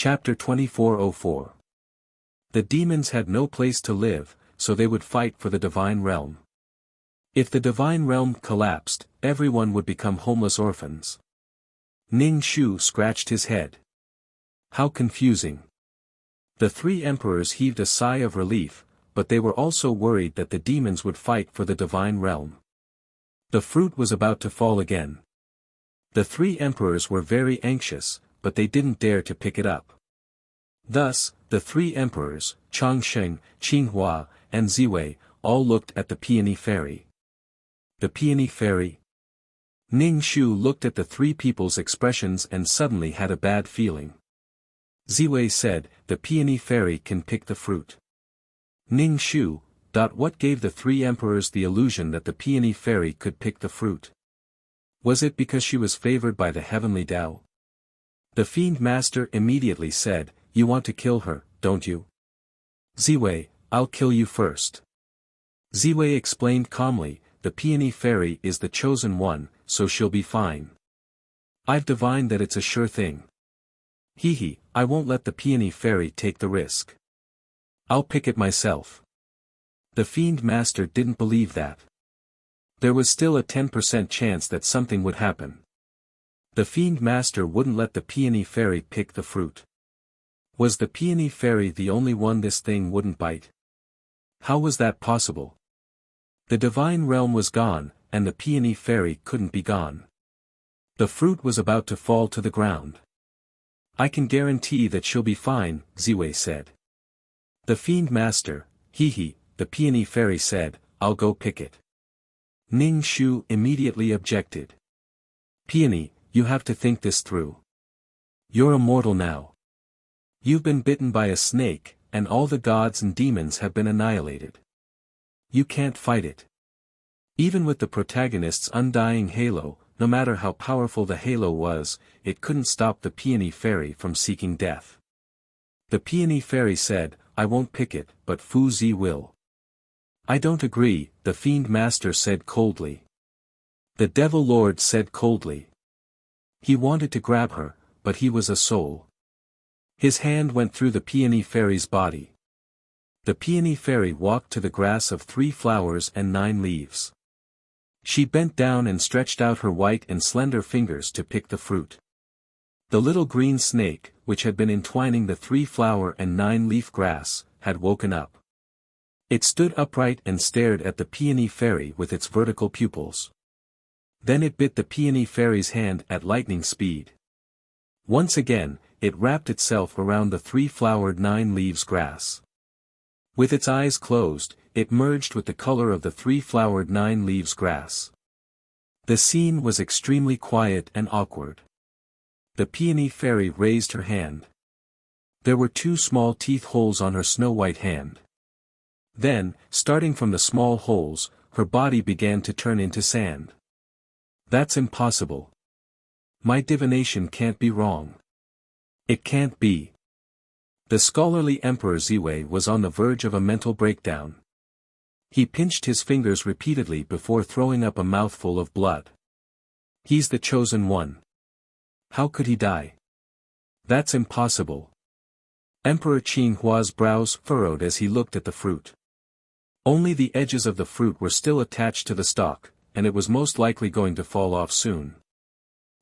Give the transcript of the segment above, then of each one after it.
Chapter 2404. The demons had no place to live, so they would fight for the divine realm. If the divine realm collapsed, everyone would become homeless orphans. Ning Shu scratched his head. How confusing. The three emperors heaved a sigh of relief, but they were also worried that the demons would fight for the divine realm. The fruit was about to fall again. The three emperors were very anxious, but they didn't dare to pick it up. Thus, the three emperors, Chongsheng, Qinghua, and Ziwei, all looked at the peony fairy. The peony fairy? Ning Shu looked at the three people's expressions and suddenly had a bad feeling. Ziwei said, the peony fairy can pick the fruit. Ning Shu, what gave the three emperors the illusion that the peony fairy could pick the fruit? Was it because she was favored by the heavenly Tao? The fiend master immediately said, you want to kill her, don't you? Ziwei, I'll kill you first. Ziwei explained calmly, the peony fairy is the chosen one, so she'll be fine. I've divined that it's a sure thing. Hee, I won't let the peony fairy take the risk. I'll pick it myself. The fiend master didn't believe that. There was still a 10% chance that something would happen. The fiend master wouldn't let the peony fairy pick the fruit. Was the peony fairy the only one this thing wouldn't bite? How was that possible? The divine realm was gone, and the peony fairy couldn't be gone. The fruit was about to fall to the ground. I can guarantee that she'll be fine, Ziwei said. The fiend master, the peony fairy said, I'll go pick it. Ning Shu immediately objected. Peony, you have to think this through. You're immortal now. You've been bitten by a snake, and all the gods and demons have been annihilated. You can't fight it. Even with the protagonist's undying halo, no matter how powerful the halo was, it couldn't stop the peony fairy from seeking death. The peony fairy said, I won't pick it, but Fu Zi will. I don't agree, the fiend master said coldly. The devil lord said coldly. He wanted to grab her, but he was a soul. His hand went through the peony fairy's body. The peony fairy walked to the grass of 3 flowers and 9 leaves. She bent down and stretched out her white and slender fingers to pick the fruit. The little green snake, which had been entwining the 3-flower and 9-leaf grass, had woken up. It stood upright and stared at the peony fairy with its vertical pupils. Then it bit the peony fairy's hand at lightning speed. Once again, it wrapped itself around the 3-flowered 9-leaves grass. With its eyes closed, it merged with the color of the 3-flowered 9-leaves grass. The scene was extremely quiet and awkward. The peony fairy raised her hand. There were 2 small teeth holes on her snow-white hand. Then, starting from the small holes, her body began to turn into sand. That's impossible. My divination can't be wrong. It can't be. The scholarly Emperor Ziwei was on the verge of a mental breakdown. He pinched his fingers repeatedly before throwing up a mouthful of blood. He's the chosen one. How could he die? That's impossible. Emperor Qinghua's brows furrowed as he looked at the fruit. Only the edges of the fruit were still attached to the stalk, and it was most likely going to fall off soon.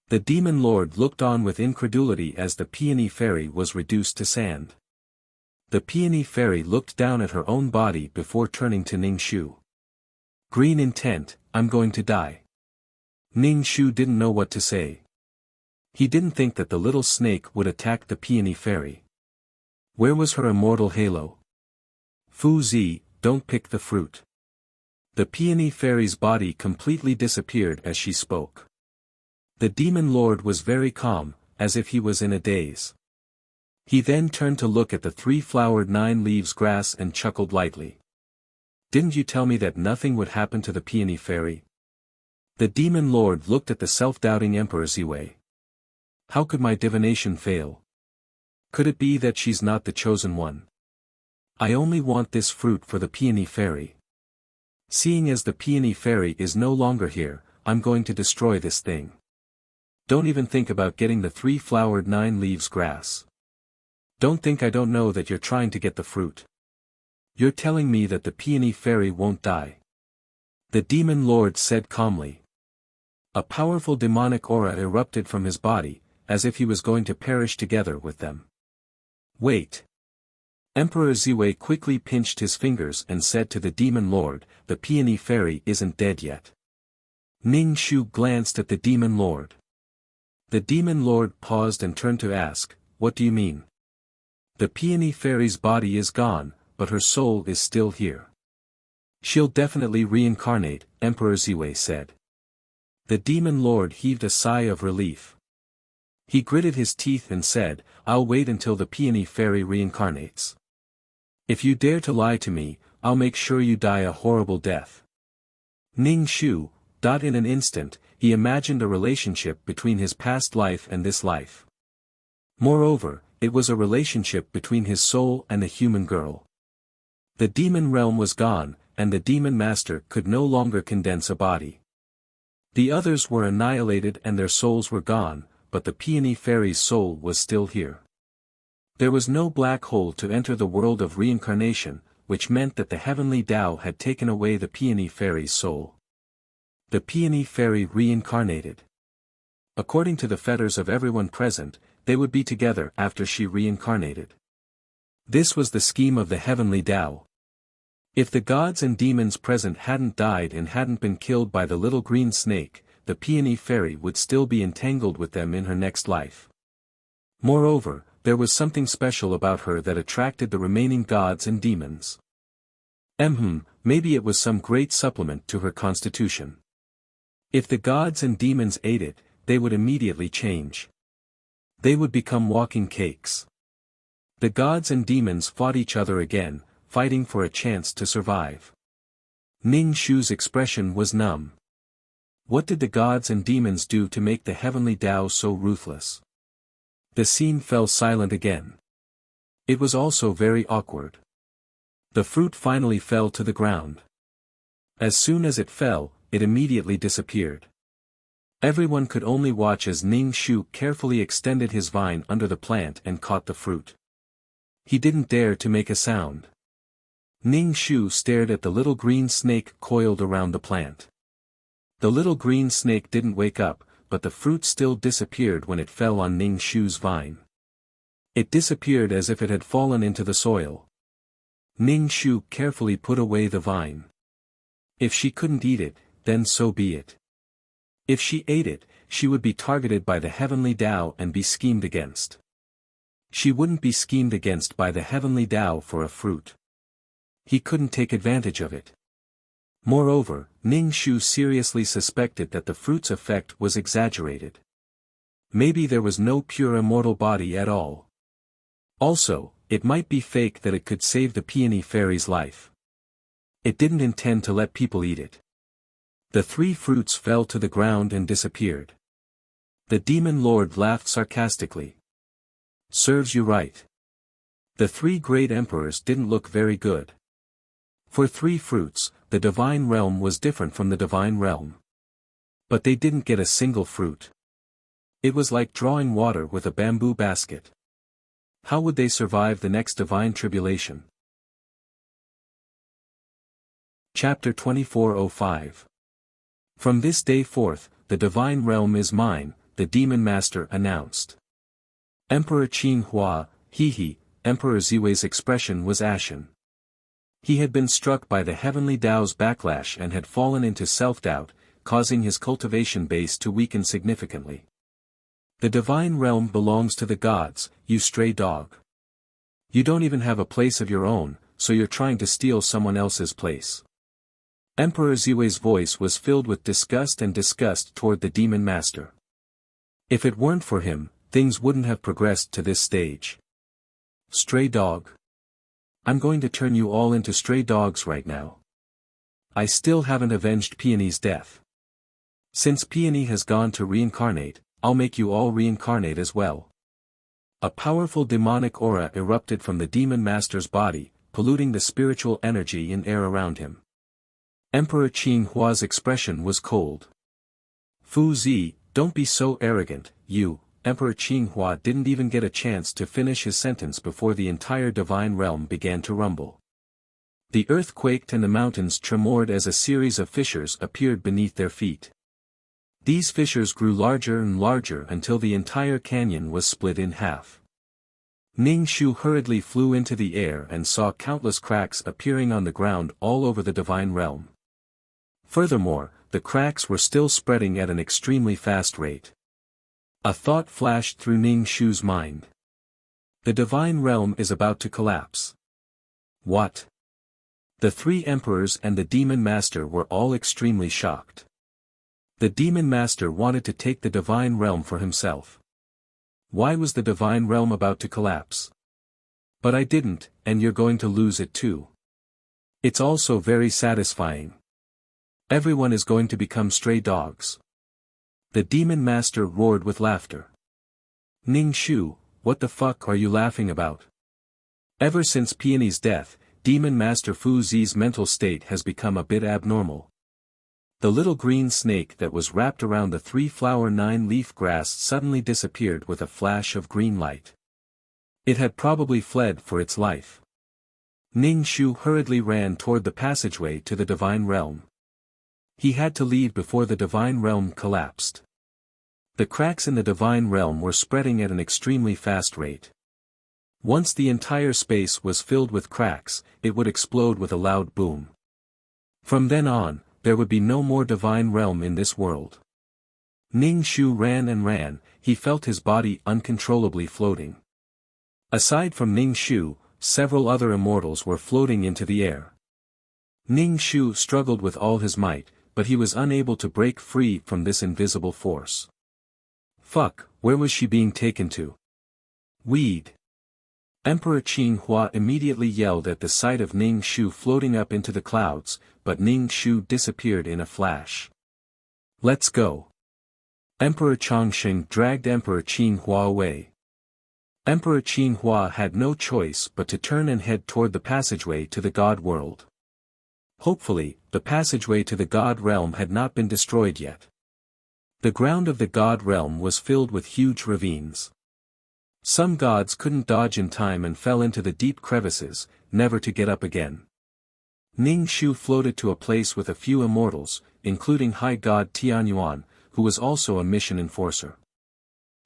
The demon lord looked on with incredulity as the peony fairy was reduced to sand. The peony fairy looked down at her own body before turning to Ning Shu. Green intent, I'm going to die. Ning Shu didn't know what to say. He didn't think that the little snake would attack the peony fairy. Where was her immortal halo? Fu Zi, don't pick the fruit. The peony fairy's body completely disappeared as she spoke. The demon lord was very calm, as if he was in a daze. He then turned to look at the 3-flowered 9-leaves grass and chuckled lightly. Didn't you tell me that nothing would happen to the peony fairy? The demon lord looked at the self-doubting Emperor Ziwei. How could my divination fail? Could it be that she's not the chosen one? I only want this fruit for the peony fairy. Seeing as the peony fairy is no longer here, I'm going to destroy this thing. Don't even think about getting the 3-flowered 9-leaves grass. Don't think I don't know that you're trying to get the fruit. You're telling me that the peony fairy won't die. The demon lord said calmly. A powerful demonic aura erupted from his body, as if he was going to perish together with them. Wait. Emperor Ziwei quickly pinched his fingers and said to the demon lord, the peony fairy isn't dead yet. Ning Shu glanced at the demon lord. The demon lord paused and turned to ask, what do you mean? The peony fairy's body is gone, but her soul is still here. She'll definitely reincarnate, Emperor Ziwei said. The demon lord heaved a sigh of relief. He gritted his teeth and said, I'll wait until the peony fairy reincarnates. If you dare to lie to me, I'll make sure you die a horrible death. Ning Shu, in an instant, he imagined a relationship between his past life and this life. Moreover, it was a relationship between his soul and a human girl. The demon realm was gone, and the demon master could no longer condense a body. The others were annihilated and their souls were gone, but the peony fairy's soul was still here. There was no black hole to enter the world of reincarnation, which meant that the heavenly Tao had taken away the peony fairy's soul. The peony fairy reincarnated. According to the fetters of everyone present, they would be together after she reincarnated. This was the scheme of the heavenly Tao. If the gods and demons present hadn't died and hadn't been killed by the little green snake, the peony fairy would still be entangled with them in her next life. Moreover, there was something special about her that attracted the remaining gods and demons. Maybe it was some great supplement to her constitution. If the gods and demons ate it, they would immediately change. They would become walking cakes. The gods and demons fought each other again, fighting for a chance to survive. Ning Shu's expression was numb. What did the gods and demons do to make the heavenly Tao so ruthless? The scene fell silent again. It was also very awkward. The fruit finally fell to the ground. As soon as it fell, it immediately disappeared. Everyone could only watch as Ning Shu carefully extended his vine under the plant and caught the fruit. He didn't dare to make a sound. Ning Shu stared at the little green snake coiled around the plant. The little green snake didn't wake up, but the fruit still disappeared when it fell on Ning Shu's vine. It disappeared as if it had fallen into the soil. Ning Shu carefully put away the vine. If she couldn't eat it, then so be it. If she ate it, she would be targeted by the heavenly Tao and be schemed against. She wouldn't be schemed against by the heavenly Tao for a fruit. He couldn't take advantage of it. Moreover, Ning Shu seriously suspected that the fruit's effect was exaggerated. Maybe there was no pure immortal body at all. Also, it might be fake that it could save the peony fairy's life. It didn't intend to let people eat it. The three fruits fell to the ground and disappeared. The demon lord laughed sarcastically. Serves you right. The three great emperors didn't look very good. For three fruits, the divine realm was different from the divine realm. But they didn't get a single fruit. It was like drawing water with a bamboo basket. How would they survive the next divine tribulation? Chapter 2405. From this day forth, the divine realm is mine, the demon master announced. Emperor Qin Hua, Emperor Ziwei's expression was ashen. He had been struck by the heavenly Tao's backlash and had fallen into self-doubt, causing his cultivation base to weaken significantly. The divine realm belongs to the gods, you stray dog. You don't even have a place of your own, so you're trying to steal someone else's place. Emperor Ziwei's voice was filled with disgust toward the demon master. If it weren't for him, things wouldn't have progressed to this stage. Stray dog. I'm going to turn you all into stray dogs right now. I still haven't avenged Peony's death. Since Peony has gone to reincarnate, I'll make you all reincarnate as well. A powerful demonic aura erupted from the demon master's body, polluting the spiritual energy in air around him. Emperor Qin Hua's expression was cold. Fu Zi, don't be so arrogant, you, Emperor Qinghua didn't even get a chance to finish his sentence before the entire divine realm began to rumble. The earth quaked and the mountains tremored as a series of fissures appeared beneath their feet. These fissures grew larger and larger until the entire canyon was split in half. Ning Shu hurriedly flew into the air and saw countless cracks appearing on the ground all over the divine realm. Furthermore, the cracks were still spreading at an extremely fast rate. A thought flashed through Ning Shu's mind. The divine realm is about to collapse. What? The three emperors and the demon master were all extremely shocked. The demon master wanted to take the divine realm for himself. Why was the divine realm about to collapse? But I didn't, and you're going to lose it too. It's also very satisfying. Everyone is going to become stray dogs. The demon master roared with laughter. Ning Shu, what the fuck are you laughing about? Ever since Peony's death, Demon Master Fu Zi's mental state has become a bit abnormal. The little green snake that was wrapped around the 3-flower 9-leaf grass suddenly disappeared with a flash of green light. It had probably fled for its life. Ning Shu hurriedly ran toward the passageway to the divine realm. He had to leave before the divine realm collapsed. The cracks in the divine realm were spreading at an extremely fast rate. Once the entire space was filled with cracks, it would explode with a loud boom. From then on, there would be no more divine realm in this world. Ning Shu ran and ran, he felt his body uncontrollably floating. Aside from Ning Shu, several other immortals were floating into the air. Ning Shu struggled with all his might, but he was unable to break free from this invisible force. Fuck, where was she being taken to? Weed. Emperor Qinghua immediately yelled at the sight of Ning Shu floating up into the clouds, but Ning Shu disappeared in a flash. Let's go. Emperor Chongqing dragged Emperor Qinghua away. Emperor Qinghua had no choice but to turn and head toward the passageway to the God world. Hopefully, the passageway to the God realm had not been destroyed yet. The ground of the God realm was filled with huge ravines. Some gods couldn't dodge in time and fell into the deep crevices, never to get up again. Ning Shu floated to a place with a few immortals, including High God Tianyuan, who was also a mission enforcer.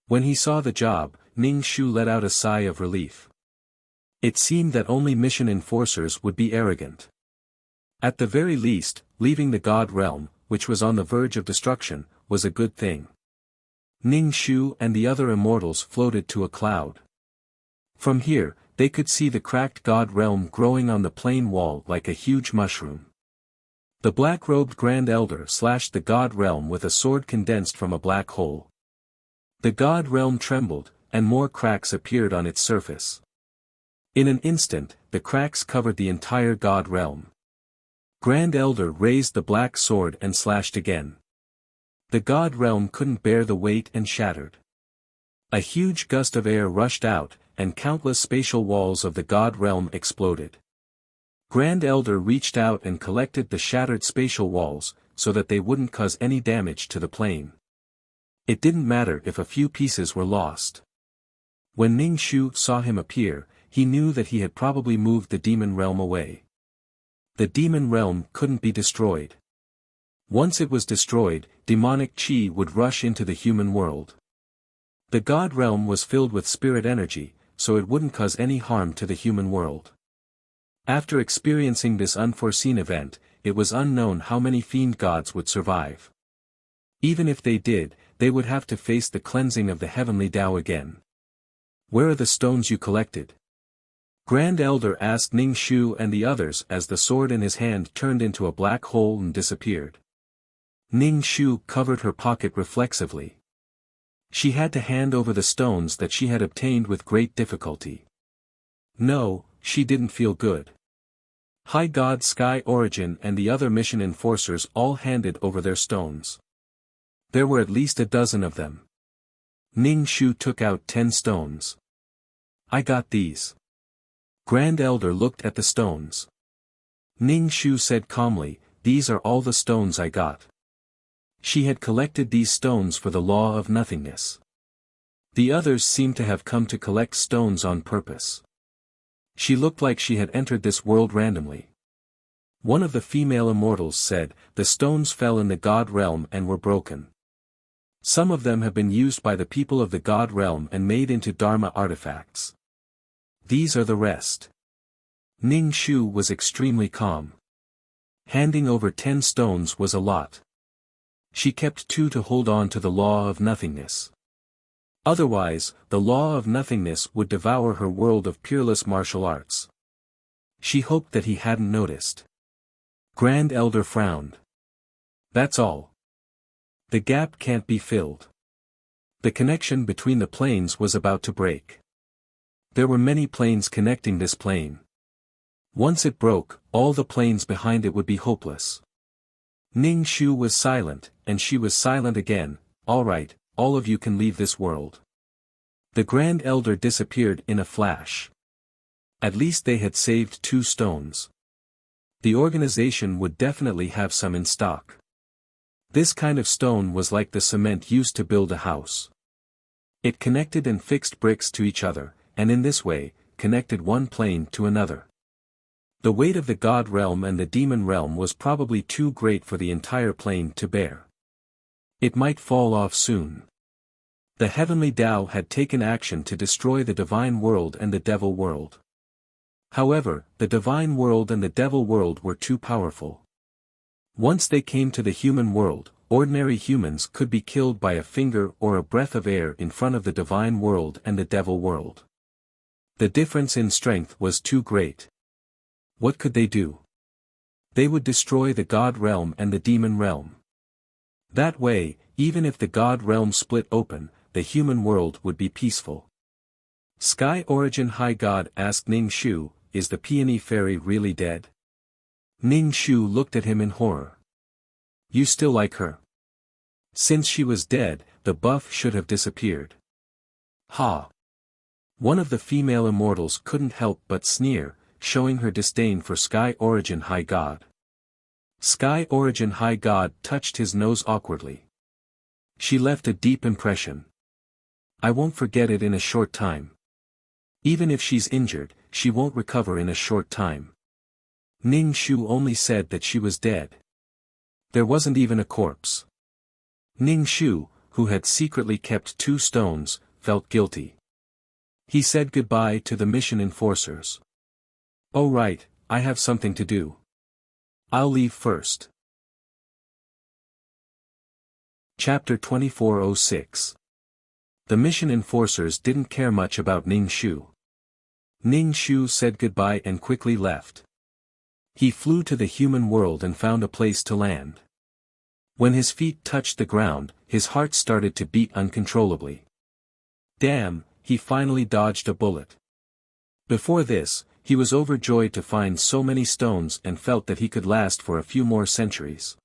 When he saw the job, Ning Shu let out a sigh of relief. It seemed that only mission enforcers would be arrogant. At the very least, leaving the God realm, which was on the verge of destruction, was a good thing. Ning Shu and the other immortals floated to a cloud. From here, they could see the cracked God realm growing on the plain wall like a huge mushroom. The black-robed Grand Elder slashed the God realm with a sword condensed from a black hole. The God realm trembled, and more cracks appeared on its surface. In an instant, the cracks covered the entire God realm. Grand Elder raised the black sword and slashed again. The God realm couldn't bear the weight and shattered. A huge gust of air rushed out, and countless spatial walls of the God realm exploded. Grand Elder reached out and collected the shattered spatial walls, so that they wouldn't cause any damage to the plane. It didn't matter if a few pieces were lost. When Ning Shu saw him appear, he knew that he had probably moved the demon realm away. The demon realm couldn't be destroyed. Once it was destroyed, demonic chi would rush into the human world. The God realm was filled with spirit energy, so it wouldn't cause any harm to the human world. After experiencing this unforeseen event, it was unknown how many fiend gods would survive. Even if they did, they would have to face the cleansing of the heavenly Tao again. Where are the stones you collected? Grand Elder asked Ning Shu and the others as the sword in his hand turned into a black hole and disappeared. Ning Shu covered her pocket reflexively. She had to hand over the stones that she had obtained with great difficulty. No, she didn't feel good. High God Sky Origin and the other mission enforcers all handed over their stones. There were at least a dozen of them. Ning Shu took out 10 stones. I got these. Grand Elder looked at the stones. Ning Shu said calmly, these are all the stones I got. She had collected these stones for the law of nothingness. The others seemed to have come to collect stones on purpose. She looked like she had entered this world randomly. One of the female immortals said, "The stones fell in the God realm and were broken. Some of them have been used by the people of the God realm and made into Dharma artifacts. These are the rest." Ning Shu was extremely calm. Handing over 10 stones was a lot. She kept 2 to hold on to the law of nothingness. Otherwise, the law of nothingness would devour her world of peerless martial arts. She hoped that he hadn't noticed. Grand Elder frowned. "That's all. The gap can't be filled." The connection between the planes was about to break. There were many planes connecting this plane. Once it broke, all the planes behind it would be hopeless. Ning Shu was silent, and she was silent again. "All right, all of you can leave this world." The Grand Elder disappeared in a flash. At least they had saved 2 stones. The organization would definitely have some in stock. This kind of stone was like the cement used to build a house. It connected and fixed bricks to each other, and in this way, connected one plane to another. The weight of the God realm and the demon realm was probably too great for the entire plane to bear. It might fall off soon. The heavenly Tao had taken action to destroy the divine world and the devil world. However, the divine world and the devil world were too powerful. Once they came to the human world, ordinary humans could be killed by a finger or a breath of air in front of the divine world and the devil world. The difference in strength was too great. What could they do? They would destroy the God realm and the demon realm. That way, even if the God realm split open, the human world would be peaceful. Sky Origin High God asked Ning Shu, "Is the peony fairy really dead?" Ning Shu looked at him in horror. "You still like her?" "Since she was dead, the buff should have disappeared." "Ha!" One of the female immortals couldn't help but sneer, showing her disdain for Sky Origin High God. Sky Origin High God touched his nose awkwardly. "She left a deep impression. I won't forget it in a short time. Even if she's injured, she won't recover in a short time." Ning Shu only said that she was dead. There wasn't even a corpse. Ning Shu, who had secretly kept 2 stones, felt guilty. He said goodbye to the mission enforcers. "Oh right, I have something to do. I'll leave first." Chapter 2406. The mission enforcers didn't care much about Ning Shu. Ning Shu said goodbye and quickly left. He flew to the human world and found a place to land. When his feet touched the ground, his heart started to beat uncontrollably. Damn, he finally dodged a bullet. Before this, he was overjoyed to find so many stones and felt that he could last for a few more centuries.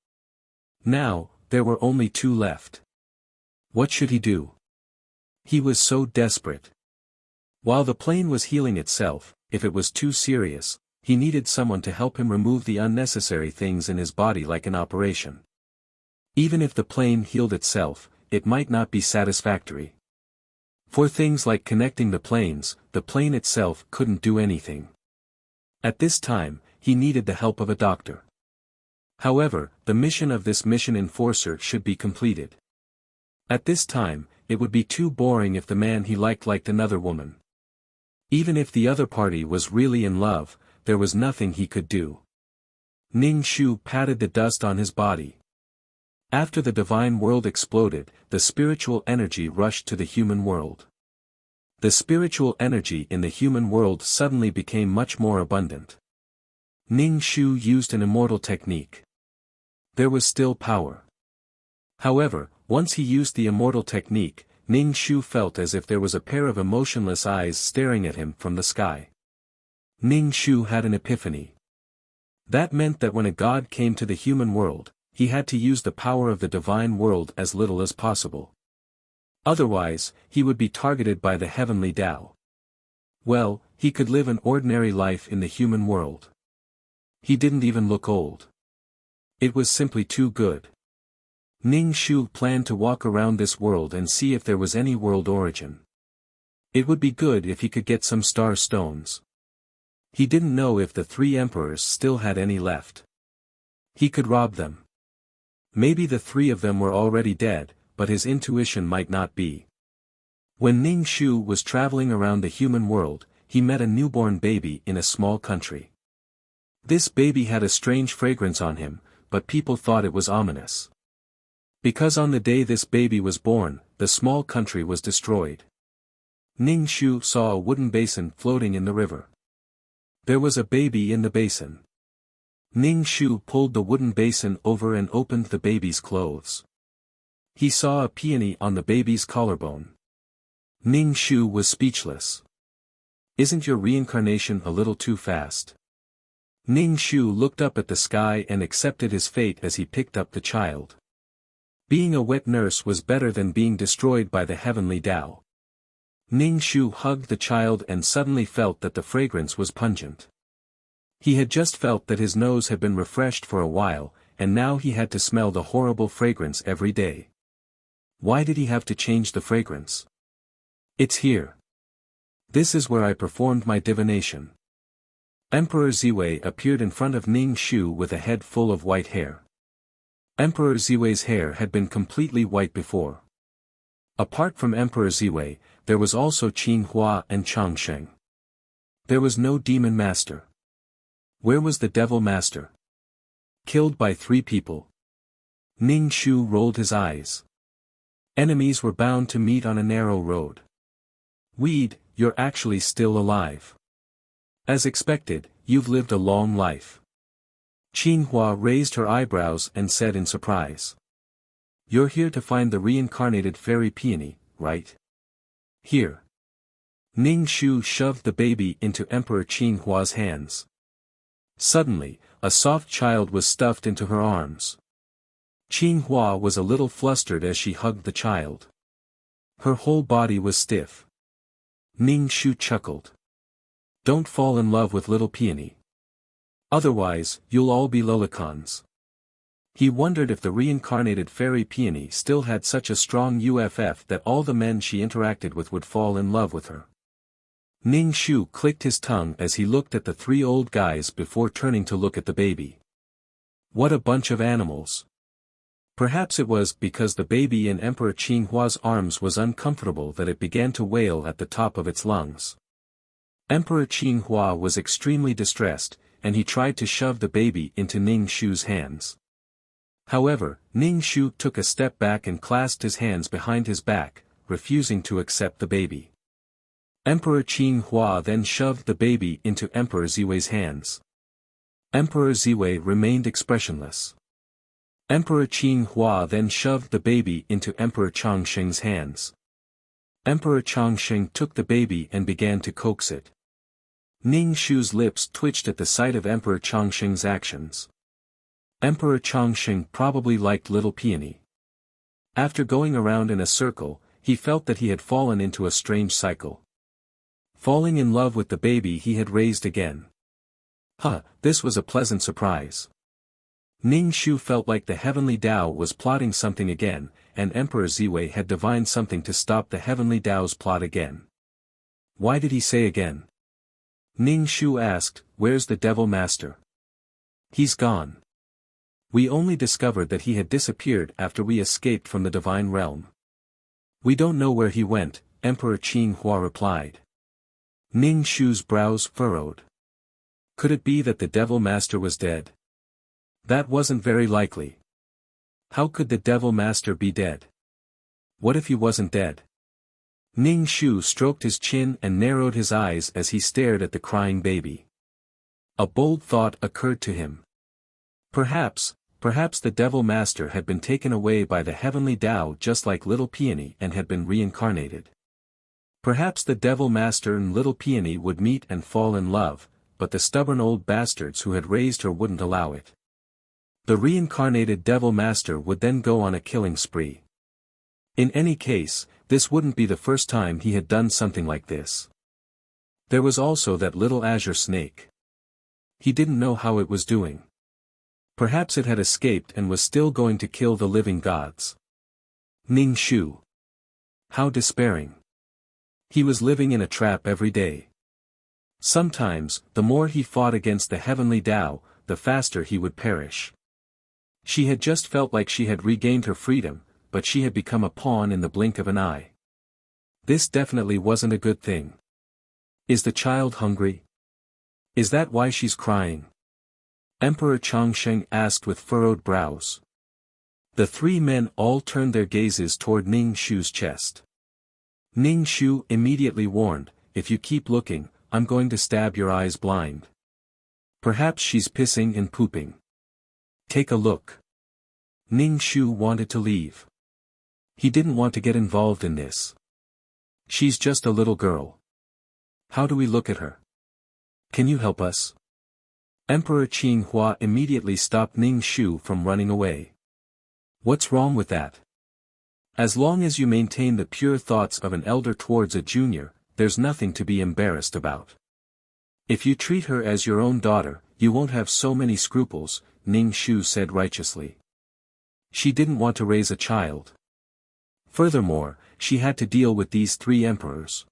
Now, there were only 2 left. What should he do? He was so desperate. While the plane was healing itself, if it was too serious, he needed someone to help him remove the unnecessary things in his body like an operation. Even if the plane healed itself, it might not be satisfactory. For things like connecting the plane itself couldn't do anything. At this time, he needed the help of a doctor. However, the mission of this mission enforcer should be completed. At this time, it would be too boring if the man he liked another woman. Even if the other party was really in love, there was nothing he could do. Ning Shu patted the dust on his body. After the divine world exploded, the spiritual energy rushed to the human world. The spiritual energy in the human world suddenly became much more abundant. Ning Shu used an immortal technique. There was still power. However, once he used the immortal technique, Ning Shu felt as if there was a pair of emotionless eyes staring at him from the sky. Ning Shu had an epiphany. That meant that when a god came to the human world, he had to use the power of the divine world as little as possible. Otherwise, he would be targeted by the heavenly Tao. Well, he could live an ordinary life in the human world. He didn't even look old. It was simply too good. Ning Shu planned to walk around this world and see if there was any world origin. It would be good if he could get some star stones. He didn't know if the 3 emperors still had any left. He could rob them. Maybe the 3 of them were already dead, but his intuition might not be. When Ning Shu was traveling around the human world, he met a newborn baby in a small country. This baby had a strange fragrance on him, but people thought it was ominous. Because on the day this baby was born, the small country was destroyed. Ning Shu saw a wooden basin floating in the river. There was a baby in the basin. Ning Shu pulled the wooden basin over and opened the baby's clothes. He saw a peony on the baby's collarbone. Ning Shu was speechless. Isn't your reincarnation a little too fast? Ning Shu looked up at the sky and accepted his fate as he picked up the child. Being a wet nurse was better than being destroyed by the heavenly Tao. Ning Shu hugged the child and suddenly felt that the fragrance was pungent. He had just felt that his nose had been refreshed for a while, and now he had to smell the horrible fragrance every day. Why did he have to change the fragrance? It's here. This is where I performed my divination. Emperor Ziwei appeared in front of Ning Shu with a head full of white hair. Emperor Ziwei's hair had been completely white before. Apart from Emperor Ziwei, there was also Qin Hua and Changsheng. There was no demon master. Where was the devil master? Killed by 3 people. Ning Shu rolled his eyes. Enemies were bound to meet on a narrow road. Weed, you're actually still alive. As expected, you've lived a long life. Qin Hua raised her eyebrows and said in surprise. You're here to find the reincarnated fairy peony, right? Here. Ning Shu shoved the baby into Emperor Qin Hua's hands. Suddenly, a soft child was stuffed into her arms. Qin Hua was a little flustered as she hugged the child. Her whole body was stiff. Ning Shu chuckled. Don't fall in love with little peony. Otherwise, you'll all be lolicons. He wondered if the reincarnated fairy peony still had such a strong UFF that all the men she interacted with would fall in love with her. Ning Shu clicked his tongue as he looked at the 3 old guys before turning to look at the baby. What a bunch of animals. Perhaps it was because the baby in Emperor Qin Hua's arms was uncomfortable that it began to wail at the top of its lungs. Emperor Qin Hua was extremely distressed, and he tried to shove the baby into Ning Shu's hands. However, Ning Shu took a step back and clasped his hands behind his back, refusing to accept the baby. Emperor Qin Hua then shoved the baby into Emperor Ziwei's hands. Emperor Ziwei remained expressionless. Emperor Qin Hua then shoved the baby into Emperor Changsheng's hands. Emperor Changsheng took the baby and began to coax it. Ning Shu's lips twitched at the sight of Emperor Changsheng's actions. Emperor Changsheng probably liked little peony. After going around in a circle, he felt that he had fallen into a strange cycle. Falling in love with the baby he had raised again. This was a pleasant surprise. Ning Shu felt like the heavenly Tao was plotting something again, and Emperor Ziwei had divined something to stop the heavenly Tao's plot again. Why did he say again? Ning Shu asked, where's the devil master? He's gone. We only discovered that he had disappeared after we escaped from the divine realm. We don't know where he went, Emperor Qin Hua replied. Ning Shu's brows furrowed. Could it be that the devil master was dead? That wasn't very likely. How could the devil master be dead? What if he wasn't dead? Ning Shu stroked his chin and narrowed his eyes as he stared at the crying baby. A bold thought occurred to him. Perhaps the devil master had been taken away by the heavenly Tao just like little peony and had been reincarnated. Perhaps the devil master and little peony would meet and fall in love, but the stubborn old bastards who had raised her wouldn't allow it. The reincarnated devil master would then go on a killing spree. In any case, this wouldn't be the first time he had done something like this. There was also that little azure snake. He didn't know how it was doing. Perhaps it had escaped and was still going to kill the living gods. Ning Shu. How despairing. He was living in a trap every day. Sometimes, the more he fought against the heavenly Tao, the faster he would perish. She had just felt like she had regained her freedom, but she had become a pawn in the blink of an eye. This definitely wasn't a good thing. Is the child hungry? Is that why she's crying? Emperor Chongsheng asked with furrowed brows. The three men all turned their gazes toward Ning Shu's chest. Ning Shu immediately warned, if you keep looking, I'm going to stab your eyes blind. Perhaps she's pissing and pooping. Take a look. Ning Shu wanted to leave. He didn't want to get involved in this. She's just a little girl. How do we look at her? Can you help us? Emperor Qinghua immediately stopped Ning Shu from running away. What's wrong with that? As long as you maintain the pure thoughts of an elder towards a junior, there's nothing to be embarrassed about. If you treat her as your own daughter, you won't have so many scruples, Ning Shu said righteously. She didn't want to raise a child. Furthermore, she had to deal with these three emperors.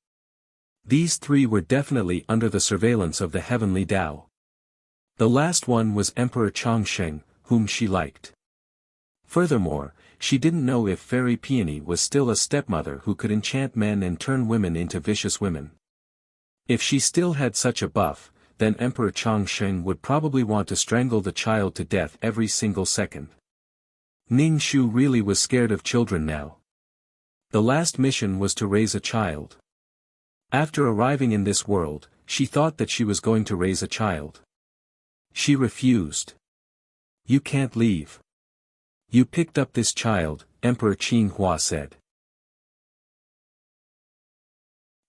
These three were definitely under the surveillance of the heavenly Tao. The last one was Emperor Chongsheng, whom she liked. Furthermore, she didn't know if Fairy Peony was still a stepmother who could enchant men and turn women into vicious women. If she still had such a buff, then Emperor Chongsheng would probably want to strangle the child to death every single second. Ning Shu really was scared of children now. The last mission was to raise a child. After arriving in this world, she thought that she was going to raise a child. She refused. You can't leave. You picked up this child, Emperor Qinghua said.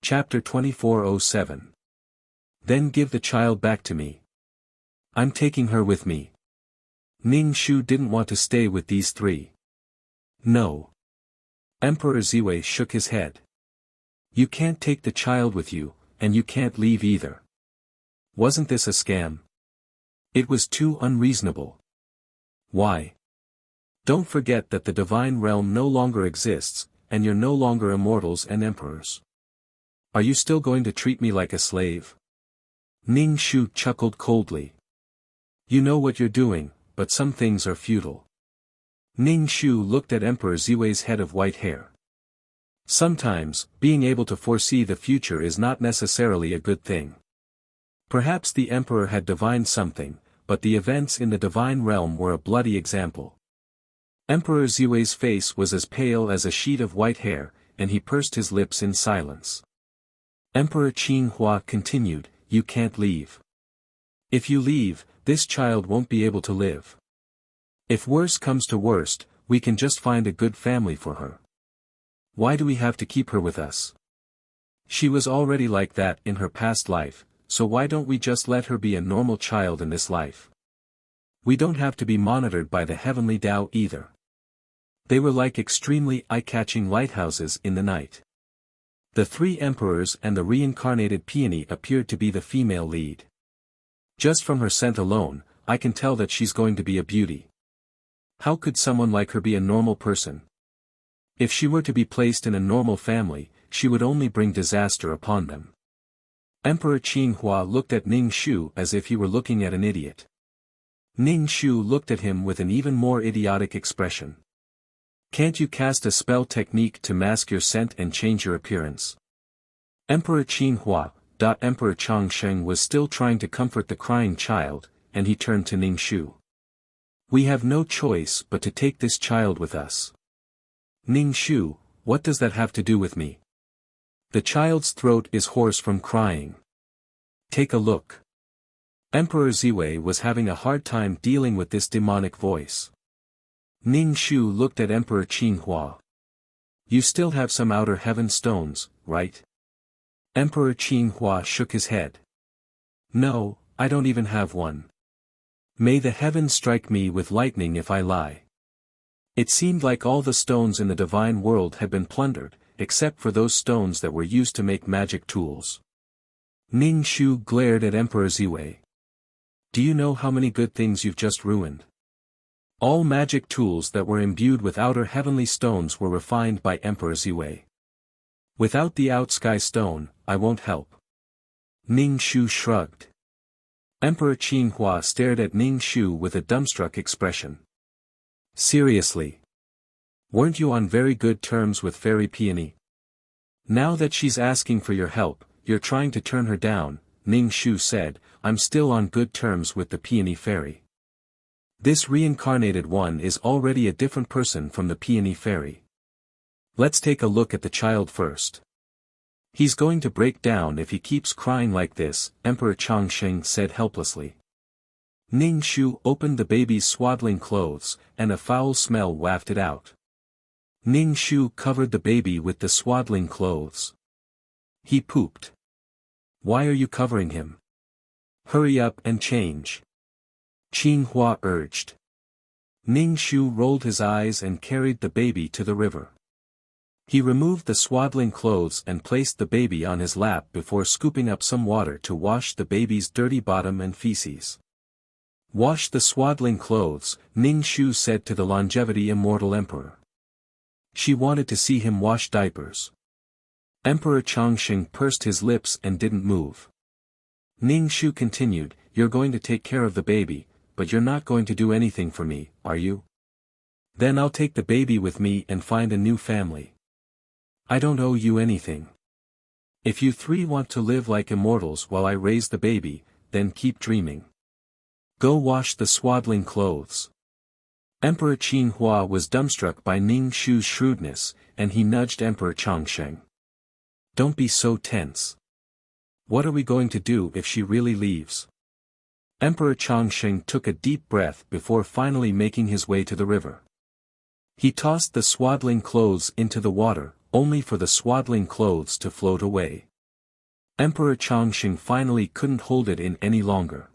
Chapter 2407. Then give the child back to me. I'm taking her with me. Ning Shu didn't want to stay with these three. No. Emperor Ziwei shook his head. You can't take the child with you, and you can't leave either. Wasn't this a scam? It was too unreasonable. Why? Don't forget that the divine realm no longer exists, and you're no longer immortals and emperors. Are you still going to treat me like a slave? Ning Shu chuckled coldly. You know what you're doing, but some things are futile. Ning Shu looked at Emperor Ziwei's head of white hair. Sometimes, being able to foresee the future is not necessarily a good thing. Perhaps the emperor had divined something, but the events in the divine realm were a bloody example. Emperor Ziwei's face was as pale as a sheet of white hair, and he pursed his lips in silence. Emperor Qinghua continued, you can't leave. If you leave, this child won't be able to live. If worse comes to worst, we can just find a good family for her. Why do we have to keep her with us? She was already like that in her past life, so why don't we just let her be a normal child in this life? We don't have to be monitored by the heavenly Tao either. They were like extremely eye-catching lighthouses in the night. The three emperors and the reincarnated peony appeared to be the female lead. Just from her scent alone, I can tell that she's going to be a beauty. How could someone like her be a normal person? If she were to be placed in a normal family, she would only bring disaster upon them. Emperor Qinghua looked at Ning Shu as if he were looking at an idiot. Ning Shu looked at him with an even more idiotic expression. Can't you cast a spell technique to mask your scent and change your appearance? Emperor Qinghua, Emperor Chongsheng was still trying to comfort the crying child, and he turned to Ning Shu. We have no choice but to take this child with us. Ning Shu, what does that have to do with me? The child's throat is hoarse from crying. Take a look. Emperor Ziwei was having a hard time dealing with this demonic voice. Ning Shu looked at Emperor Qinghua. You still have some outer heaven stones, right? Emperor Qinghua shook his head. No, I don't even have one. May the heavens strike me with lightning if I lie. It seemed like all the stones in the divine world had been plundered, except for those stones that were used to make magic tools. Ning Shu glared at Emperor Ziwei. Do you know how many good things you've just ruined? All magic tools that were imbued with outer heavenly stones were refined by Emperor Ziwei. Without the out-sky stone, I won't help. Ning Shu shrugged. Emperor Qinghua stared at Ning Shu with a dumbstruck expression. Seriously? Weren't you on very good terms with Fairy Peony? Now that she's asking for your help, you're trying to turn her down, Ning Shu said. I'm still on good terms with the Peony Fairy. This reincarnated one is already a different person from the Peony Fairy. Let's take a look at the child first. He's going to break down if he keeps crying like this, Emperor Changsheng said helplessly. Ning Shu opened the baby's swaddling clothes, and a foul smell wafted out. Ning Shu covered the baby with the swaddling clothes. He pooped. Why are you covering him? Hurry up and change. Qinghua urged. Ning Shu rolled his eyes and carried the baby to the river. He removed the swaddling clothes and placed the baby on his lap before scooping up some water to wash the baby's dirty bottom and feces. Wash the swaddling clothes, Ning Shu said to the longevity immortal emperor. She wanted to see him wash diapers. Emperor Changsheng pursed his lips and didn't move. Ning Shu continued, You're going to take care of the baby, but you're not going to do anything for me, are you? Then I'll take the baby with me and find a new family. I don't owe you anything. If you three want to live like immortals while I raise the baby, then keep dreaming. Go wash the swaddling clothes. Emperor Qinghua was dumbstruck by Ning Shu's shrewdness, and he nudged Emperor Changsheng. Don't be so tense. What are we going to do if she really leaves? Emperor Changsheng took a deep breath before finally making his way to the river. He tossed the swaddling clothes into the water, only for the swaddling clothes to float away. Emperor Changsheng finally couldn't hold it in any longer.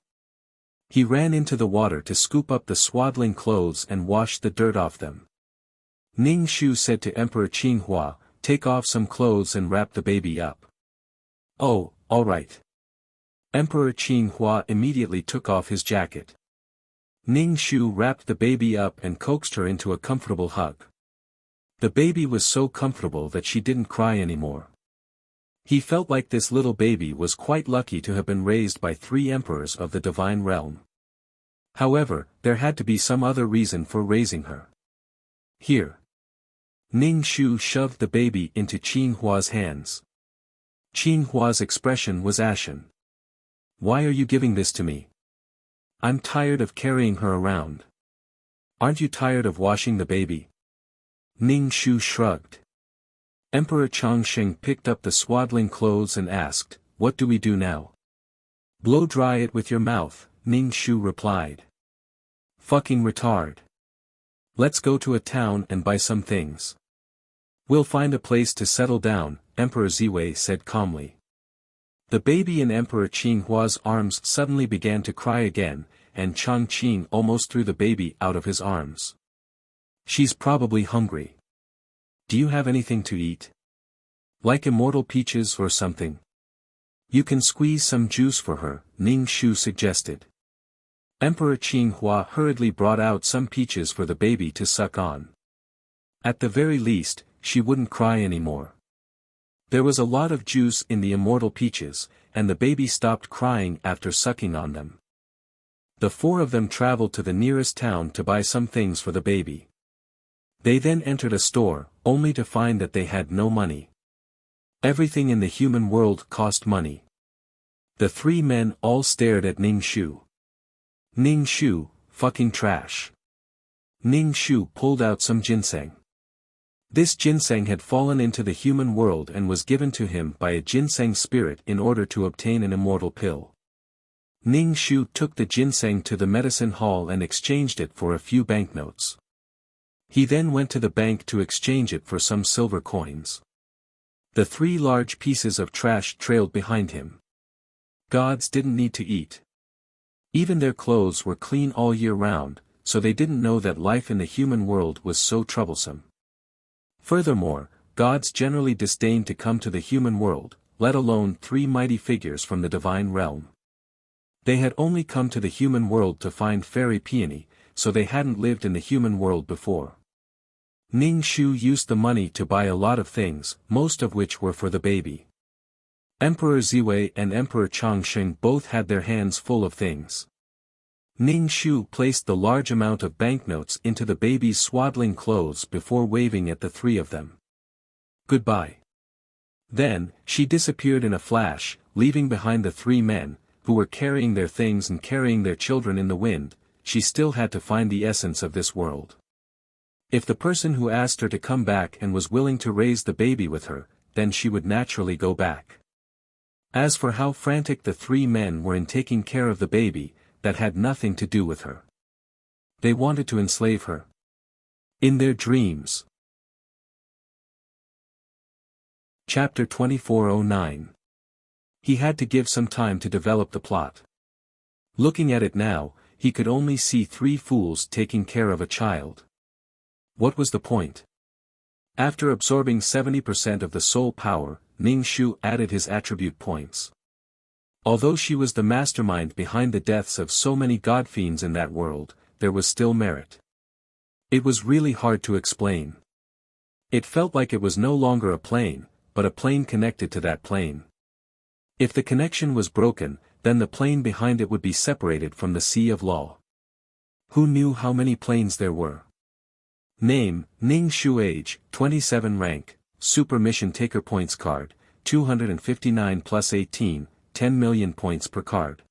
He ran into the water to scoop up the swaddling clothes and wash the dirt off them. Ning Shu said to Emperor Qinghua, Take off some clothes and wrap the baby up. Oh, all right. Emperor Qinghua immediately took off his jacket. Ning Shu wrapped the baby up and coaxed her into a comfortable hug. The baby was so comfortable that she didn't cry anymore. He felt like this little baby was quite lucky to have been raised by 3 emperors of the divine realm. However, there had to be some other reason for raising her. Here. Ning Shu shoved the baby into Qinhua's hands. Qinhua's expression was ashen. Why are you giving this to me? I'm tired of carrying her around. Aren't you tired of washing the baby? Ning Shu shrugged. Emperor Changsheng picked up the swaddling clothes and asked, What do we do now? Blow dry it with your mouth, Ning Shu replied. Fucking retard. Let's go to a town and buy some things. We'll find a place to settle down, Emperor Ziwei said calmly. The baby in Emperor Qinghua's arms suddenly began to cry again, and Changqing almost threw the baby out of his arms. She's probably hungry. Do you have anything to eat? Like immortal peaches or something? You can squeeze some juice for her, Ning Shu suggested. Emperor Qinghua hurriedly brought out some peaches for the baby to suck on. At the very least, she wouldn't cry anymore. There was a lot of juice in the immortal peaches, and the baby stopped crying after sucking on them. The 4 of them traveled to the nearest town to buy some things for the baby. They then entered a store, only to find that they had no money. Everything in the human world cost money. The 3 men all stared at Ning Shu. Ning Shu, fucking trash. Ning Shu pulled out some ginseng. This ginseng had fallen into the human world and was given to him by a ginseng spirit in order to obtain an immortal pill. Ning Shu took the ginseng to the medicine hall and exchanged it for a few banknotes. He then went to the bank to exchange it for some silver coins. The 3 large pieces of trash trailed behind him. Gods didn't need to eat. Even their clothes were clean all year round, so they didn't know that life in the human world was so troublesome. Furthermore, gods generally disdained to come to the human world, let alone 3 mighty figures from the divine realm. They had only come to the human world to find Fairy Peony, so they hadn't lived in the human world before. Ning Shu used the money to buy a lot of things, most of which were for the baby. Emperor Ziwei and Emperor Chongsheng both had their hands full of things. Ning Shu placed the large amount of banknotes into the baby's swaddling clothes before waving at the three of them. Goodbye. Then, she disappeared in a flash, leaving behind the three men, who were carrying their things and carrying their children in the wind. She still had to find the essence of this world. If the person who asked her to come back and was willing to raise the baby with her, then she would naturally go back. As for how frantic the three men were in taking care of the baby, that had nothing to do with her. They wanted to enslave her. In their dreams. Chapter 2409. He had to give some time to develop the plot. Looking at it now, he could only see three fools taking care of a child. What was the point? After absorbing 70% of the soul power, Ning Shu added his attribute points. Although she was the mastermind behind the deaths of so many godfiends in that world, there was still merit. It was really hard to explain. It felt like it was no longer a plane, but a plane connected to that plane. If the connection was broken, then the plane behind it would be separated from the sea of law. Who knew how many planes there were? Name, Ning Shu. Age, 27. Rank, Super Mission Taker. Points card, 259 plus 18, 10 million points per card.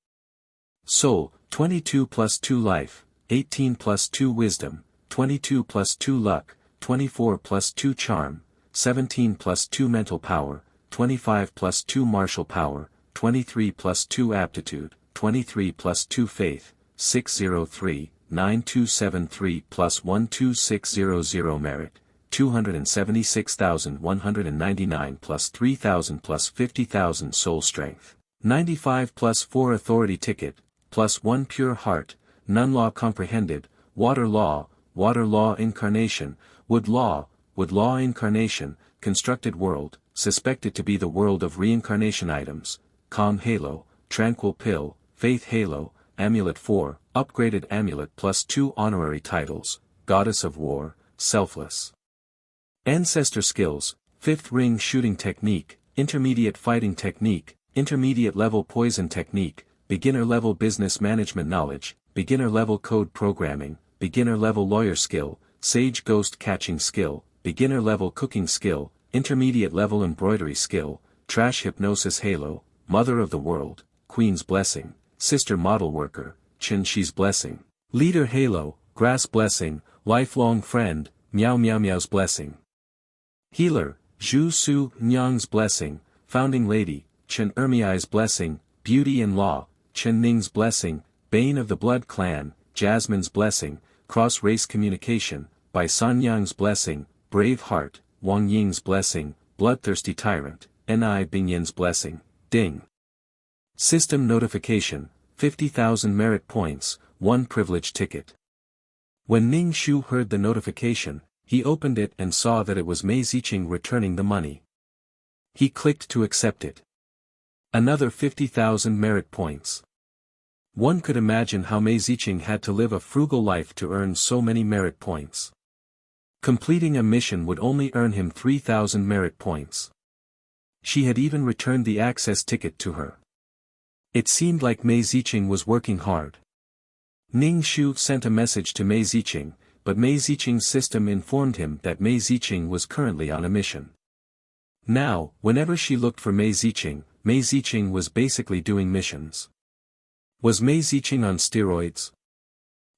Soul, 22 plus 2 life, 18 plus 2 wisdom, 22 plus 2 luck, 24 plus 2 charm, 17 plus 2 mental power, 25 plus 2 martial power, 23 plus 2 aptitude, 23 plus 2 faith, 603, 9273 plus 12600 merit, 276,199 plus 3,000 plus 50,000 soul strength, 95 plus 4 authority ticket, plus 1 pure heart, none law comprehended, water law incarnation, wood law incarnation, constructed world, suspected to be the world of reincarnation items, calm halo, tranquil pill, faith halo, amulet 4, upgraded amulet plus 2 honorary titles, goddess of war, selfless. Ancestor skills, 5th ring shooting technique, intermediate fighting technique, intermediate level poison technique, beginner level business management knowledge, beginner level code programming, beginner level lawyer skill, sage ghost catching skill, beginner level cooking skill, intermediate level embroidery skill, trash hypnosis halo, mother of the world, queen's blessing, sister model worker, Chen Shi's blessing, leader halo, grass blessing, lifelong friend, Miao Miao Miao's blessing. Healer, Zhu Su Nyang's blessing, founding lady, Chen Ermiai's blessing, beauty and law, Chen Ning's blessing, bane of the blood clan, Jasmine's blessing, cross-race communication, Bai San Yang's blessing, brave heart, Wang Ying's blessing, bloodthirsty tyrant, Ni Bingyan's blessing, ding. System notification, 50,000 merit points, 1 privilege ticket. When Ning Shu heard the notification, he opened it and saw that it was Mei Ziqing returning the money. He clicked to accept it. Another 50,000 merit points. One could imagine how Mei Ziqing had to live a frugal life to earn so many merit points. Completing a mission would only earn him 3,000 merit points. She had even returned the access ticket to her. It seemed like Mei Ziqing was working hard. Ning Shu sent a message to Mei Ziqing, but Mei Ziqing's system informed him that Mei Ziqing was currently on a mission. Now, whenever she looked for Mei Ziqing was basically doing missions. Was Mei Ziqing on steroids?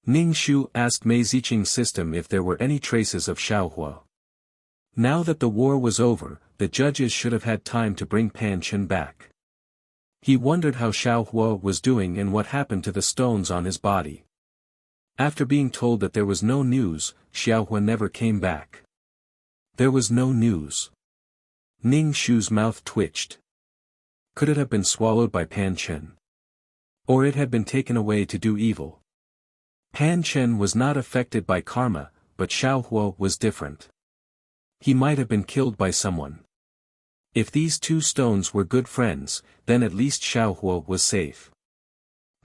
Ning Shu asked Mei Ziqing's system if there were any traces of Xiaohua. Now that the war was over, the judges should have had time to bring Pan Chen back. He wondered how Xiaohua was doing and what happened to the stones on his body. After being told that there was no news, Xiaohua never came back. There was no news. Ning Shu's mouth twitched. Could it have been swallowed by Pan Chen? Or it had been taken away to do evil? Pan Chen was not affected by karma, but Xiaohua was different. He might have been killed by someone. If these two stones were good friends, then at least Xiaohua was safe.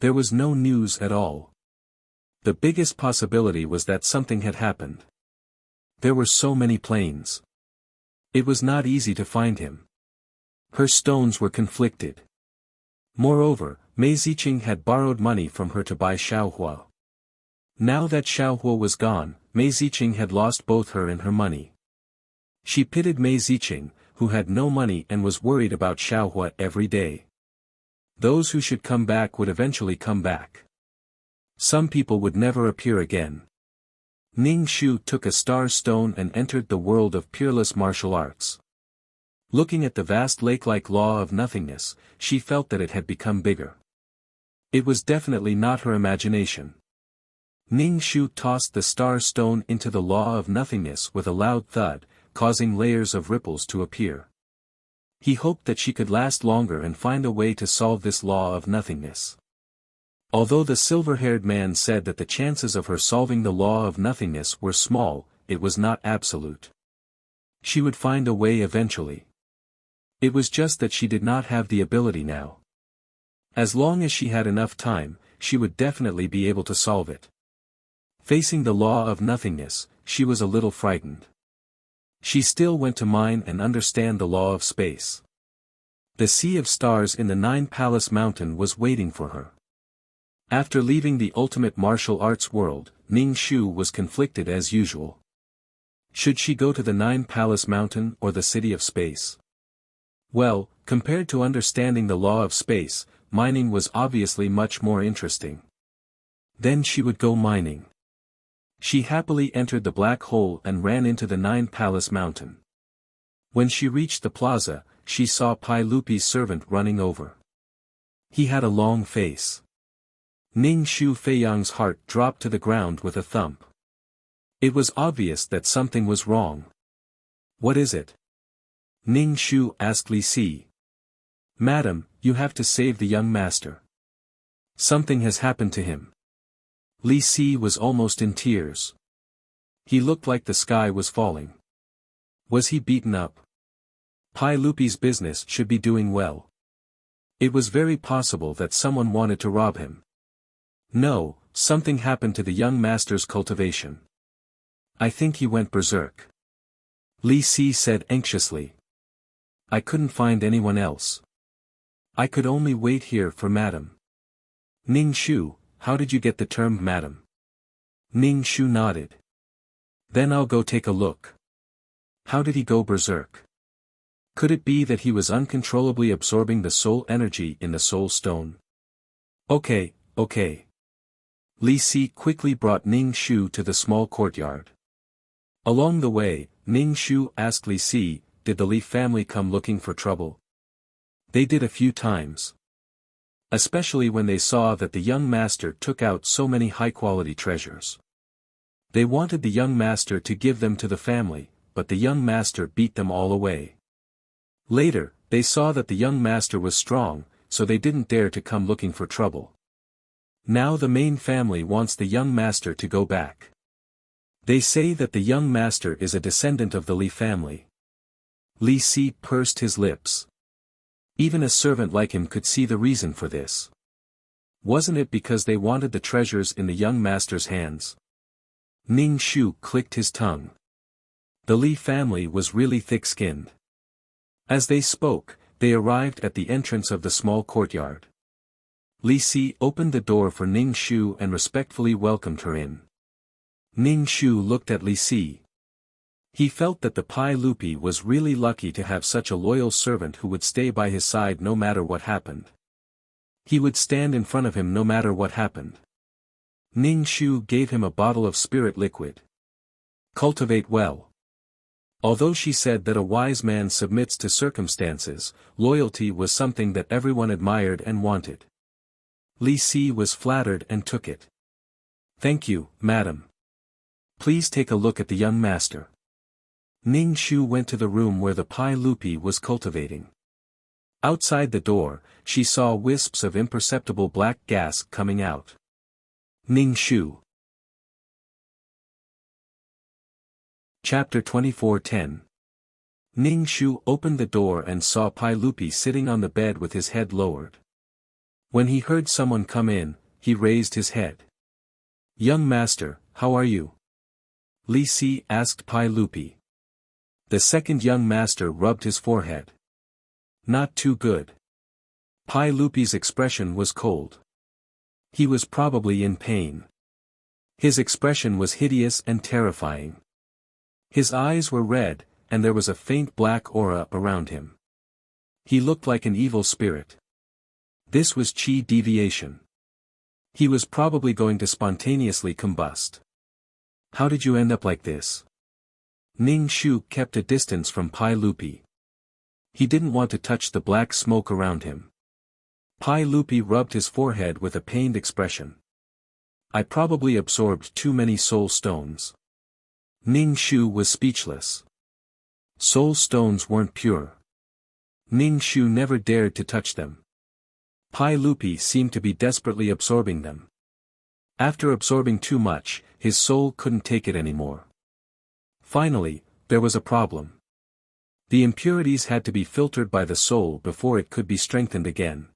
There was no news at all. The biggest possibility was that something had happened. There were so many planes. It was not easy to find him. Her stones were conflicted. Moreover, Mei Ziqing had borrowed money from her to buy Xiaohua. Now that Xiaohua was gone, Mei Ziqing had lost both her and her money. She pitied Mei Ziqing, who had no money and was worried about Xiaohua every day. Those who should come back would eventually come back. Some people would never appear again. Ning Shu took a star stone and entered the world of peerless martial arts. Looking at the vast lake-like law of nothingness, she felt that it had become bigger. It was definitely not her imagination. Ning Shu tossed the star stone into the law of nothingness with a loud thud, causing layers of ripples to appear. He hoped that she could last longer and find a way to solve this law of nothingness. Although the silver-haired man said that the chances of her solving the law of nothingness were small, it was not absolute. She would find a way eventually. It was just that she did not have the ability now. As long as she had enough time, she would definitely be able to solve it. Facing the law of nothingness, she was a little frightened. She still went to mine and understand the law of space. The sea of stars in the Nine-Palace Mountain was waiting for her. After leaving the ultimate martial arts world, Ning Shu was conflicted as usual. Should she go to the Nine-Palace Mountain or the City of Space? Well, compared to understanding the law of space, mining was obviously much more interesting. Then she would go mining. She happily entered the black hole and ran into the Nine-Palace Mountain. When she reached the plaza, she saw Pai Lupi's servant running over. He had a long face. Ning Shu Feiyang's heart dropped to the ground with a thump. It was obvious that something was wrong. What is it? Ning Shu asked Li Si. Madam, you have to save the young master. Something has happened to him. Li Si was almost in tears. He looked like the sky was falling. Was he beaten up? Pai Lupi's business should be doing well. It was very possible that someone wanted to rob him. No, something happened to the young master's cultivation. I think he went berserk. Li Si said anxiously. I couldn't find anyone else. I could only wait here for madam. Ning Shu, how did you get the term madam? Ning Shu nodded. Then I'll go take a look. How did he go berserk? Could it be that he was uncontrollably absorbing the soul energy in the soul stone? Okay. Li Si quickly brought Ning Shu to the small courtyard. Along the way, Ning Shu asked Li Si, did the Li family come looking for trouble? They did a few times. Especially when they saw that the young master took out so many high-quality treasures. They wanted the young master to give them to the family, but the young master beat them all away. Later, they saw that the young master was strong, so they didn't dare to come looking for trouble. Now the main family wants the young master to go back. They say that the young master is a descendant of the Li family. Li Si pursed his lips. Even a servant like him could see the reason for this. Wasn't it because they wanted the treasures in the young master's hands? Ning Shu clicked his tongue. The Li family was really thick-skinned. As they spoke, they arrived at the entrance of the small courtyard. Li Si opened the door for Ning Shu and respectfully welcomed her in. Ning Shu looked at Li Si. He felt that the Pai Lupi was really lucky to have such a loyal servant who would stay by his side no matter what happened. He would stand in front of him no matter what happened. Ning Shu gave him a bottle of spirit liquid. Cultivate well. Although she said that a wise man submits to circumstances, loyalty was something that everyone admired and wanted. Li Si was flattered and took it. Thank you, madam. Please take a look at the young master. Ning Shu went to the room where the Pai Lupi was cultivating. Outside the door, she saw wisps of imperceptible black gas coming out. Ning Shu. Chapter 24:10. Ning Shu opened the door and saw Pai Lupi sitting on the bed with his head lowered. When he heard someone come in, he raised his head. Young master, how are you? Li Si asked Pai Lupi. The second young master rubbed his forehead. Not too good. Pai Lupi's expression was cold. He was probably in pain. His expression was hideous and terrifying. His eyes were red, and there was a faint black aura around him. He looked like an evil spirit. This was chi deviation. He was probably going to spontaneously combust. How did you end up like this? Ning Shu kept a distance from Pai Lupi. He didn't want to touch the black smoke around him. Pai Lupi rubbed his forehead with a pained expression. I probably absorbed too many soul stones. Ning Shu was speechless. Soul stones weren't pure. Ning Shu never dared to touch them. Pai Lupi seemed to be desperately absorbing them. After absorbing too much, his soul couldn't take it anymore. Finally, there was a problem. The impurities had to be filtered by the soul before it could be strengthened again.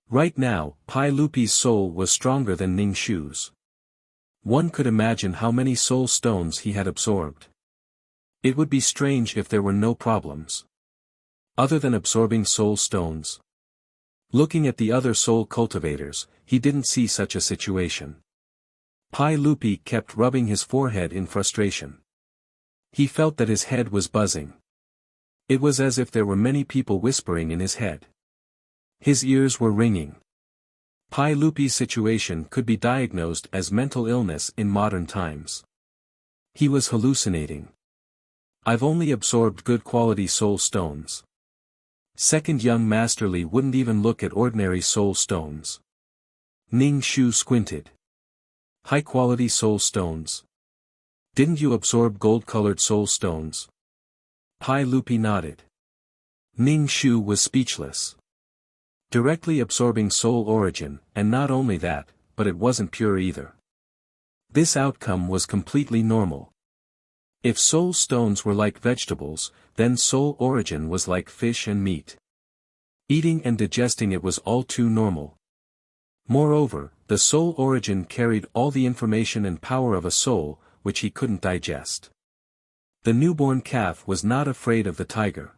Right now, Pai Lupi's soul was stronger than Ning Shu's. One could imagine how many soul stones he had absorbed. It would be strange if there were no problems. Other than absorbing soul stones. Looking at the other soul cultivators, he didn't see such a situation. Pai Lupi kept rubbing his forehead in frustration. He felt that his head was buzzing. It was as if there were many people whispering in his head. His ears were ringing. Pai Lupi's situation could be diagnosed as mental illness in modern times. He was hallucinating. I've only absorbed good quality soul stones. Second young Master Li wouldn't even look at ordinary soul stones. Ning Shu squinted. High quality soul stones. Didn't you absorb gold-colored soul stones? Pai Lupi nodded. Ning Shu was speechless. Directly absorbing soul origin, and not only that, but it wasn't pure either. This outcome was completely normal. If soul stones were like vegetables, then soul origin was like fish and meat. Eating and digesting it was all too normal. Moreover, the soul origin carried all the information and power of a soul, which he couldn't digest. The newborn calf was not afraid of the tiger.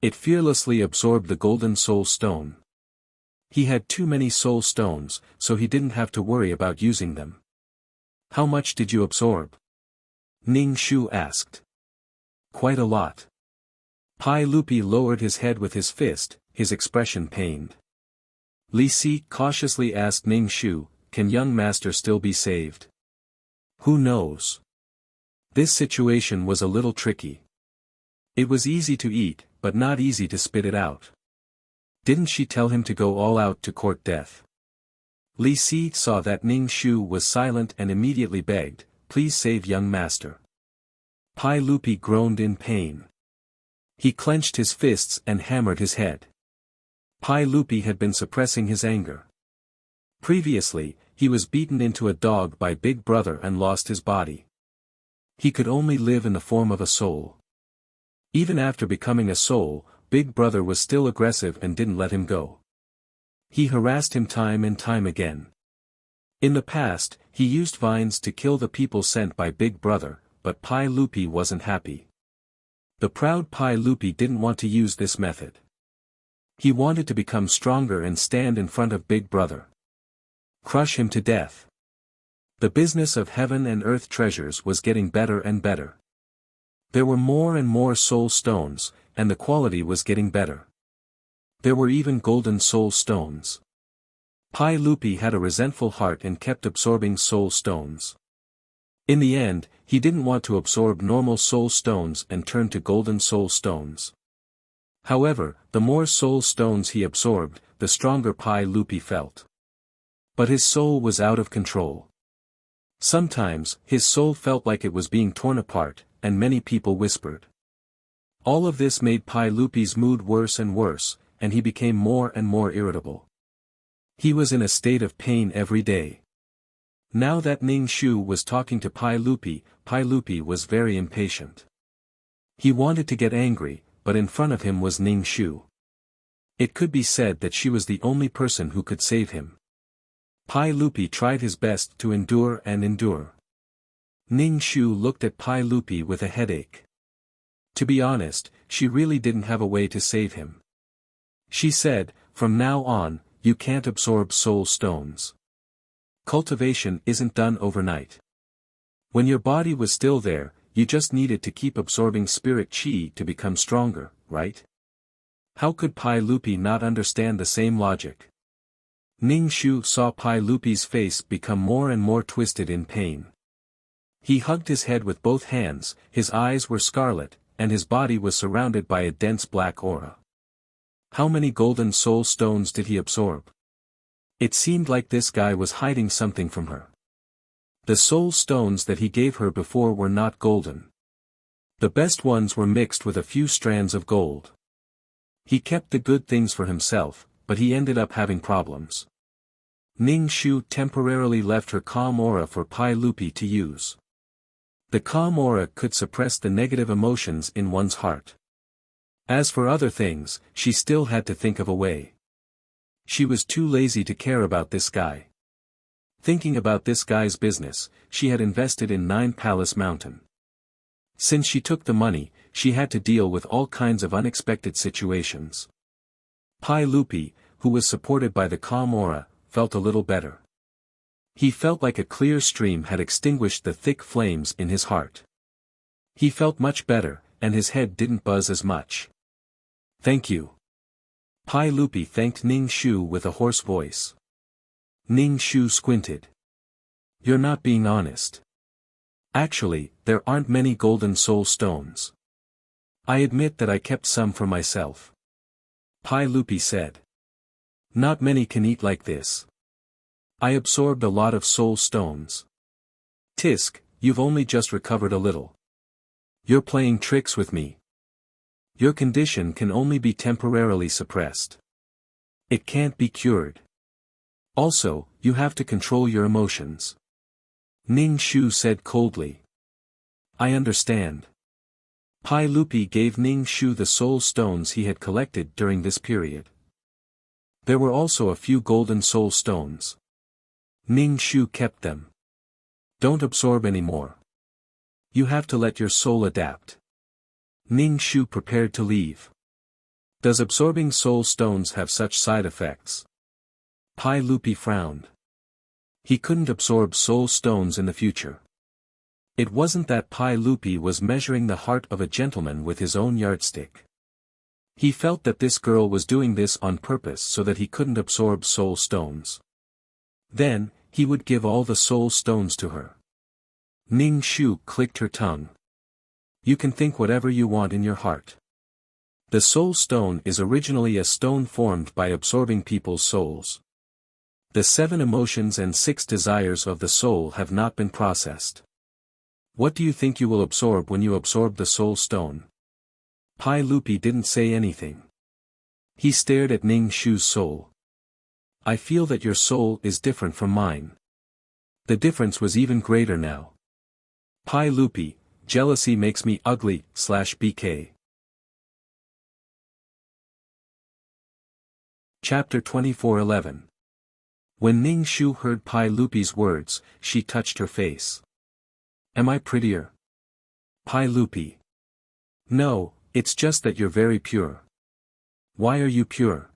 It fearlessly absorbed the golden soul stone. He had too many soul stones, so he didn't have to worry about using them. How much did you absorb? Ning Shu asked. Quite a lot. Pai Lupi lowered his head with his fist, his expression pained. Li Si cautiously asked Ning Shu, can young master still be saved? Who knows? This situation was a little tricky. It was easy to eat, but not easy to spit it out. Didn't she tell him to go all out to court death? Li Si saw that Ning Shu was silent and immediately begged, please save young master. Pai Lupi groaned in pain. He clenched his fists and hammered his head. Pai Lupi had been suppressing his anger. Previously, he was beaten into a dog by Big Brother and lost his body. He could only live in the form of a soul. Even after becoming a soul, Big Brother was still aggressive and didn't let him go. He harassed him time and time again. In the past, he used vines to kill the people sent by Big Brother, but Pai Lupi wasn't happy. The proud Pai Lupi didn't want to use this method. He wanted to become stronger and stand in front of Big Brother. Crush him to death. The business of heaven and earth treasures was getting better and better. There were more and more soul stones, and the quality was getting better. There were even golden soul stones. Pai Lupi had a resentful heart and kept absorbing soul stones. In the end, he didn't want to absorb normal soul stones and turned to golden soul stones. However, the more soul stones he absorbed, the stronger Pai Lupi felt. But his soul was out of control. Sometimes, his soul felt like it was being torn apart, and many people whispered. All of this made Pai Lupi's mood worse and worse, and he became more and more irritable. He was in a state of pain every day. Now that Ning Shu was talking to Pai Lupi was very impatient. He wanted to get angry, but in front of him was Ning Shu. It could be said that she was the only person who could save him. Pai Lupi tried his best to endure and endure. Ning Shu looked at Pai Lupi with a headache. To be honest, she really didn't have a way to save him. She said, "From now on, you can't absorb soul stones. Cultivation isn't done overnight. When your body was still there, you just needed to keep absorbing spirit chi to become stronger, right?" How could Pai Lupi not understand the same logic? Ning Shu saw Pai Lupi's face become more and more twisted in pain. He hugged his head with both hands, his eyes were scarlet, and his body was surrounded by a dense black aura. How many golden soul stones did he absorb? It seemed like this guy was hiding something from her. The soul stones that he gave her before were not golden. The best ones were mixed with a few strands of gold. He kept the good things for himself, but he ended up having problems. Ning Shu temporarily left her calm aura for Pai Lupi to use. The calm aura could suppress the negative emotions in one's heart. As for other things, she still had to think of a way. She was too lazy to care about this guy. Thinking about this guy's business, she had invested in 9 Palace Mountain. Since she took the money, she had to deal with all kinds of unexpected situations. Pai Lupi, who was supported by the calm aura, felt a little better. He felt like a clear stream had extinguished the thick flames in his heart. He felt much better, and his head didn't buzz as much. "Thank you." Pai Lupi thanked Ning Shu with a hoarse voice. Ning Shu squinted. "You're not being honest. Actually, there aren't many golden soul stones. I admit that I kept some for myself." Pai Lupi said. "Not many can eat like this. I absorbed a lot of soul stones. Tisk, you've only just recovered a little. You're playing tricks with me. Your condition can only be temporarily suppressed. It can't be cured. Also, you have to control your emotions." Ning Shu said coldly. "I understand." Pai Lupi gave Ning Shu the soul stones he had collected during this period. There were also a few golden soul stones. Ning Shu kept them. "Don't absorb anymore. You have to let your soul adapt." Ning Shu prepared to leave. "Does absorbing soul stones have such side effects?" Pai Lupi frowned. He couldn't absorb soul stones in the future. It wasn't that Pai Lupi was measuring the heart of a gentleman with his own yardstick. He felt that this girl was doing this on purpose so that he couldn't absorb soul stones. Then, he would give all the soul stones to her. Ning Shu clicked her tongue. "You can think whatever you want in your heart. The soul stone is originally a stone formed by absorbing people's souls. The 7 emotions and 6 desires of the soul have not been processed. What do you think you will absorb when you absorb the soul stone?" Pai Lupi didn't say anything. He stared at Ning Shu's soul. "I feel that your soul is different from mine." The difference was even greater now. Pai Lupi, jealousy makes me ugly, /BK. Chapter 24:11. When Ning Shu heard Pai Lupi's words, she touched her face. "Am I prettier?" Pai Lupi. "No, it's just that you're very pure." "Why are you pure?"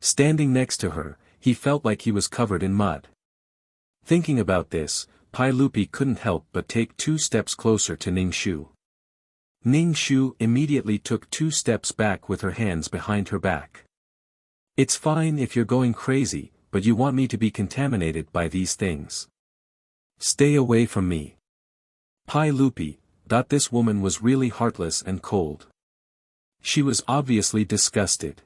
Standing next to her, he felt like he was covered in mud. Thinking about this, Pai Lupi couldn't help but take 2 steps closer to Ning Shu. Ning Shu immediately took 2 steps back with her hands behind her back. "It's fine if you're going crazy, but you want me to be contaminated by these things. Stay away from me." Pai Lupi thought this woman was really heartless and cold. She was obviously disgusted.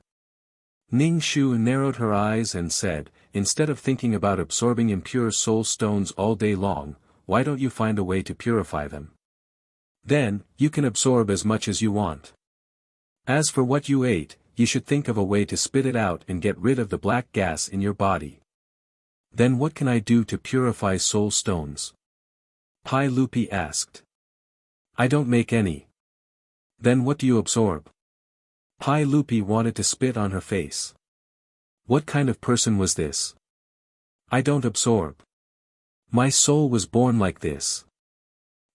Ning Shu narrowed her eyes and said, "Instead of thinking about absorbing impure soul stones all day long, why don't you find a way to purify them? Then, you can absorb as much as you want. As for what you ate, you should think of a way to spit it out and get rid of the black gas in your body." "Then what can I do to purify soul stones?" Pai Lupi asked. "I don't make any." "Then what do you absorb?" Pai Lupi wanted to spit on her face. What kind of person was this? I don't absorb. My soul was born like this.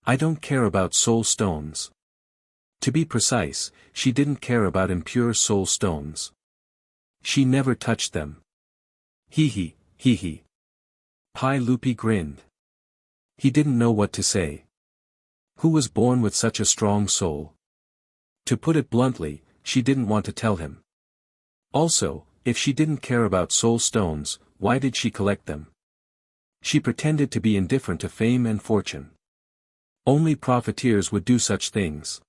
I don't care about soul stones. To be precise, she didn't care about impure soul stones. She never touched them. Hee hee, hee hee. Pai Lupi grinned. He didn't know what to say. Who was born with such a strong soul? To put it bluntly, she didn't want to tell him. Also, if she didn't care about soul stones, why did she collect them? She pretended to be indifferent to fame and fortune. Only profiteers would do such things.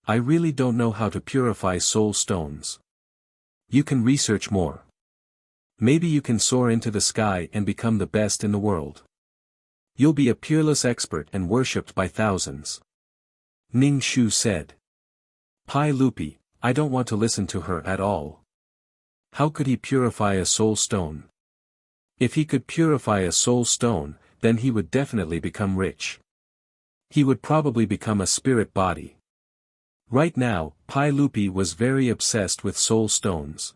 I really don't know how to purify soul stones. You can research more. Maybe you can soar into the sky and become the best in the world. You'll be a peerless expert and worshipped by thousands. Ning Shu said. Pai Lupi, I don't want to listen to her at all. How could he purify a soul stone? If he could purify a soul stone, then he would definitely become rich. He would probably become a spirit body. Right now, Pai Lupi was very obsessed with soul stones.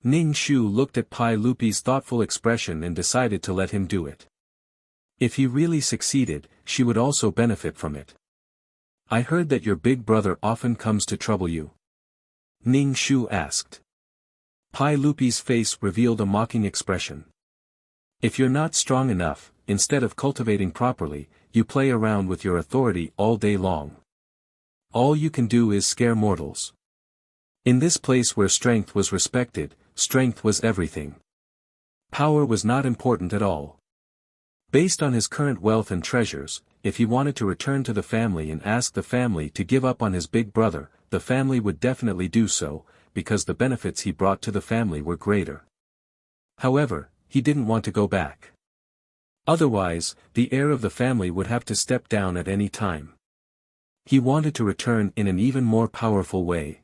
Ning Shu looked at Pai Lupi's thoughtful expression and decided to let him do it. If he really succeeded, she would also benefit from it. I heard that your big brother often comes to trouble you. Ning Shu asked. Pai Lupi's face revealed a mocking expression. If you're not strong enough, instead of cultivating properly, you play around with your authority all day long. All you can do is scare mortals. In this place where strength was respected, strength was everything. Power was not important at all. Based on his current wealth and treasures, if he wanted to return to the family and ask the family to give up on his big brother, the family would definitely do so, because the benefits he brought to the family were greater. However, he didn't want to go back. Otherwise, the heir of the family would have to step down at any time. He wanted to return in an even more powerful way.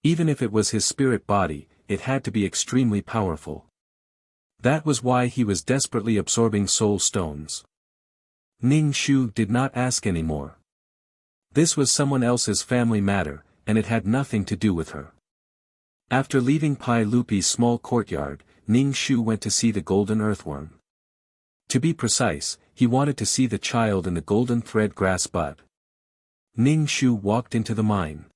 Even if it was his spirit body, it had to be extremely powerful. That was why he was desperately absorbing soul stones. Ning Shu did not ask anymore. This was someone else's family matter, and it had nothing to do with her. After leaving Pai Lupi's small courtyard, Ning Shu went to see the golden earthworm. To be precise, he wanted to see the child in the golden thread grass bud. Ning Shu walked into the mine.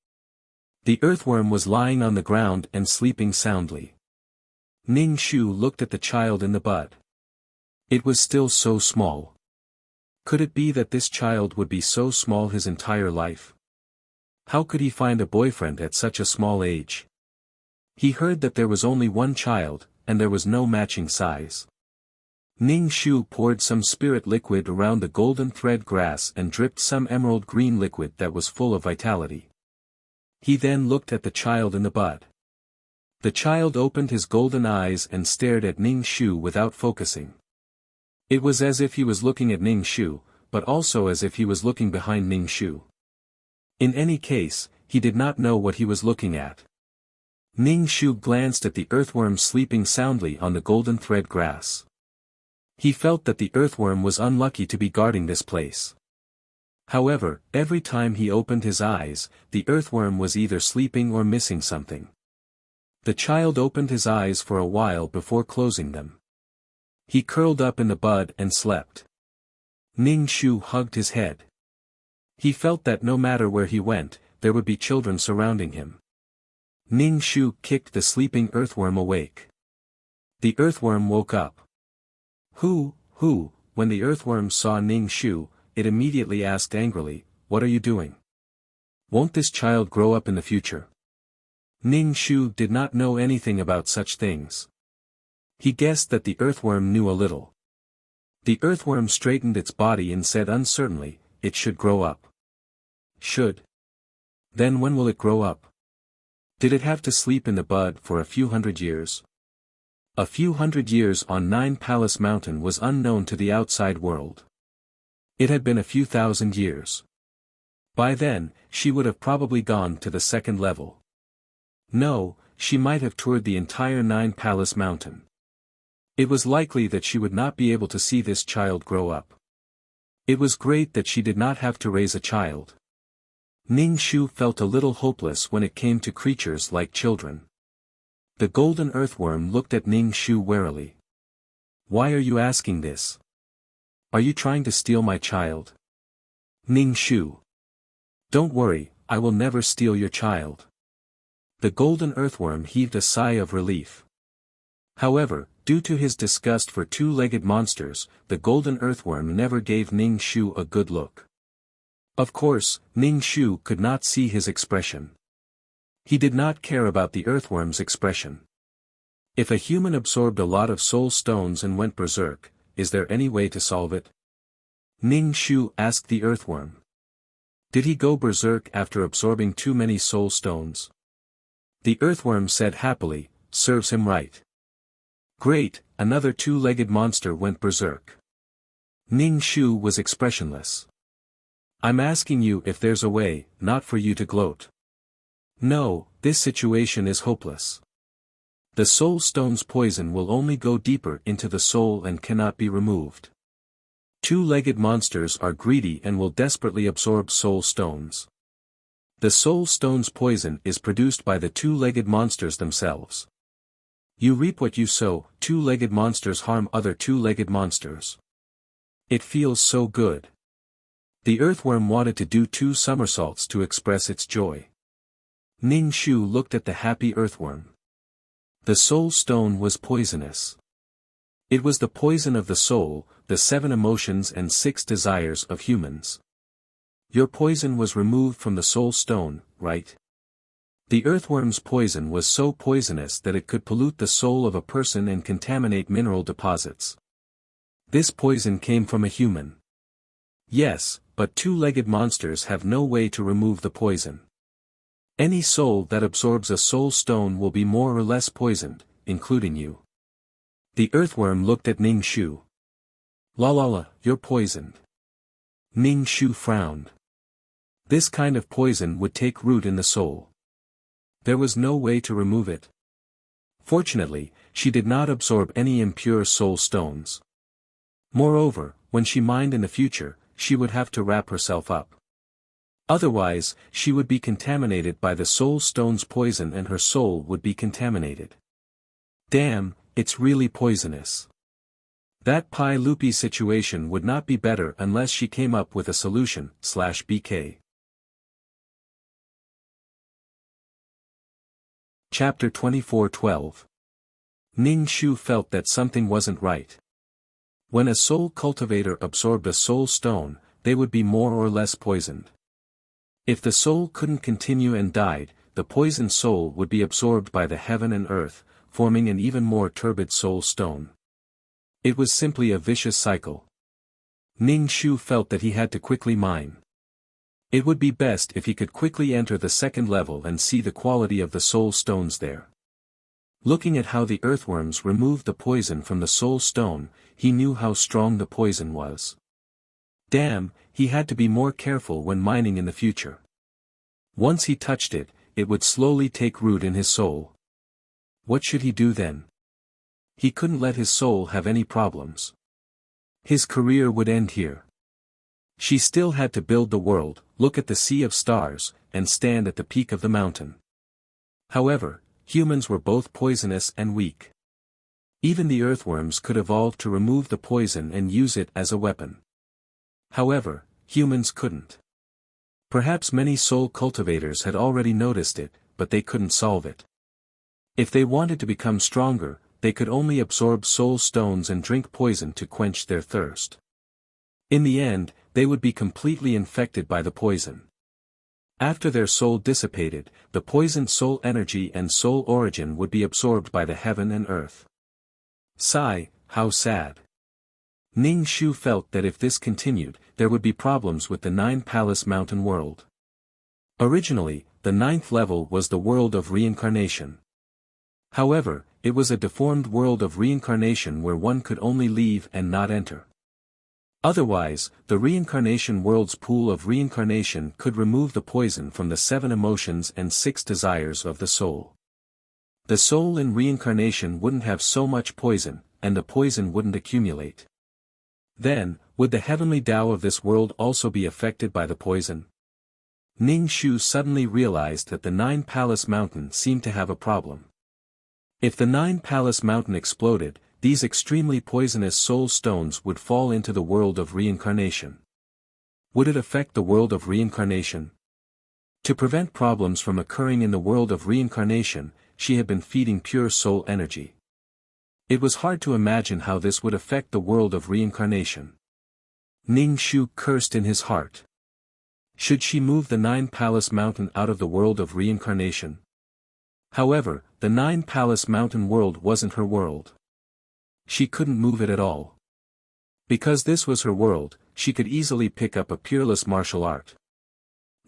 The earthworm was lying on the ground and sleeping soundly. Ning Shu looked at the child in the bud. It was still so small. Could it be that this child would be so small his entire life? How could he find a boyfriend at such a small age? He heard that there was only one child, and there was no matching size. Ning Shu poured some spirit liquid around the golden thread grass and dripped some emerald green liquid that was full of vitality. He then looked at the child in the bud. The child opened his golden eyes and stared at Ning Shu without focusing. It was as if he was looking at Ning Shu, but also as if he was looking behind Ning Shu. In any case, he did not know what he was looking at. Ning Shu glanced at the earthworm sleeping soundly on the golden thread grass. He felt that the earthworm was unlucky to be guarding this place. However, every time he opened his eyes, the earthworm was either sleeping or missing something. The child opened his eyes for a while before closing them. He curled up in the bud and slept. Ning Shu hugged his head. He felt that no matter where he went, there would be children surrounding him. Ning Shu kicked the sleeping earthworm awake. The earthworm woke up. Who, when the earthworm saw Ning Shu, it immediately asked angrily, "What are you doing? Won't this child grow up in the future?" Ning Shu did not know anything about such things. He guessed that the earthworm knew a little. The earthworm straightened its body and said uncertainly, "It should grow up." Should? Then when will it grow up? Did it have to sleep in the bud for a few hundred years? A few hundred years on Nine Palace Mountain was unknown to the outside world. It had been a few thousand years. By then, she would have probably gone to the second level. No, she might have toured the entire Nine Palace Mountain. It was likely that she would not be able to see this child grow up. It was great that she did not have to raise a child. Ning Shu felt a little hopeless when it came to creatures like children. The golden earthworm looked at Ning Shu warily. Why are you asking this? Are you trying to steal my child? Ning Shu. Don't worry, I will never steal your child. The golden earthworm heaved a sigh of relief. However, due to his disgust for two-legged monsters, the golden earthworm never gave Ning Shu a good look. Of course, Ning Shu could not see his expression. He did not care about the earthworm's expression. If a human absorbed a lot of soul stones and went berserk, is there any way to solve it? Ning Shu asked the earthworm. Did he go berserk after absorbing too many soul stones? The earthworm said happily, serves him right. Great, another two-legged monster went berserk. Ning Shu was expressionless. I'm asking you if there's a way, not for you to gloat. No, this situation is hopeless. The soul stone's poison will only go deeper into the soul and cannot be removed. Two-legged monsters are greedy and will desperately absorb soul stones. The soul stone's poison is produced by the two-legged monsters themselves. You reap what you sow. Two-legged monsters harm other two-legged monsters. It feels so good. The earthworm wanted to do 2 somersaults to express its joy. Ning Shu looked at the happy earthworm. The soul stone was poisonous. It was the poison of the soul, the 7 emotions and 6 desires of humans. Your poison was removed from the soul stone, right? The earthworm's poison was so poisonous that it could pollute the soul of a person and contaminate mineral deposits. This poison came from a human. Yes, but two-legged monsters have no way to remove the poison. Any soul that absorbs a soul stone will be more or less poisoned, including you. The earthworm looked at Ning Shu. La, you're poisoned. Ning Shu frowned. This kind of poison would take root in the soul. There was no way to remove it. Fortunately, she did not absorb any impure soul stones. Moreover, when she mined in the future, she would have to wrap herself up. Otherwise, she would be contaminated by the soul stone's poison and her soul would be contaminated. Damn, it's really poisonous. That Pai Lupi situation would not be better unless she came up with a solution, /BK. Chapter 24:12. Ning Shu felt that something wasn't right. When a soul cultivator absorbed a soul stone, they would be more or less poisoned. If the soul couldn't continue and died, the poisoned soul would be absorbed by the heaven and earth, forming an even more turbid soul stone. It was simply a vicious cycle. Ning Shu felt that he had to quickly mine. It would be best if he could quickly enter the 2nd level and see the quality of the soul stones there. Looking at how the earthworms removed the poison from the soul stone, he knew how strong the poison was. Damn, he had to be more careful when mining in the future. Once he touched it, it would slowly take root in his soul. What should he do then? He couldn't let his soul have any problems. His career would end here. She still had to build the world, look at the sea of stars, and stand at the peak of the mountain. However, humans were both poisonous and weak. Even the earthworms could evolve to remove the poison and use it as a weapon. However, humans couldn't. Perhaps many soul cultivators had already noticed it, but they couldn't solve it. If they wanted to become stronger, they could only absorb soul stones and drink poison to quench their thirst. In the end, they would be completely infected by the poison. After their soul dissipated, the poisoned soul energy and soul origin would be absorbed by the heaven and earth. Sigh, how sad. Ning Shu felt that if this continued, there would be problems with the 9-Palace Mountain world. Originally, the 9th level was the world of reincarnation. However, it was a deformed world of reincarnation where one could only leave and not enter. Otherwise, the reincarnation world's pool of reincarnation could remove the poison from the 7 emotions and 6 desires of the soul. The soul in reincarnation wouldn't have so much poison, and the poison wouldn't accumulate. Then, would the heavenly Tao of this world also be affected by the poison? Ning Shu suddenly realized that the 9-Palace Mountain seemed to have a problem. If the 9-Palace Mountain exploded, these extremely poisonous soul stones would fall into the world of reincarnation. Would it affect the world of reincarnation? To prevent problems from occurring in the world of reincarnation, she had been feeding pure soul energy. It was hard to imagine how this would affect the world of reincarnation. Ning Shu cursed in his heart. Should she move the Nine Palace Mountain out of the world of reincarnation? However, the Nine Palace Mountain world wasn't her world. She couldn't move it at all. Because this was her world, she could easily pick up a peerless martial art.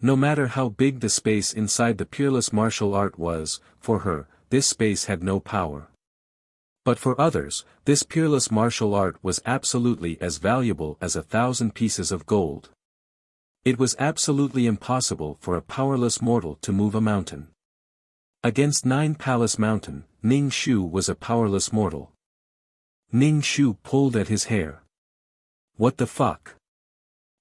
No matter how big the space inside the peerless martial art was, for her, this space had no power. But for others, this peerless martial art was absolutely as valuable as 1,000 pieces of gold. It was absolutely impossible for a powerless mortal to move a mountain. Against Nine Palace Mountain, Ning Shu was a powerless mortal. Ning Shu pulled at his hair. What the fuck?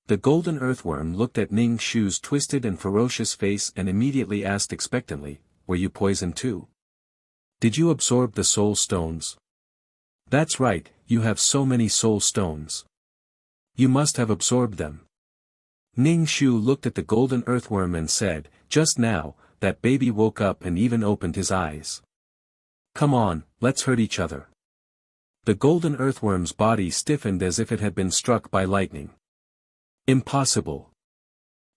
The golden earthworm looked at Ning Shu's twisted and ferocious face and immediately asked expectantly, "Were you poisoned too? Did you absorb the soul stones?" "That's right, you have so many soul stones. You must have absorbed them." Ning Shu looked at the golden earthworm and said, "Just now, that baby woke up and even opened his eyes. Come on, let's hurt each other." The golden earthworm's body stiffened as if it had been struck by lightning. "Impossible.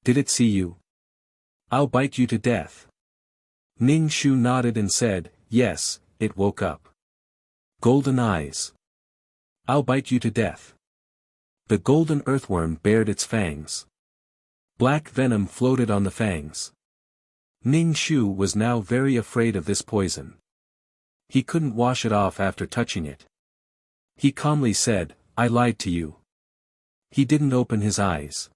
Did it see you? I'll bite you to death." Ning Shu nodded and said, "Yes, it woke up. Golden eyes. I'll bite you to death." The golden earthworm bared its fangs. Black venom floated on the fangs. Ning Shu was now very afraid of this poison. He couldn't wash it off after touching it. He calmly said, "I lied to you." He didn't open his eyes.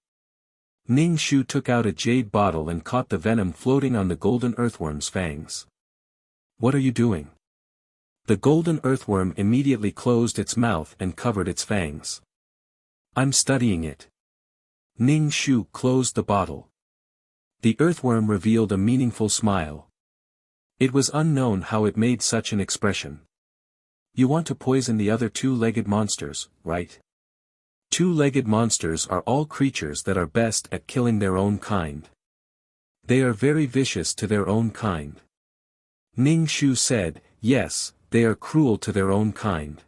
Ning Shu took out a jade bottle and caught the venom floating on the golden earthworm's fangs. "What are you doing?" The golden earthworm immediately closed its mouth and covered its fangs. "I'm studying it." Ning Shu closed the bottle. The earthworm revealed a meaningful smile. It was unknown how it made such an expression. "You want to poison the other two-legged monsters, right?" Two-legged monsters are all creatures that are best at killing their own kind. They are very vicious to their own kind. Ning Shu said, "Yes, they are cruel to their own kind.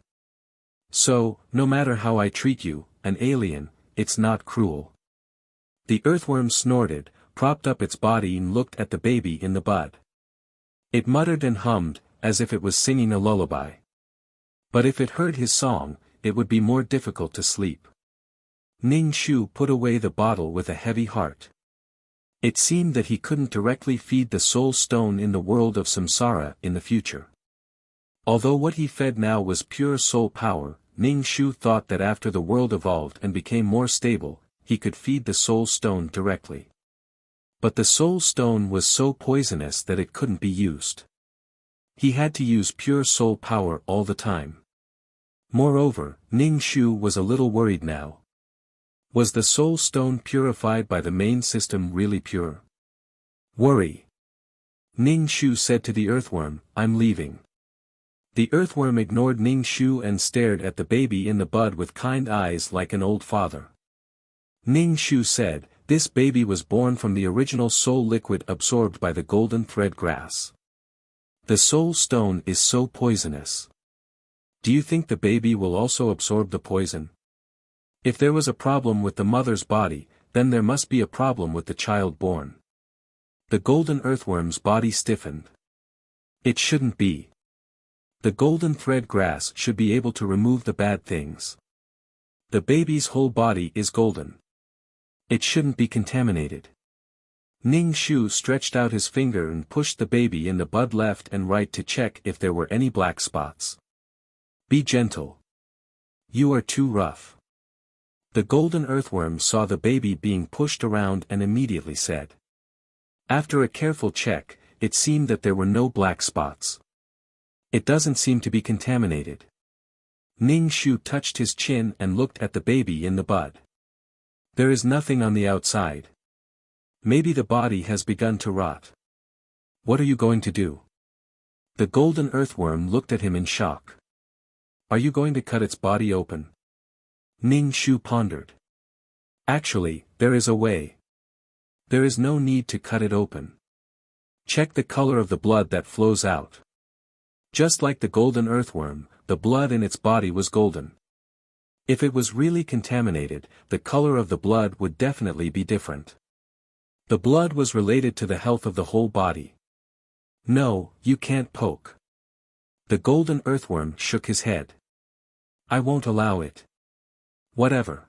So, no matter how I treat you, an alien, it's not cruel." The earthworm snorted, propped up its body and looked at the baby in the bud. It muttered and hummed, as if it was singing a lullaby. But if it heard his song, it would be more difficult to sleep. Ning Shu put away the bottle with a heavy heart. It seemed that he couldn't directly feed the soul stone in the world of samsara in the future. Although what he fed now was pure soul power, Ning Shu thought that after the world evolved and became more stable, he could feed the soul stone directly. But the soul stone was so poisonous that it couldn't be used. He had to use pure soul power all the time. Moreover, Ning Shu was a little worried now. Was the soul stone purified by the main system really pure? Worry. Ning Shu said to the earthworm, "I'm leaving." The earthworm ignored Ning Shu and stared at the baby in the bud with kind eyes like an old father. Ning Shu said, "This baby was born from the original soul liquid absorbed by the golden thread grass. The soul stone is so poisonous. Do you think the baby will also absorb the poison? If there was a problem with the mother's body, then there must be a problem with the child born." The golden earthworm's body stiffened. It shouldn't be. The golden thread grass should be able to remove the bad things. The baby's whole body is golden. It shouldn't be contaminated. Ning Shu stretched out his finger and pushed the baby in the bud left and right to check if there were any black spots. "Be gentle. You are too rough." The golden earthworm saw the baby being pushed around and immediately said. After a careful check, it seemed that there were no black spots. It doesn't seem to be contaminated. Ning Shu touched his chin and looked at the baby in the bud. There is nothing on the outside. Maybe the body has begun to rot. What are you going to do? The golden earthworm looked at him in shock. Are you going to cut its body open? Ning Shu pondered. Actually, there is a way. There is no need to cut it open. Check the color of the blood that flows out. Just like the golden earthworm, the blood in its body was golden. If it was really contaminated, the color of the blood would definitely be different. The blood was related to the health of the whole body. No, you can't poke. The golden earthworm shook his head. I won't allow it. Whatever.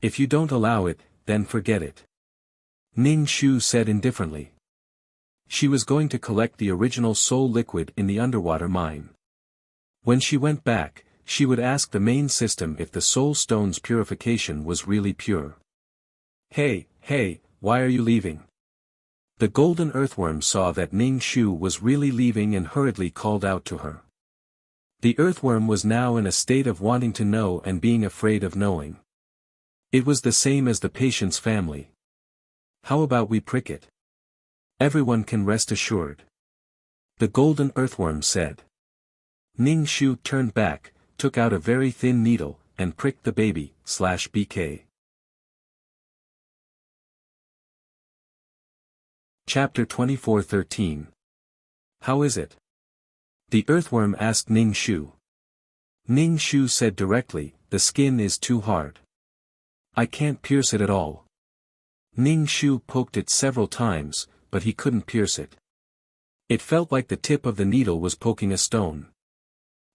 If you don't allow it, then forget it. Ning Shu said indifferently. She was going to collect the original soul liquid in the underwater mine. When she went back, she would ask the main system if the soul stone's purification was really pure. Hey, why are you leaving? The golden earthworm saw that Ning Shu was really leaving and hurriedly called out to her. The earthworm was now in a state of wanting to know and being afraid of knowing. It was the same as the patient's family. How about we prick it? Everyone can rest assured. The golden earthworm said. Ning Shu turned back, took out a very thin needle, and pricked the baby, /BK. Chapter 24:13. How is it? The earthworm asked Ning Shu. Ning Shu said directly, the skin is too hard. I can't pierce it at all. Ning Shu poked it several times, but he couldn't pierce it. It felt like the tip of the needle was poking a stone.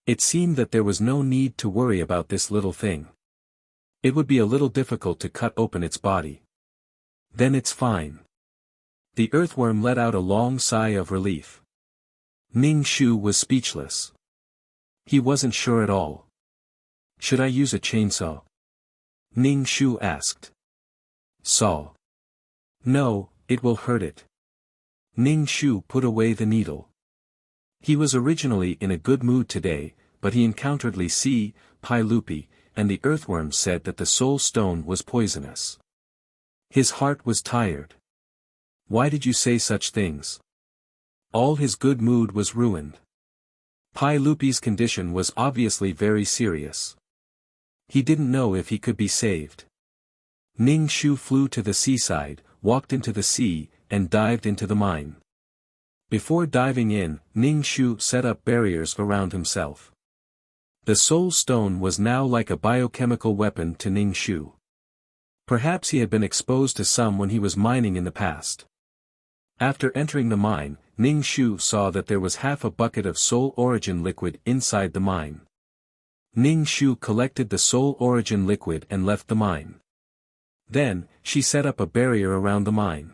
It seemed that there was no need to worry about this little thing. It would be a little difficult to cut open its body. Then it's fine. The earthworm let out a long sigh of relief. Ning Shu was speechless. He wasn't sure at all. Should I use a chainsaw? Ning Shu asked. Saw. No, it will hurt it. Ning Shu put away the needle. He was originally in a good mood today, but he encountered Li Si, Pai Lupi, and the earthworm said that the soul stone was poisonous. His heart was tired. Why did you say such things? All his good mood was ruined. Pai Lupi's condition was obviously very serious. He didn't know if he could be saved. Ning Shu flew to the seaside, walked into the sea, and dived into the mine. Before diving in, Ning Shu set up barriers around himself. The soul stone was now like a biochemical weapon to Ning Shu. Perhaps he had been exposed to some when he was mining in the past. After entering the mine, Ning Shu saw that there was half a bucket of soul origin liquid inside the mine. Ning Shu collected the soul origin liquid and left the mine. Then, she set up a barrier around the mine.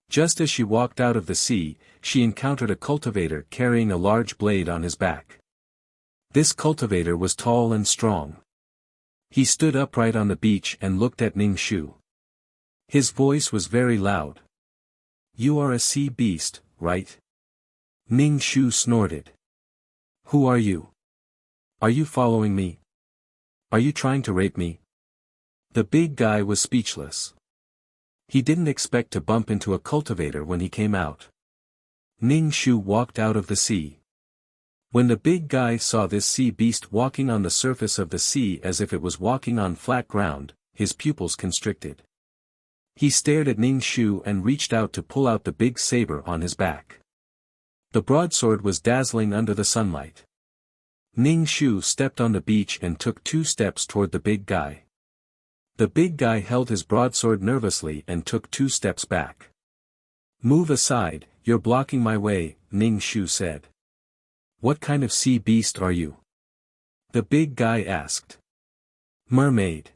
Just as she walked out of the sea, she encountered a cultivator carrying a large blade on his back. This cultivator was tall and strong. He stood upright on the beach and looked at Ning Shu. His voice was very loud. You are a sea beast, right? Ning Shu snorted. Who are you? Are you following me? Are you trying to rape me? The big guy was speechless. He didn't expect to bump into a cultivator when he came out. Ning Shu walked out of the sea. When the big guy saw this sea beast walking on the surface of the sea as if it was walking on flat ground, his pupils constricted. He stared at Ning Shu and reached out to pull out the big saber on his back. The broadsword was dazzling under the sunlight. Ning Shu stepped on the beach and took 2 steps toward the big guy. The big guy held his broadsword nervously and took 2 steps back. Move aside, you're blocking my way, Ning Shu said. What kind of sea beast are you? The big guy asked. Mermaid.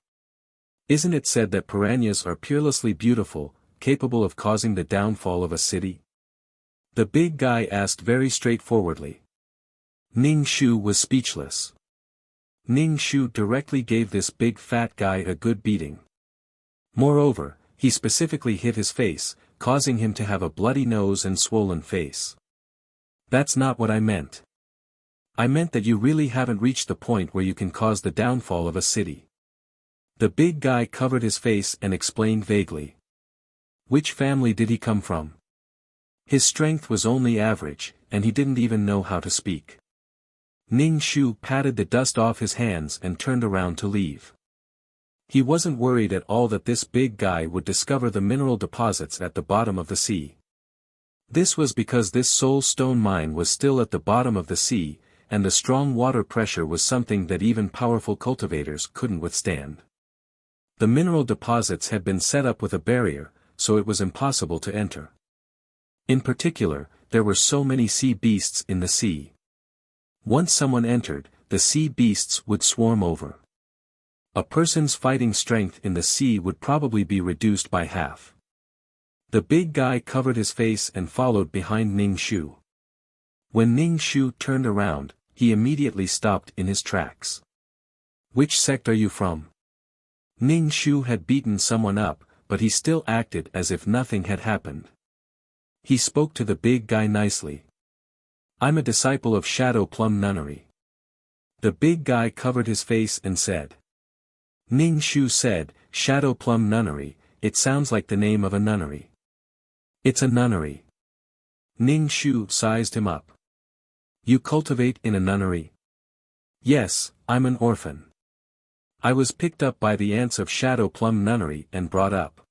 Isn't it said that piranhas are peerlessly beautiful, capable of causing the downfall of a city? The big guy asked very straightforwardly. Ning Shu was speechless. Ning Shu directly gave this big fat guy a good beating. Moreover, he specifically hit his face, causing him to have a bloody nose and swollen face. That's not what I meant. I meant that you really haven't reached the point where you can cause the downfall of a city. The big guy covered his face and explained vaguely. Which family did he come from? His strength was only average, and he didn't even know how to speak. Ning Shu patted the dust off his hands and turned around to leave. He wasn't worried at all that this big guy would discover the mineral deposits at the bottom of the sea. This was because this soul stone mine was still at the bottom of the sea, and the strong water pressure was something that even powerful cultivators couldn't withstand. The mineral deposits had been set up with a barrier, so it was impossible to enter. In particular, there were so many sea beasts in the sea. Once someone entered, the sea beasts would swarm over. A person's fighting strength in the sea would probably be reduced by half. The big guy covered his face and followed behind Ning Shu. When Ning Shu turned around, he immediately stopped in his tracks. "Which sect are you from?" Ning Shu had beaten someone up, but he still acted as if nothing had happened. He spoke to the big guy nicely. "I'm a disciple of Shadow Plum Nunnery." The big guy covered his face and said. Ning Shu said, "Shadow Plum Nunnery, it sounds like the name of a nunnery." "It's a nunnery." Ning Shu sized him up. "You cultivate in a nunnery?" "Yes, I'm an orphan. I was picked up by the ants of Shadow Plum Nunnery and brought up.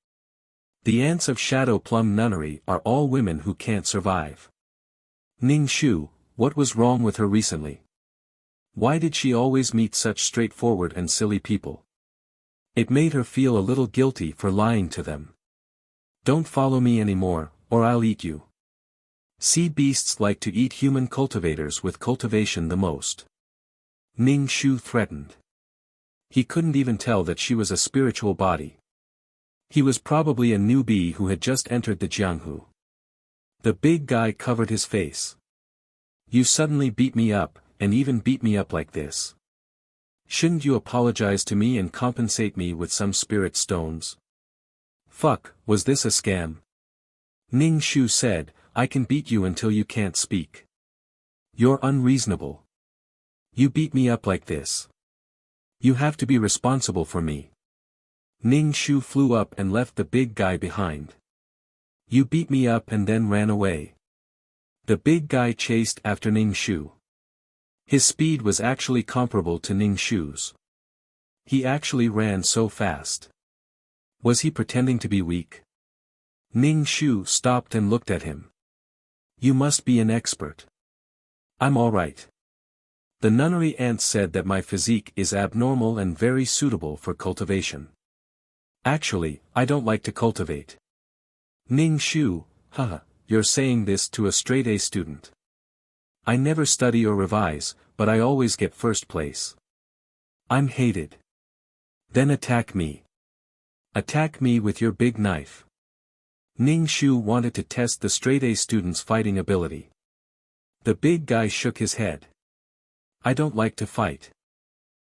The ants of Shadow Plum Nunnery are all women who can't survive." "Ning Shu, what was wrong with her recently? Why did she always meet such straightforward and silly people?" It made her feel a little guilty for lying to them. "Don't follow me anymore, or I'll eat you." Sea beasts like to eat human cultivators with cultivation the most. Ning Shu threatened. He couldn't even tell that she was a spiritual body. He was probably a newbie who had just entered the Jianghu. The big guy covered his face. "You suddenly beat me up, and even beat me up like this. Shouldn't you apologize to me and compensate me with some spirit stones?" "Fuck, was this a scam?" Ning Shu said, "I can beat you until you can't speak. You're unreasonable. You beat me up like this. You have to be responsible for me." Ning Shu flew up and left the big guy behind. "You beat me up and then ran away." The big guy chased after Ning Shu. His speed was actually comparable to Ning Shu's. He actually ran so fast. Was he pretending to be weak? Ning Shu stopped and looked at him. "You must be an expert." "I'm alright. The nunnery ants said that my physique is abnormal and very suitable for cultivation. Actually, I don't like to cultivate." "Ning Shu, haha, you're saying this to a straight-A student. I never study or revise, but I always get first place. I'm hated." "Then attack me. Attack me with your big knife." Ning Shu wanted to test the straight-A student's fighting ability. The big guy shook his head. "I don't like to fight."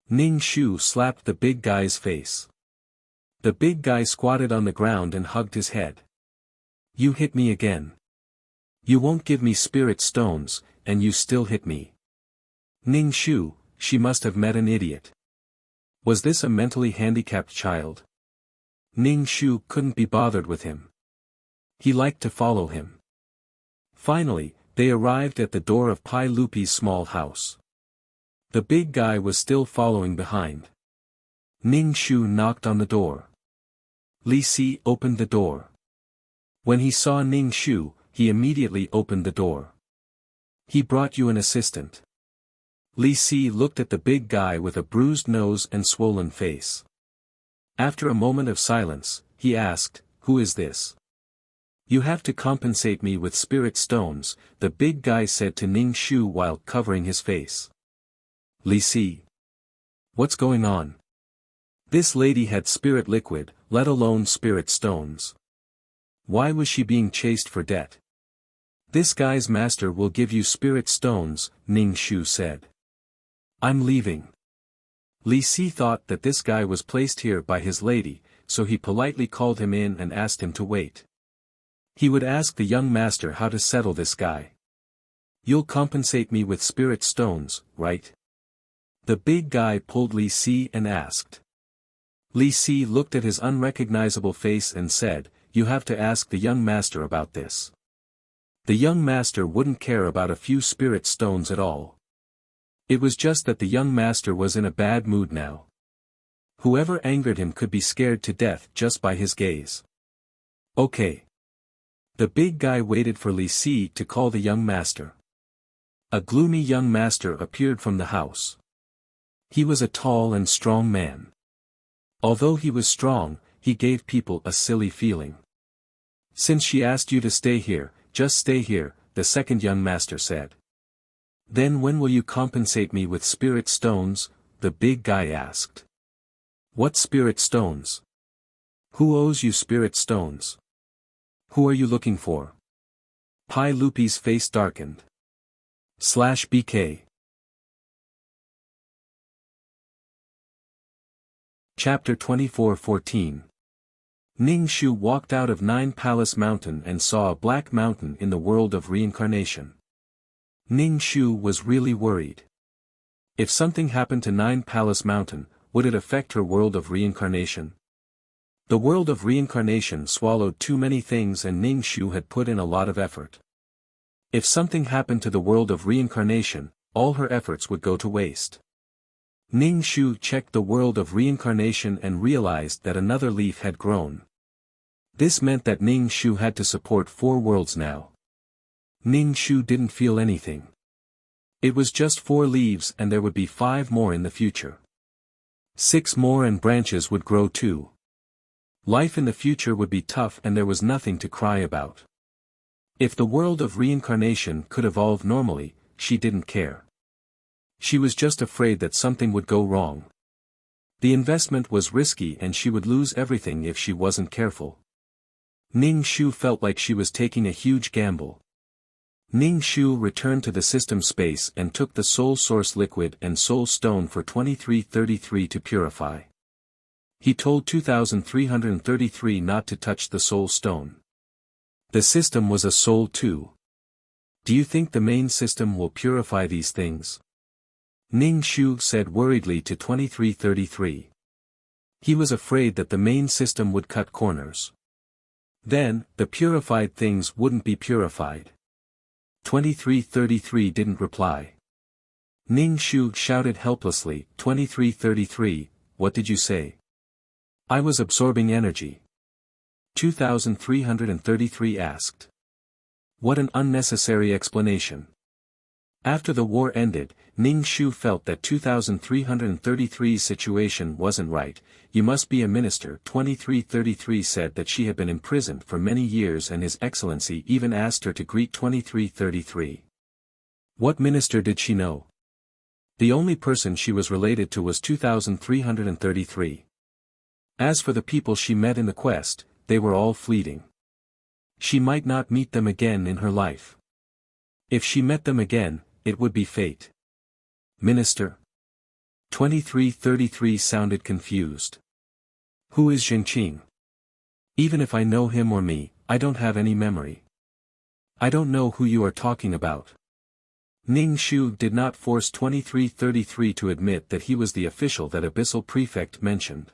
Ning Shu slapped the big guy's face. The big guy squatted on the ground and hugged his head. "You hit me again. You won't give me spirit stones, and you still hit me." Ning Shu, she must have met an idiot. Was this a mentally handicapped child? Ning Shu couldn't be bothered with him. He liked to follow him. Finally, they arrived at the door of Pai Lupi's small house. The big guy was still following behind. Ning Shu knocked on the door. Li Si opened the door. When he saw Ning Shu, he immediately opened the door. "He brought you an assistant." Li Si looked at the big guy with a bruised nose and swollen face. After a moment of silence, he asked, "Who is this?" "You have to compensate me with spirit stones," the big guy said to Ning Shu while covering his face. "Li Si. What's going on?" This lady had spirit liquid, let alone spirit stones. Why was she being chased for debt? "This guy's master will give you spirit stones," Ning Shu said. "I'm leaving." Li Si thought that this guy was placed here by his lady, so he politely called him in and asked him to wait. He would ask the young master how to settle this guy. "You'll compensate me with spirit stones, right?" The big guy pulled Li Si and asked. Li Si looked at his unrecognizable face and said, "You have to ask the young master about this. The young master wouldn't care about a few spirit stones at all." It was just that the young master was in a bad mood now. Whoever angered him could be scared to death just by his gaze. Okay. The big guy waited for Li Si to call the young master. A gloomy young master appeared from the house. He was a tall and strong man. Although he was strong, he gave people a silly feeling. Since she asked you to stay here, just stay here, the second young master said. Then when will you compensate me with spirit stones? The big guy asked. What spirit stones? Who owes you spirit stones? Who are you looking for? Pai Lupi's face darkened. /BK. Chapter 24:14. Ning Shu walked out of Nine Palace Mountain and saw a black mountain in the world of reincarnation. Ning Shu was really worried. If something happened to Nine Palace Mountain, would it affect her world of reincarnation? The world of reincarnation swallowed too many things and Ning Shu had put in a lot of effort. If something happened to the world of reincarnation, all her efforts would go to waste. Ning Shu checked the world of reincarnation and realized that another leaf had grown. This meant that Ning Shu had to support 4 worlds now. Ning Shu didn't feel anything. It was just 4 leaves and there would be 5 more in the future. 6 more and branches would grow too. Life in the future would be tough and there was nothing to cry about. If the world of reincarnation could evolve normally, she didn't care. She was just afraid that something would go wrong. The investment was risky and she would lose everything if she wasn't careful. Ning Shu felt like she was taking a huge gamble. Ning Shu returned to the system space and took the soul source liquid and soul stone for 2333 to purify. He told 2333 not to touch the soul stone. The system was a soul too. Do you think the main system will purify these things? Ning Shu said worriedly to 2333. He was afraid that the main system would cut corners. Then, the purified things wouldn't be purified. 2333 didn't reply. Ning Shu shouted helplessly, 2333, what did you say? I was absorbing energy. 2333 asked. What an unnecessary explanation. After the war ended, Ning Shu felt that 2333's situation wasn't right. You must be a minister. 2333 said that she had been imprisoned for many years and His Excellency even asked her to greet 2333. What minister did she know? The only person she was related to was 2333. As for the people she met in the quest, they were all fleeting. She might not meet them again in her life. If she met them again, it would be fate. Minister? 2333 sounded confused. Who is Zhenqing? Even if I know him or me, I don't have any memory. I don't know who you are talking about. Ning Shu did not force 2333 to admit that he was the official that Abyssal Prefect mentioned.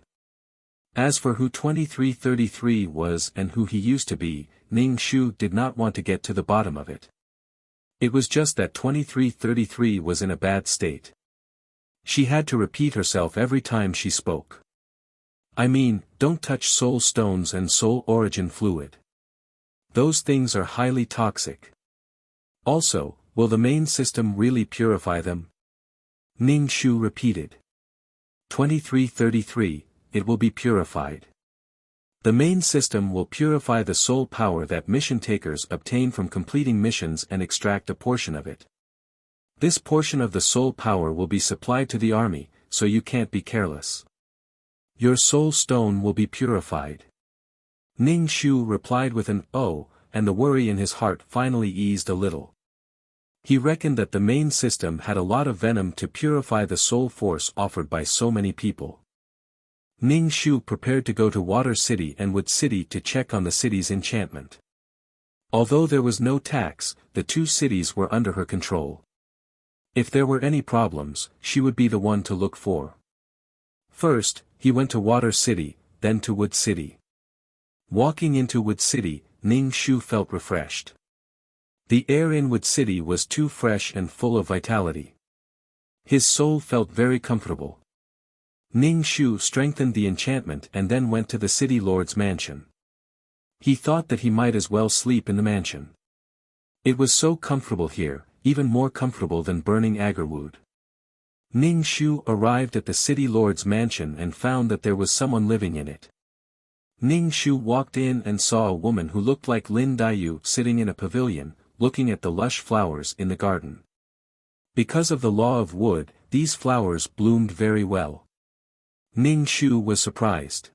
As for who 2333 was and who he used to be, Ning Shu did not want to get to the bottom of it. It was just that 2333 was in a bad state. She had to repeat herself every time she spoke. I mean, don't touch soul stones and soul origin fluid. Those things are highly toxic. Also, will the main system really purify them? Ning Shu repeated. 2333, it will be purified. The main system will purify the soul power that mission takers obtain from completing missions and extract a portion of it. This portion of the soul power will be supplied to the army, so you can't be careless. Your soul stone will be purified. Ning Shu replied with an "oh," and the worry in his heart finally eased a little. He reckoned that the main system had a lot of venom to purify the soul force offered by so many people. Ning Shu prepared to go to Water City and Wood City to check on the city's enchantment. Although there was no tax, the 2 cities were under her control. If there were any problems, she would be the one to look for. First, he went to Water City, then to Wood City. Walking into Wood City, Ning Shu felt refreshed. The air in Wood City was too fresh and full of vitality. His soul felt very comfortable. Ning Shu strengthened the enchantment and then went to the city lord's mansion. He thought that he might as well sleep in the mansion. It was so comfortable here, even more comfortable than burning agarwood. Ning Shu arrived at the city lord's mansion and found that there was someone living in it. Ning Shu walked in and saw a woman who looked like Lin Daiyu sitting in a pavilion, looking at the lush flowers in the garden. Because of the law of wood, these flowers bloomed very well. Ning Shu was surprised.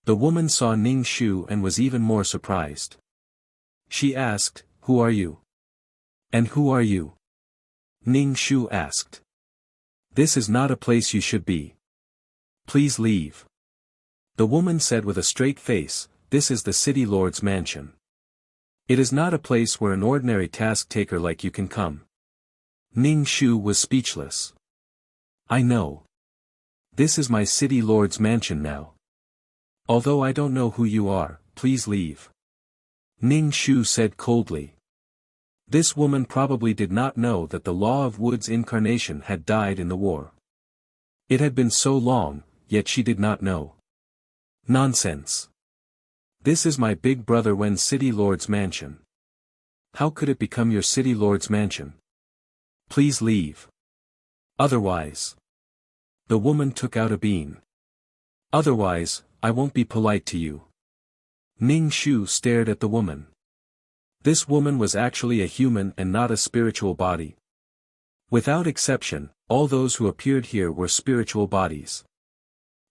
The woman saw Ning Shu and was even more surprised. She asked, "Who are you? And who are you?" Ning Shu asked. "This is not a place you should be. Please leave." The woman said with a straight face, "This is the city lord's mansion. It is not a place where an ordinary task-taker like you can come." Ning Shu was speechless. "I know. This is my city lord's mansion now. Although I don't know who you are, please leave." Ning Shu said coldly. This woman probably did not know that the law of wood's incarnation had died in the war. It had been so long, yet she did not know. Nonsense. This is my big brother Wen's city lord's mansion. How could it become your city lord's mansion? Please leave. Otherwise. The woman took out a bean. Otherwise, I won't be polite to you. Ning Shu stared at the woman. This woman was actually a human and not a spiritual body. Without exception, all those who appeared here were spiritual bodies.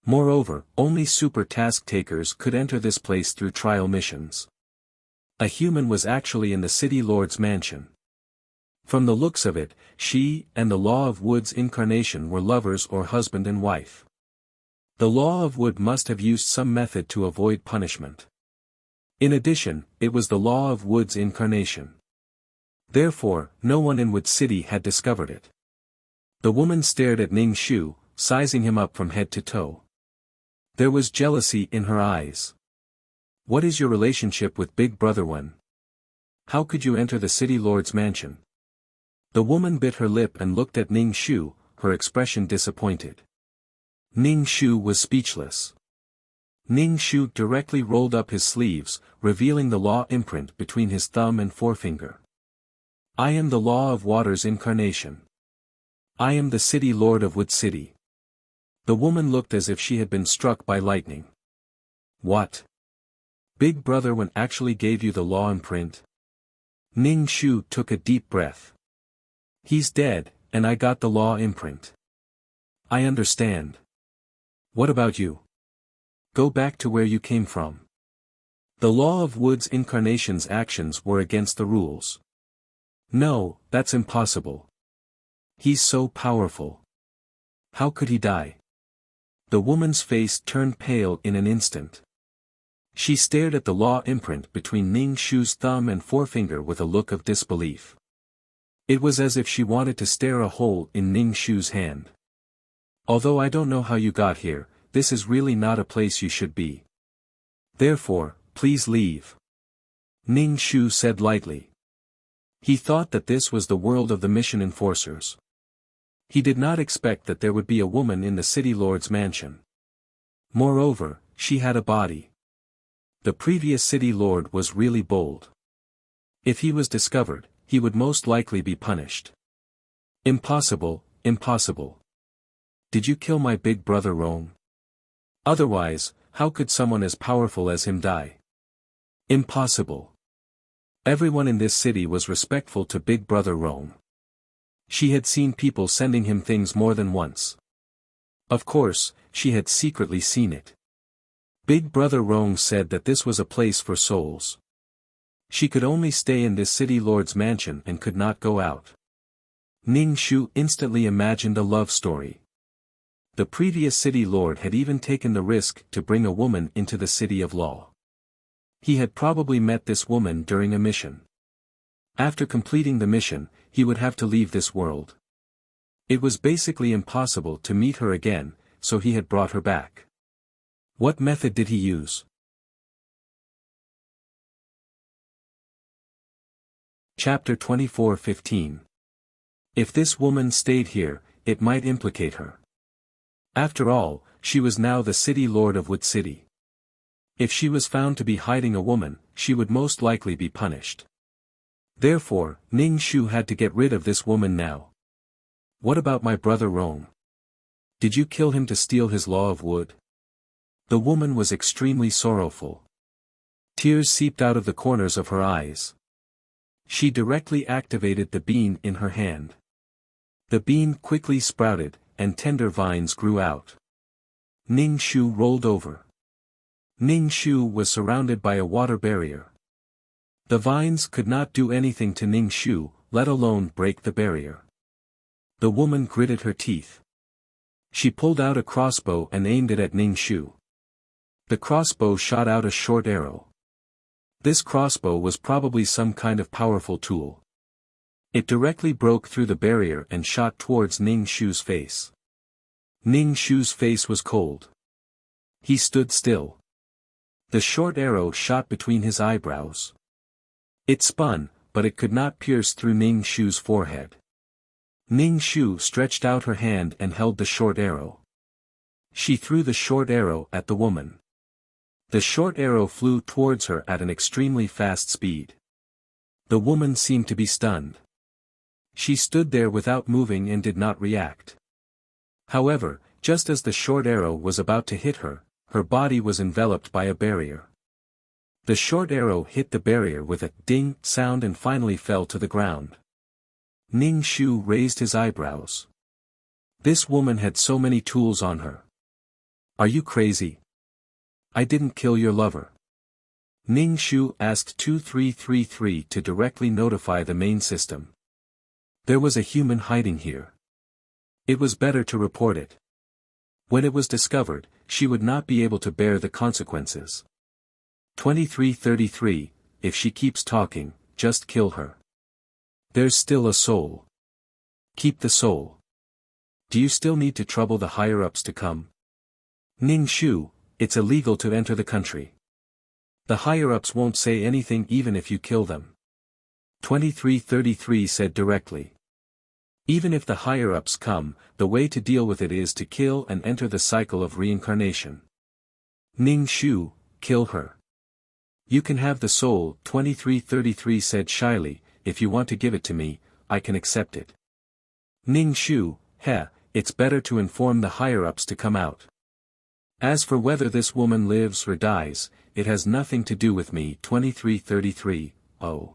Moreover, only super task-takers could enter this place through trial missions. A human was actually in the city lord's mansion. From the looks of it, she and the law of wood's incarnation were lovers or husband and wife. The law of wood must have used some method to avoid punishment. In addition, it was the law of wood's incarnation. Therefore, no one in Wood City had discovered it. The woman stared at Ning Shu, sizing him up from head to toe. There was jealousy in her eyes. "What is your relationship with Big Brother Wen? How could you enter the city lord's mansion?" The woman bit her lip and looked at Ning Shu, her expression disappointed. Ning Shu was speechless. Ning Shu directly rolled up his sleeves, revealing the law imprint between his thumb and forefinger. "I am the law of water's incarnation. I am the city lord of Wood City." The woman looked as if she had been struck by lightning. "What? Big Brother Wen actually gave you the law imprint?" Ning Shu took a deep breath. "He's dead, and I got the law imprint. I understand. What about you? Go back to where you came from." The law of wood's incarnation's actions were against the rules. "No, that's impossible. He's so powerful. How could he die?" The woman's face turned pale in an instant. She stared at the law imprint between Ning Shu's thumb and forefinger with a look of disbelief. It was as if she wanted to stare a hole in Ning Shu's hand. "Although I don't know how you got here, this is really not a place you should be. Therefore, please leave." Ning Shu said lightly. He thought that this was the world of the mission enforcers. He did not expect that there would be a woman in the city lord's mansion. Moreover, she had a body. The previous city lord was really bold. If he was discovered, he would most likely be punished. "Impossible, impossible. Did you kill my big brother Rome? Otherwise, how could someone as powerful as him die? Impossible." Everyone in this city was respectful to Big Brother Rome. She had seen people sending him things more than once. Of course, she had secretly seen it. Big Brother Rome said that this was a place for souls. She could only stay in this city lord's mansion and could not go out. Ning Shu instantly imagined a love story. The previous city lord had even taken the risk to bring a woman into the city of law. He had probably met this woman during a mission. After completing the mission, he would have to leave this world. It was basically impossible to meet her again, so he had brought her back. What method did he use? Chapter 24:15. If this woman stayed here, it might implicate her. After all, she was now the city lord of Wood City. If she was found to be hiding a woman, she would most likely be punished. Therefore, Ning Shu had to get rid of this woman now. What about my brother Rong? Did you kill him to steal his law of wood? The woman was extremely sorrowful. Tears seeped out of the corners of her eyes. She directly activated the bean in her hand. The bean quickly sprouted, and tender vines grew out. Ning Shu rolled over. Ning Shu was surrounded by a water barrier. The vines could not do anything to Ning Shu, let alone break the barrier. The woman gritted her teeth. She pulled out a crossbow and aimed it at Ning Shu. The crossbow shot out a short arrow. This crossbow was probably some kind of powerful tool. It directly broke through the barrier and shot towards Ning Shu's face. Ning Shu's face was cold. He stood still. The short arrow shot between his eyebrows. It spun, but it could not pierce through Ning Shu's forehead. Ning Shu stretched out her hand and held the short arrow. She threw the short arrow at the woman. The short arrow flew towards her at an extremely fast speed. The woman seemed to be stunned. She stood there without moving and did not react. However, just as the short arrow was about to hit her, her body was enveloped by a barrier. The short arrow hit the barrier with a ding sound and finally fell to the ground. Ning Shu raised his eyebrows. This woman had so many tools on her. Are you crazy? I didn't kill your lover. Ning Shu asked 2333 to directly notify the main system. There was a human hiding here. It was better to report it. When it was discovered, she would not be able to bear the consequences. 2333, if she keeps talking, just kill her. There's still a soul. Keep the soul. Do you still need to trouble the higher-ups to come? Ning Shu, it's illegal to enter the country. The higher-ups won't say anything even if you kill them. 2333 said directly. Even if the higher-ups come, the way to deal with it is to kill and enter the cycle of reincarnation. Ning Shu, kill her. You can have the soul, 2333 said shyly, if you want to give it to me, I can accept it. Ning Shu, it's better to inform the higher-ups to come out. As for whether this woman lives or dies, it has nothing to do with me, 2333, oh.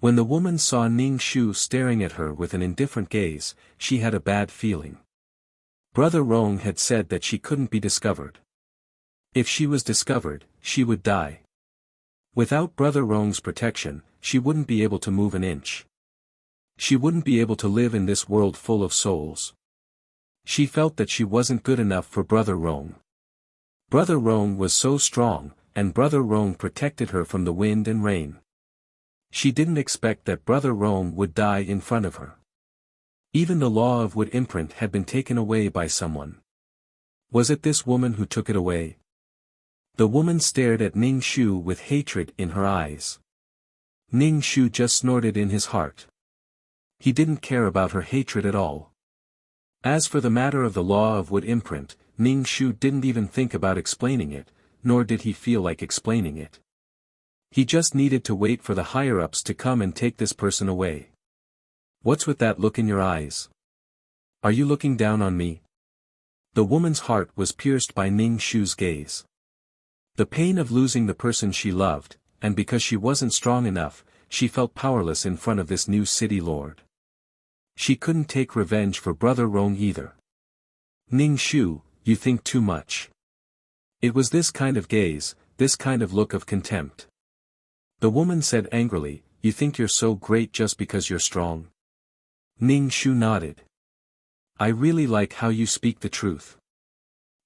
When the woman saw Ning Shu staring at her with an indifferent gaze, she had a bad feeling. Brother Rong had said that she couldn't be discovered. If she was discovered, she would die. Without Brother Rong's protection, she wouldn't be able to move an inch. She wouldn't be able to live in this world full of souls. She felt that she wasn't good enough for Brother Rong. Brother Rong was so strong, and Brother Rong protected her from the wind and rain. She didn't expect that Brother Rong would die in front of her. Even the law of wood imprint had been taken away by someone. Was it this woman who took it away? The woman stared at Ning Shu with hatred in her eyes. Ning Shu just snorted in his heart. He didn't care about her hatred at all. As for the matter of the law of wood imprint, Ning Shu didn't even think about explaining it, nor did he feel like explaining it. He just needed to wait for the higher-ups to come and take this person away. What's with that look in your eyes? Are you looking down on me? The woman's heart was pierced by Ning Shu's gaze. The pain of losing the person she loved, and because she wasn't strong enough, she felt powerless in front of this new city lord. She couldn't take revenge for Brother Rong either. Ning Shu, you think too much. It was this kind of gaze, this kind of look of contempt. The woman said angrily, you think you're so great just because you're strong? Ning Shu nodded. I really like how you speak the truth.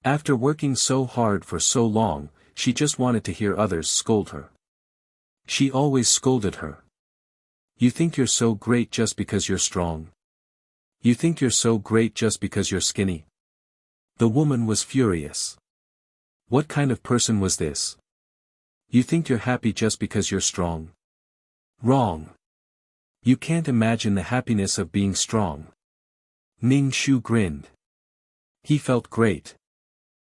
After working so hard for so long, she just wanted to hear others scold her. She always scolded her. You think you're so great just because you're strong? You think you're so great just because you're skinny? The woman was furious. What kind of person was this? You think you're happy just because you're strong? Wrong. You can't imagine the happiness of being strong. Ning Shu grinned. He felt great.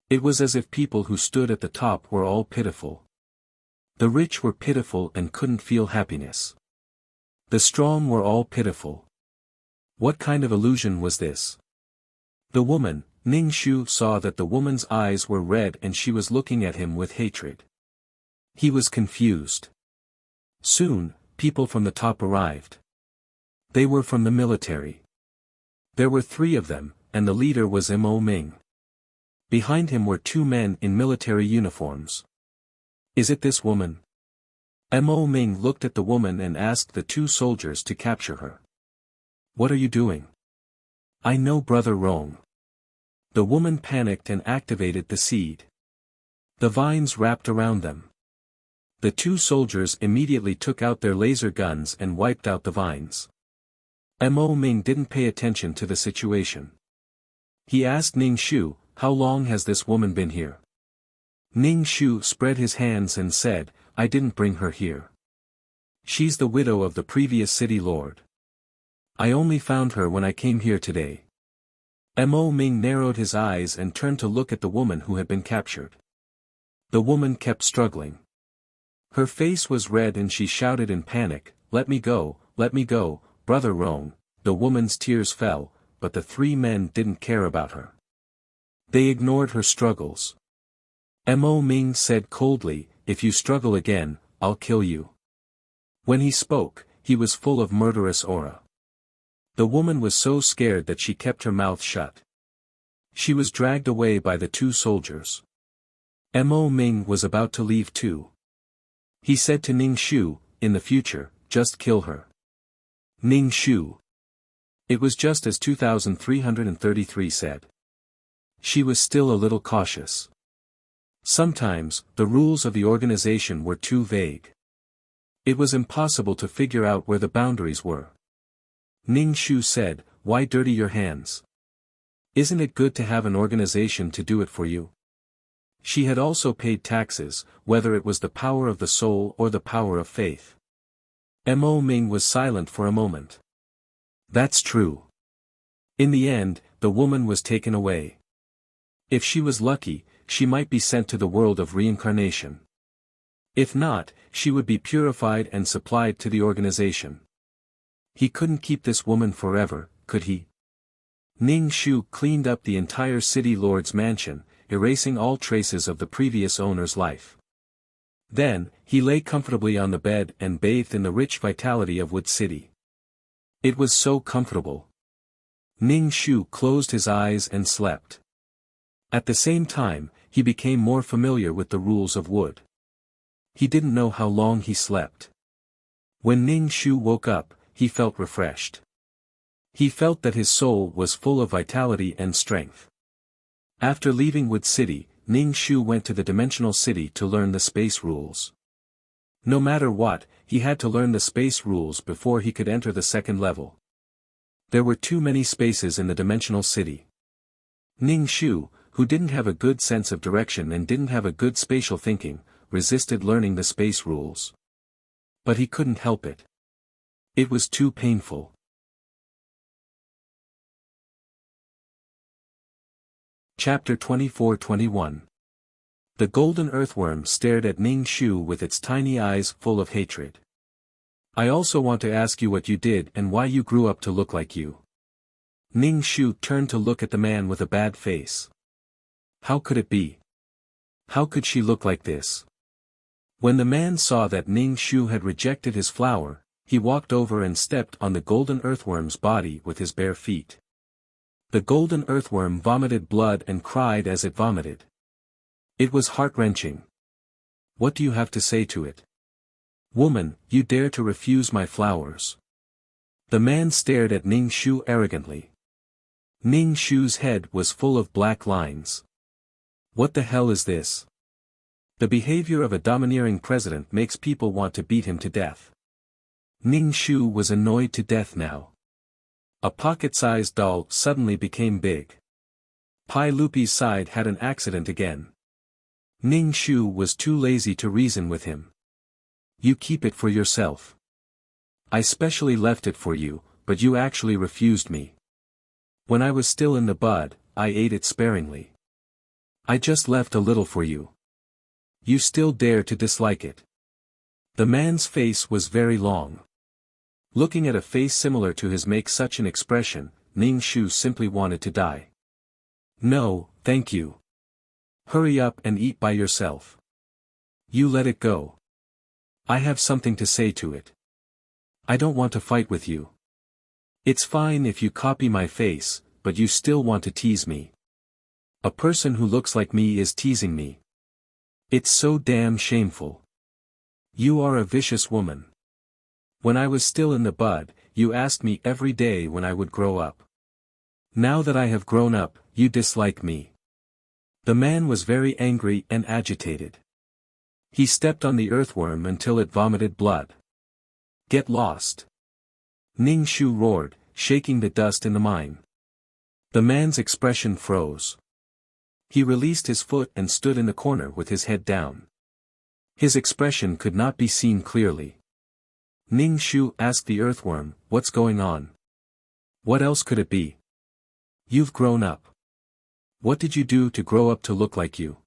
It was as if people who stood at the top were all pitiful. The rich were pitiful and couldn't feel happiness. The strong were all pitiful. What kind of illusion was this? The woman, Ning Shu, saw that the woman's eyes were red and she was looking at him with hatred. He was confused. Soon, people from the top arrived. They were from the military. There were 3 of them, and the leader was Mo Ming. Behind him were 2 men in military uniforms. Is it this woman? Mo Ming looked at the woman and asked the 2 soldiers to capture her. What are you doing? I know Brother Rong. The woman panicked and activated the seed. The vines wrapped around them. The 2 soldiers immediately took out their laser guns and wiped out the vines. Mo Ming didn't pay attention to the situation. He asked Ning Shu, how long has this woman been here? Ning Shu spread his hands and said, I didn't bring her here. She's the widow of the previous city lord. I only found her when I came here today. Mo Ming narrowed his eyes and turned to look at the woman who had been captured. The woman kept struggling. Her face was red and she shouted in panic, let me go, Brother Rong. The woman's tears fell, but the 3 men didn't care about her. They ignored her struggles. Mo Ming said coldly, if you struggle again, I'll kill you. When he spoke, he was full of murderous aura. The woman was so scared that she kept her mouth shut. She was dragged away by the 2 soldiers. Mo Ming was about to leave too. He said to Ning Shu, in the future, just kill her. Ning Shu. It was just as 2333 said. She was still a little cautious. Sometimes, the rules of the organization were too vague. It was impossible to figure out where the boundaries were. Ning Shu said, why dirty your hands? Isn't it good to have an organization to do it for you? She had also paid taxes, whether it was the power of the soul or the power of faith. Mo Ming was silent for a moment. That's true. In the end, the woman was taken away. If she was lucky, she might be sent to the world of reincarnation. If not, she would be purified and supplied to the organization. He couldn't keep this woman forever, could he? Ning Shu cleaned up the entire city lord's mansion, erasing all traces of the previous owner's life. Then, he lay comfortably on the bed and bathed in the rich vitality of Wood City. It was so comfortable. Ning Shu closed his eyes and slept. At the same time, he became more familiar with the rules of Wood. He didn't know how long he slept. When Ning Shu woke up, he felt refreshed. He felt that his soul was full of vitality and strength. After leaving Wood City, Ning Shu went to the Dimensional City to learn the space rules. No matter what, he had to learn the space rules before he could enter the 2nd level. There were too many spaces in the Dimensional City. Ning Shu, who didn't have a good sense of direction and didn't have a good spatial thinking, resisted learning the space rules. But he couldn't help it. It was too painful. Chapter 24-21. The golden earthworm stared at Ning Shu with its tiny eyes full of hatred. I also want to ask you what you did and why you grew up to look like you. Ning Shu turned to look at the man with a bad face. How could it be? How could she look like this? When the man saw that Ning Shu had rejected his flower, he walked over and stepped on the golden earthworm's body with his bare feet. The golden earthworm vomited blood and cried as it vomited. It was heart-wrenching. What do you have to say to it? Woman, you dare to refuse my flowers. The man stared at Ning Shu arrogantly. Ning Shu's head was full of black lines. What the hell is this? The behavior of a domineering president makes people want to beat him to death. Ning Shu was annoyed to death now. A pocket-sized doll suddenly became big. Pai Lupi's side had an accident again. Ning Shu was too lazy to reason with him. You keep it for yourself. I specially left it for you, but you actually refused me. When I was still in the bud, I ate it sparingly. I just left a little for you. You still dare to dislike it. The man's face was very long. Looking at a face similar to his make such an expression, Ning Shu simply wanted to die. No, thank you. Hurry up and eat by yourself. You let it go. I have something to say to it. I don't want to fight with you. It's fine if you copy my face, but you still want to tease me. A person who looks like me is teasing me. It's so damn shameful. You are a vicious woman. When I was still in the bud, you asked me every day when I would grow up. Now that I have grown up, you dislike me. The man was very angry and agitated. He stepped on the earthworm until it vomited blood. Get lost. Ning Shu roared, shaking the dust in the mine. The man's expression froze. He released his foot and stood in the corner with his head down. His expression could not be seen clearly. Ning Shu asked the earthworm, "What's going on? What else could it be? You've grown up. What did you do to grow up to look like you?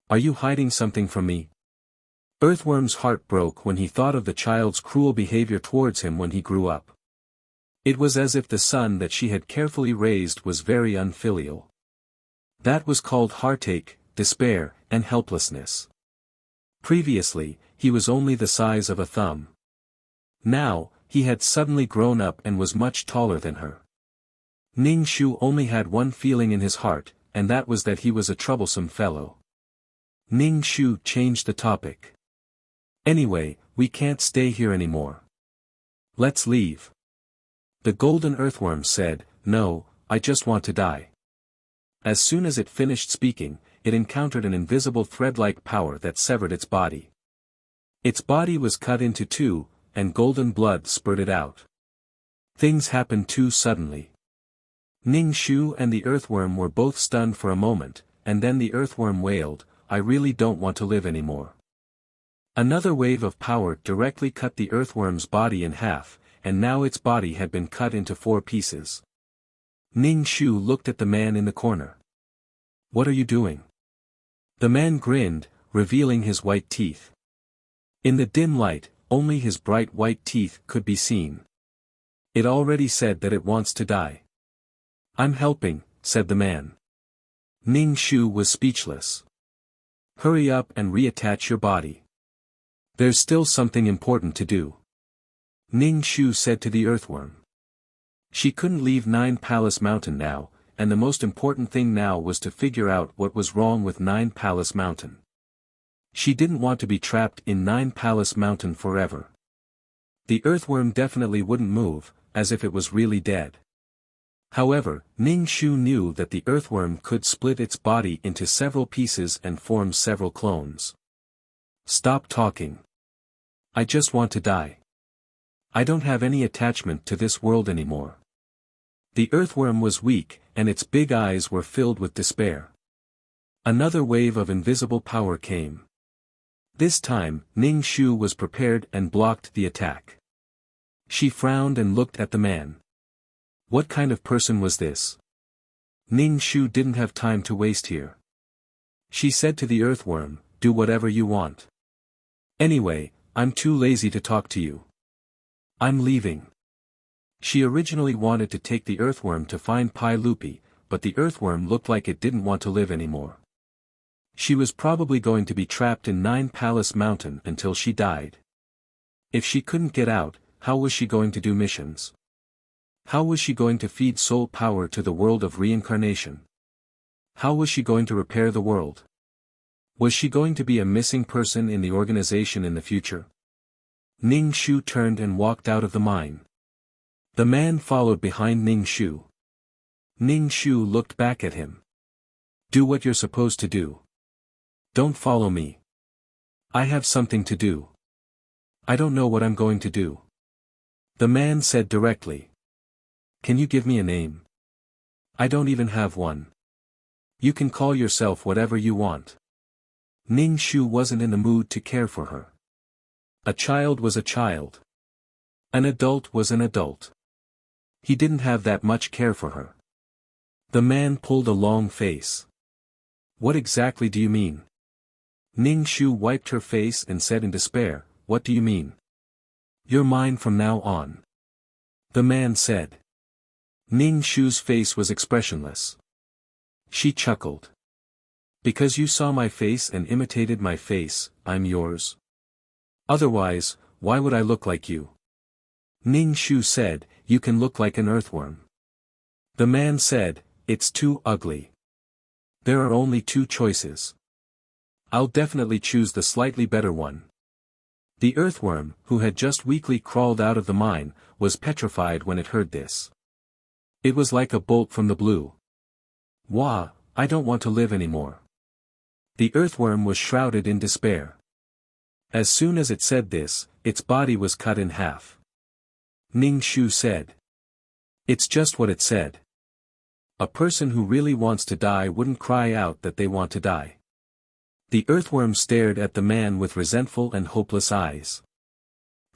Are you hiding something from me?" Earthworm's heart broke when he thought of the child's cruel behavior towards him when he grew up. It was as if the son that she had carefully raised was very unfilial. That was called heartache, despair, and helplessness. Previously, he was only the size of a thumb. Now, he had suddenly grown up and was much taller than her. Ning Shu only had one feeling in his heart, and that was that he was a troublesome fellow. Ning Shu changed the topic. Anyway, we can't stay here anymore. Let's leave. The golden earthworm said, "No, I just want to die." As soon as it finished speaking, it encountered an invisible thread-like power that severed its body. Its body was cut into two, and golden blood spurted out. Things happened too suddenly. Ning Shu and the earthworm were both stunned for a moment, and then the earthworm wailed, "I really don't want to live anymore." Another wave of power directly cut the earthworm's body in half, and now its body had been cut into 4 pieces. Ning Shu looked at the man in the corner. "What are you doing?" The man grinned, revealing his white teeth. In the dim light, only his bright white teeth could be seen. It already said that it wants to die. "I'm helping," said the man. Ning Shu was speechless. "Hurry up and reattach your body. There's still something important to do," Ning Shu said to the earthworm. She couldn't leave 9 Palace Mountain now, and the most important thing now was to figure out what was wrong with 9 Palace Mountain. She didn't want to be trapped in 9 Palace Mountain forever. The earthworm definitely wouldn't move, as if it was really dead. However, Ning Shu knew that the earthworm could split its body into several pieces and form several clones. "Stop talking. I just want to die. I don't have any attachment to this world anymore." The earthworm was weak, and its big eyes were filled with despair. Another wave of invisible power came. This time, Ning Shu was prepared and blocked the attack. She frowned and looked at the man. What kind of person was this? Ning Shu didn't have time to waste here. She said to the earthworm, "Do whatever you want. Anyway, I'm too lazy to talk to you. I'm leaving." She originally wanted to take the earthworm to find Pai Lupi, but the earthworm looked like it didn't want to live anymore. She was probably going to be trapped in 9 Palace Mountain until she died. If she couldn't get out, how was she going to do missions? How was she going to feed soul power to the world of reincarnation? How was she going to repair the world? Was she going to be a missing person in the organization in the future? Ning Shu turned and walked out of the mine. The man followed behind Ning Shu. Ning Shu looked back at him. "Do what you're supposed to do. Don't follow me. I have something to do. I don't know what I'm going to do." The man said directly. "Can you give me a name? I don't even have one. You can call yourself whatever you want." Ning Shu wasn't in the mood to care for her. A child was a child. An adult was an adult. He didn't have that much care for her. The man pulled a long face. What exactly do you mean? Ning Shu wiped her face and said in despair, what do you mean? You're mine from now on. The man said. Ning Shu's face was expressionless. She chuckled. Because you saw my face and imitated my face, I'm yours. Otherwise, why would I look like you? Ning Shu said, you can look like an earthworm. The man said, it's too ugly. There are only two choices. I'll definitely choose the slightly better one. The earthworm, who had just weakly crawled out of the mine, was petrified when it heard this. It was like a bolt from the blue. Wah, I don't want to live anymore. The earthworm was shrouded in despair. As soon as it said this, its body was cut in half. Ning Shu said. It's just what it said. A person who really wants to die wouldn't cry out that they want to die. The earthworm stared at the man with resentful and hopeless eyes.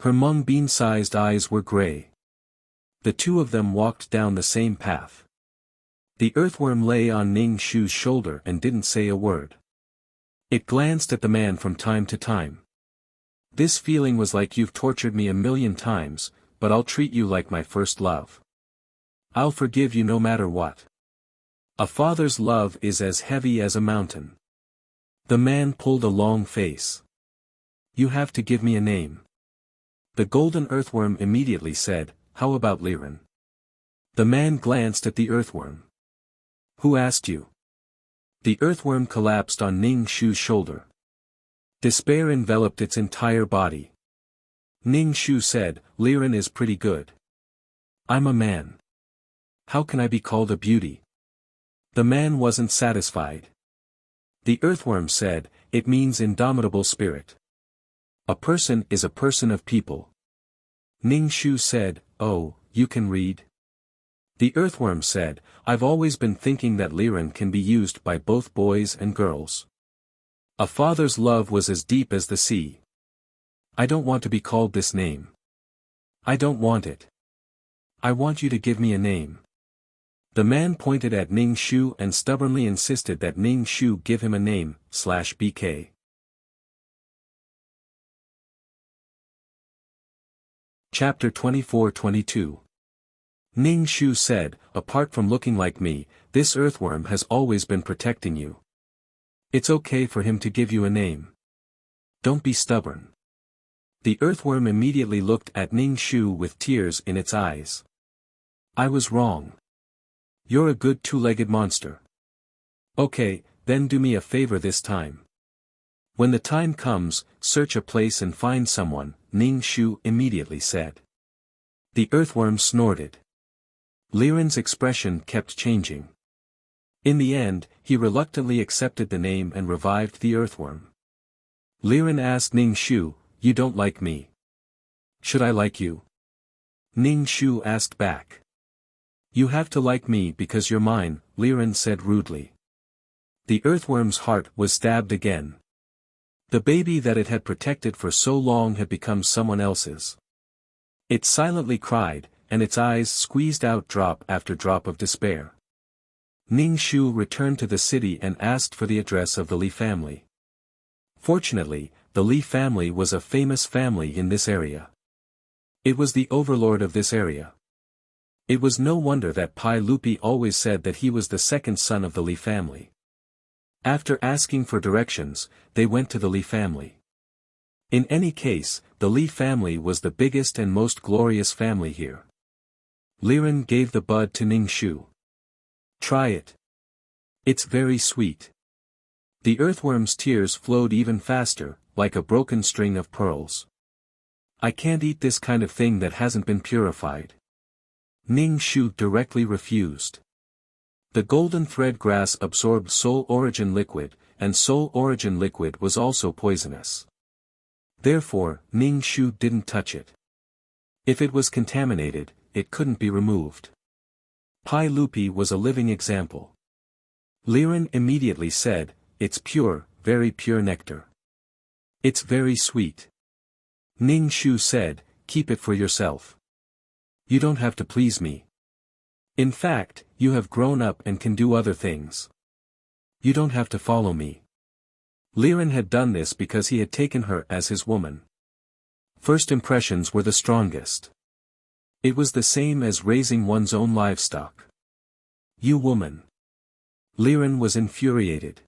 Her mung bean-sized eyes were gray. The two of them walked down the same path. The earthworm lay on Ning Shu's shoulder and didn't say a word. It glanced at the man from time to time. This feeling was like you've tortured me 1,000,000 times, but I'll treat you like my first love. I'll forgive you no matter what. A father's love is as heavy as a mountain. The man pulled a long face. You have to give me a name. The golden earthworm immediately said, how about Liren? The man glanced at the earthworm. Who asked you? The earthworm collapsed on Ning Shu's shoulder. Despair enveloped its entire body. Ning Shu said, Liren is pretty good. I'm a man. How can I be called a beauty? The man wasn't satisfied. The earthworm said, it means indomitable spirit. A person is a person of people. Ning Shu said, oh, you can read? The earthworm said, I've always been thinking that Liren can be used by both boys and girls. A father's love was as deep as the sea. I don't want to be called this name. I don't want it. I want you to give me a name. The man pointed at Ning Shu and stubbornly insisted that Ning Shu give him a name, /BK. Chapter 24-22. Ning Shu said, apart from looking like me, this earthworm has always been protecting you. It's okay for him to give you a name. Don't be stubborn. The earthworm immediately looked at Ning Shu with tears in its eyes. I was wrong. You're a good two-legged monster. Okay, then do me a favor this time. When the time comes, search a place and find someone, Ning Shu immediately said. The earthworm snorted. Liren's expression kept changing. In the end, he reluctantly accepted the name and revived the earthworm. Liren asked Ning Shu, you don't like me. Should I like you? Ning Shu asked back. You have to like me because you're mine, Liren said rudely. The earthworm's heart was stabbed again. The baby that it had protected for so long had become someone else's. It silently cried, and its eyes squeezed out drop after drop of despair. Ning Shu returned to the city and asked for the address of the Li family. Fortunately, the Li family was a famous family in this area. It was the overlord of this area. It was no wonder that Pai Lupi always said that he was the second son of the Li family. After asking for directions, they went to the Li family. In any case, the Li family was the biggest and most glorious family here. Liren gave the bud to Ning Shu. Try it. It's very sweet. The earthworm's tears flowed even faster, like a broken string of pearls. I can't eat this kind of thing that hasn't been purified. Ning Shu directly refused. The golden thread grass absorbed soul origin liquid, and soul origin liquid was also poisonous. Therefore, Ning Shu didn't touch it. If it was contaminated, it couldn't be removed. Pai Lupi was a living example. Liren immediately said, it's pure, very pure nectar. It's very sweet. Ning Shu said, keep it for yourself. You don't have to please me. In fact, you have grown up and can do other things. You don't have to follow me. Liren had done this because he had taken her as his woman. First impressions were the strongest. It was the same as raising one's own livestock. You woman. Liren was infuriated.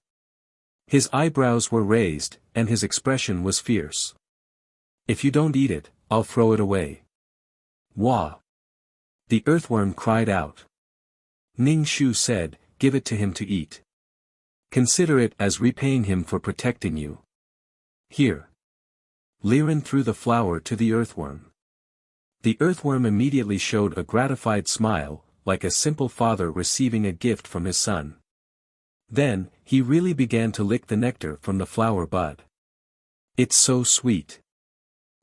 His eyebrows were raised, and his expression was fierce. If you don't eat it, I'll throw it away. Wah! The earthworm cried out. Ning Shu said, give it to him to eat. Consider it as repaying him for protecting you. Here. Liren threw the flower to the earthworm. The earthworm immediately showed a gratified smile, like a simple father receiving a gift from his son. Then, he really began to lick the nectar from the flower bud. It's so sweet.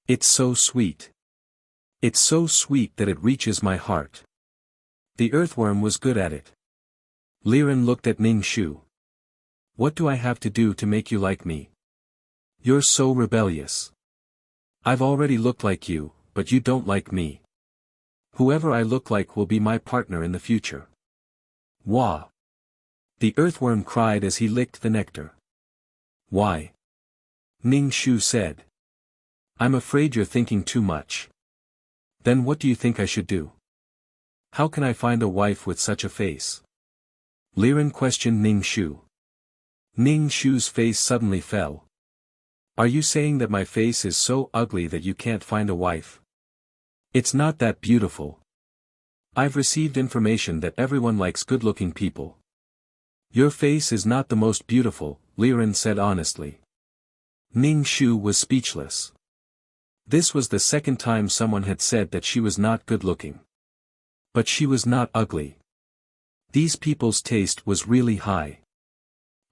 It's so sweet. It's so sweet that it reaches my heart. The earthworm was good at it. Liren looked at Ning Shu. What do I have to do to make you like me? You're so rebellious. I've already looked like you, but you don't like me. Whoever I look like will be my partner in the future. Wah! The earthworm cried as he licked the nectar. Why? Ning Shu said. I'm afraid you're thinking too much. Then what do you think I should do? How can I find a wife with such a face? Liren questioned Ning Shu. Ning Shu's face suddenly fell. Are you saying that my face is so ugly that you can't find a wife? It's not that beautiful. I've received information that everyone likes good-looking people. Your face is not the most beautiful, Liren said honestly. Ning Shu was speechless. This was the second time someone had said that she was not good-looking. But she was not ugly. These people's taste was really high.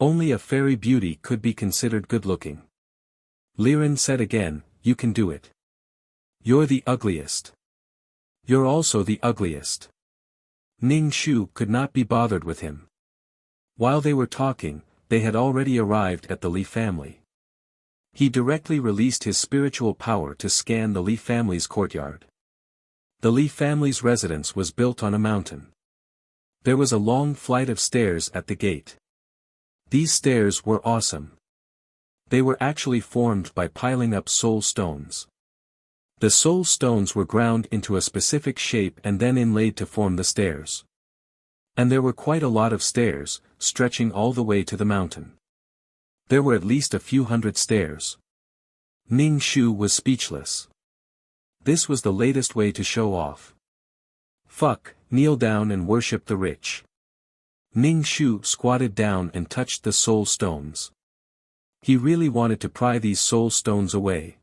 Only a fairy beauty could be considered good-looking. Liren said again, you can do it. You're the ugliest. You're also the ugliest. Ning Shu could not be bothered with him. While they were talking, they had already arrived at the Li family. He directly released his spiritual power to scan the Li family's courtyard. The Li family's residence was built on a mountain. There was a long flight of stairs at the gate. These stairs were awesome. They were actually formed by piling up soul stones. The soul stones were ground into a specific shape and then inlaid to form the stairs. And there were quite a lot of stairs, stretching all the way to the mountain. There were at least a few hundred stairs. Ning Shu was speechless. This was the latest way to show off. Fuck, kneel down and worship the rich. Ning Shu squatted down and touched the soul stones. He really wanted to pry these soul stones away.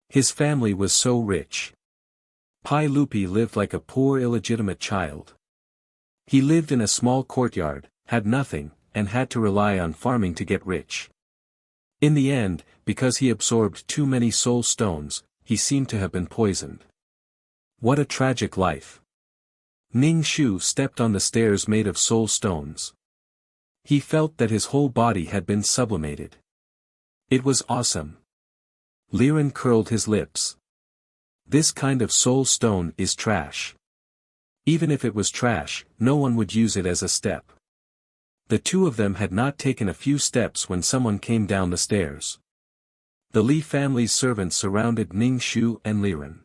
His family was so rich. Pai Lupi lived like a poor illegitimate child. He lived in a small courtyard, had nothing, and had to rely on farming to get rich. In the end, because he absorbed too many soul stones, he seemed to have been poisoned. What a tragic life. Ning Shu stepped on the stairs made of soul stones. He felt that his whole body had been sublimated. It was awesome. Liren curled his lips. This kind of soul stone is trash. Even if it was trash, no one would use it as a step. The two of them had not taken a few steps when someone came down the stairs. The Li family's servants surrounded Ning Shu and Liren.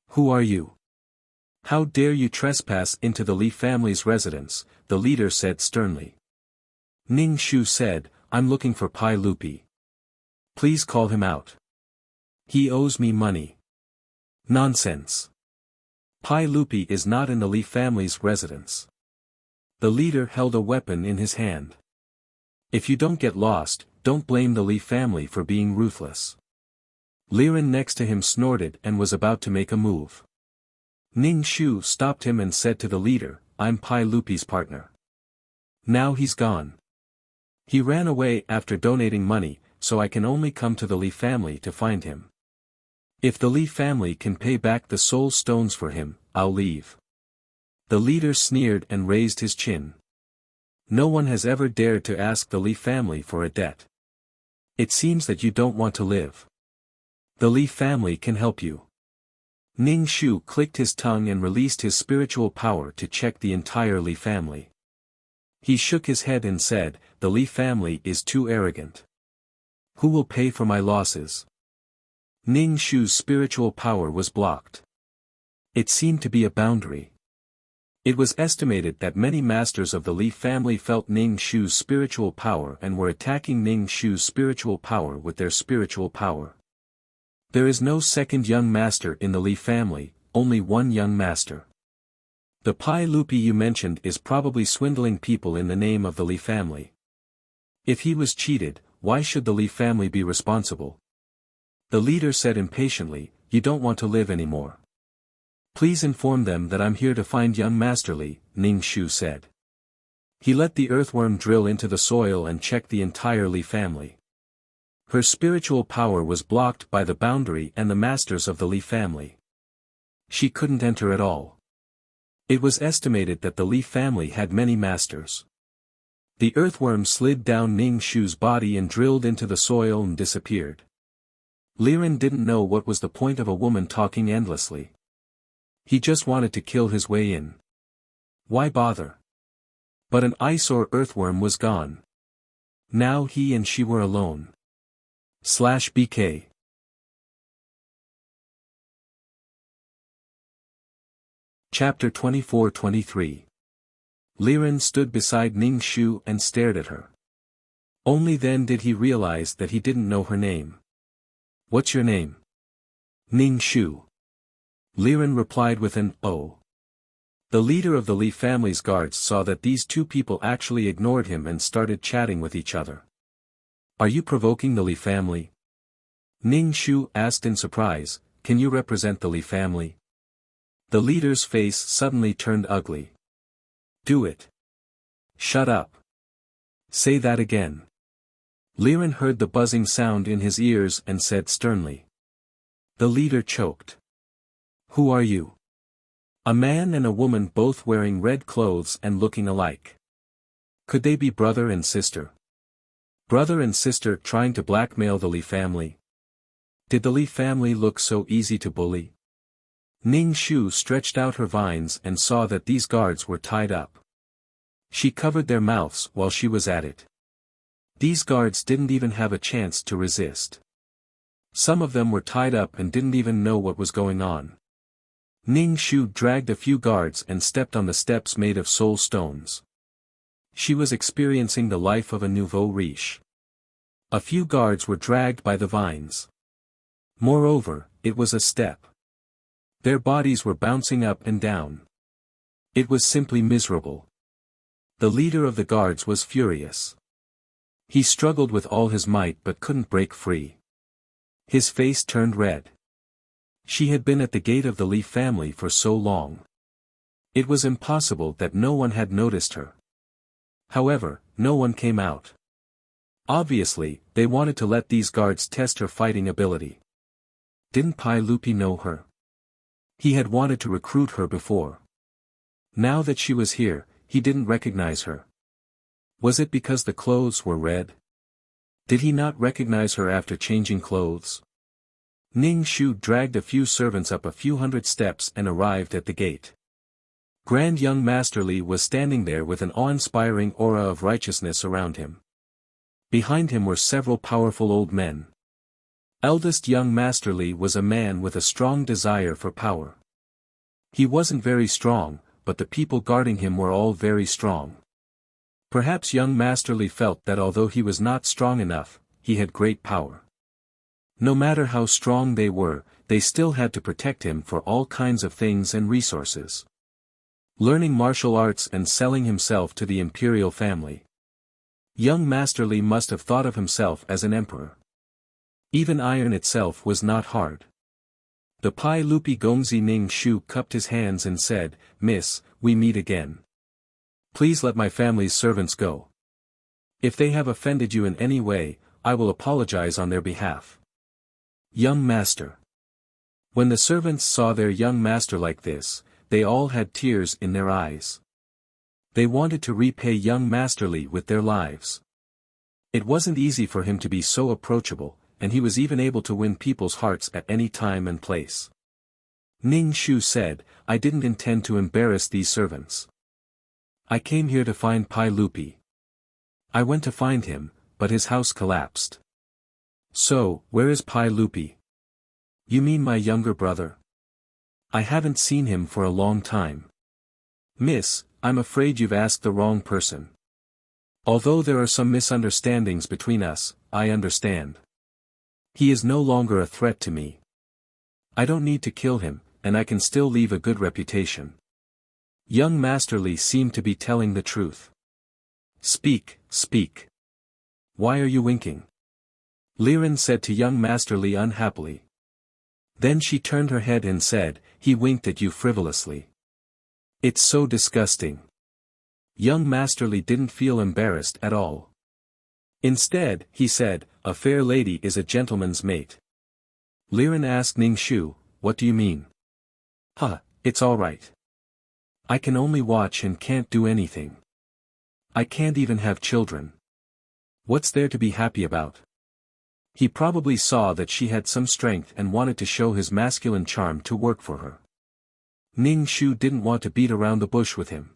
Who are you? How dare you trespass into the Li family's residence, the leader said sternly. Ning Shu said, I'm looking for Pai Lupi. Please call him out. He owes me money. Nonsense. Pai Lupi is not in the Li family's residence. The leader held a weapon in his hand. If you don't get lost, don't blame the Li family for being ruthless. Liren next to him snorted and was about to make a move. Ning Shu stopped him and said to the leader, I'm Pai Lupi's partner. Now he's gone. He ran away after donating money, so I can only come to the Li family to find him. If the Li family can pay back the soul stones for him, I'll leave. The leader sneered and raised his chin. No one has ever dared to ask the Li family for a debt. It seems that you don't want to live. The Li family can help you. Ning Shu clicked his tongue and released his spiritual power to check the entire Li family. He shook his head and said, "The Li family is too arrogant. Who will pay for my losses?" Ning Shu's spiritual power was blocked. It seemed to be a boundary. It was estimated that many masters of the Li family felt Ning Shu's spiritual power and were attacking Ning Shu's spiritual power with their spiritual power. There is no second young master in the Li family, only one young master. The Pai Lupi you mentioned is probably swindling people in the name of the Li family. If he was cheated, why should the Li family be responsible? The leader said impatiently, "You don't want to live anymore. Please inform them that I'm here to find young Master Li," Ning Shu said. He let the earthworm drill into the soil and check the entire Li family. Her spiritual power was blocked by the boundary and the masters of the Li family. She couldn't enter at all. It was estimated that the Li family had many masters. The earthworm slid down Ning Shu's body and drilled into the soil and disappeared. Liren didn't know what was the point of a woman talking endlessly. He just wanted to kill his way in. Why bother? But an eyesore earthworm was gone. Now he and she were alone. /BK Chapter 24-23 Liren stood beside Ning Shu and stared at her. Only then did he realize that he didn't know her name. "What's your name?" "Ning Shu." Liren replied with an "oh." The leader of the Li family's guards saw that these two people actually ignored him and started chatting with each other. "Are you provoking the Li family?" Ning Shu asked in surprise, "Can you represent the Li family?" The leader's face suddenly turned ugly. "Do it." "Shut up." "Say that again." Liren heard the buzzing sound in his ears and said sternly. The leader choked. "Who are you?" A man and a woman both wearing red clothes and looking alike. Could they be brother and sister? Brother and sister trying to blackmail the Li family? Did the Li family look so easy to bully? Ning Shu stretched out her vines and saw that these guards were tied up. She covered their mouths while she was at it. These guards didn't even have a chance to resist. Some of them were tied up and didn't even know what was going on. Ning Shu dragged a few guards and stepped on the steps made of soul stones. She was experiencing the life of a nouveau riche. A few guards were dragged by the vines. Moreover, it was a step. Their bodies were bouncing up and down. It was simply miserable. The leader of the guards was furious. He struggled with all his might but couldn't break free. His face turned red. She had been at the gate of the Li family for so long. It was impossible that no one had noticed her. However, no one came out. Obviously, they wanted to let these guards test her fighting ability. Didn't Pai Lupi know her? He had wanted to recruit her before. Now that she was here, he didn't recognize her. Was it because the clothes were red? Did he not recognize her after changing clothes? Ning Shu dragged a few servants up a few hundred steps and arrived at the gate. Grand young Master Li was standing there with an awe-inspiring aura of righteousness around him. Behind him were several powerful old men. Eldest young Master Li was a man with a strong desire for power. He wasn't very strong, but the people guarding him were all very strong. Perhaps young Master Li felt that although he was not strong enough, he had great power. No matter how strong they were, they still had to protect him for all kinds of things and resources. Learning martial arts and selling himself to the imperial family. Young Master Li must have thought of himself as an emperor. Even iron itself was not hard. The Pai Lupi Gongzi Ning Shu cupped his hands and said, "Miss, we meet again. Please let my family's servants go. If they have offended you in any way, I will apologize on their behalf." Young Master. When the servants saw their young master like this, they all had tears in their eyes. They wanted to repay young Master Li with their lives. It wasn't easy for him to be so approachable, and he was even able to win people's hearts at any time and place. Ning Shu said, I didn't intend to embarrass these servants. I came here to find Pai Lupi. I went to find him, but his house collapsed. So, where is Pai Lupi? You mean my younger brother? I haven't seen him for a long time. Miss, I'm afraid you've asked the wrong person. Although there are some misunderstandings between us, I understand. He is no longer a threat to me. I don't need to kill him, and I can still leave a good reputation. Young Master Li seemed to be telling the truth. Speak, speak. Why are you winking? Liren said to young Master Li unhappily. Then she turned her head and said, he winked at you frivolously. It's so disgusting. Young Master Li didn't feel embarrassed at all. Instead, he said, a fair lady is a gentleman's mate. Liren asked Ning Shu, what do you mean? Huh, it's all right. I can only watch and can't do anything. I can't even have children. What's there to be happy about? He probably saw that she had some strength and wanted to show his masculine charm to work for her. Ning Shu didn't want to beat around the bush with him.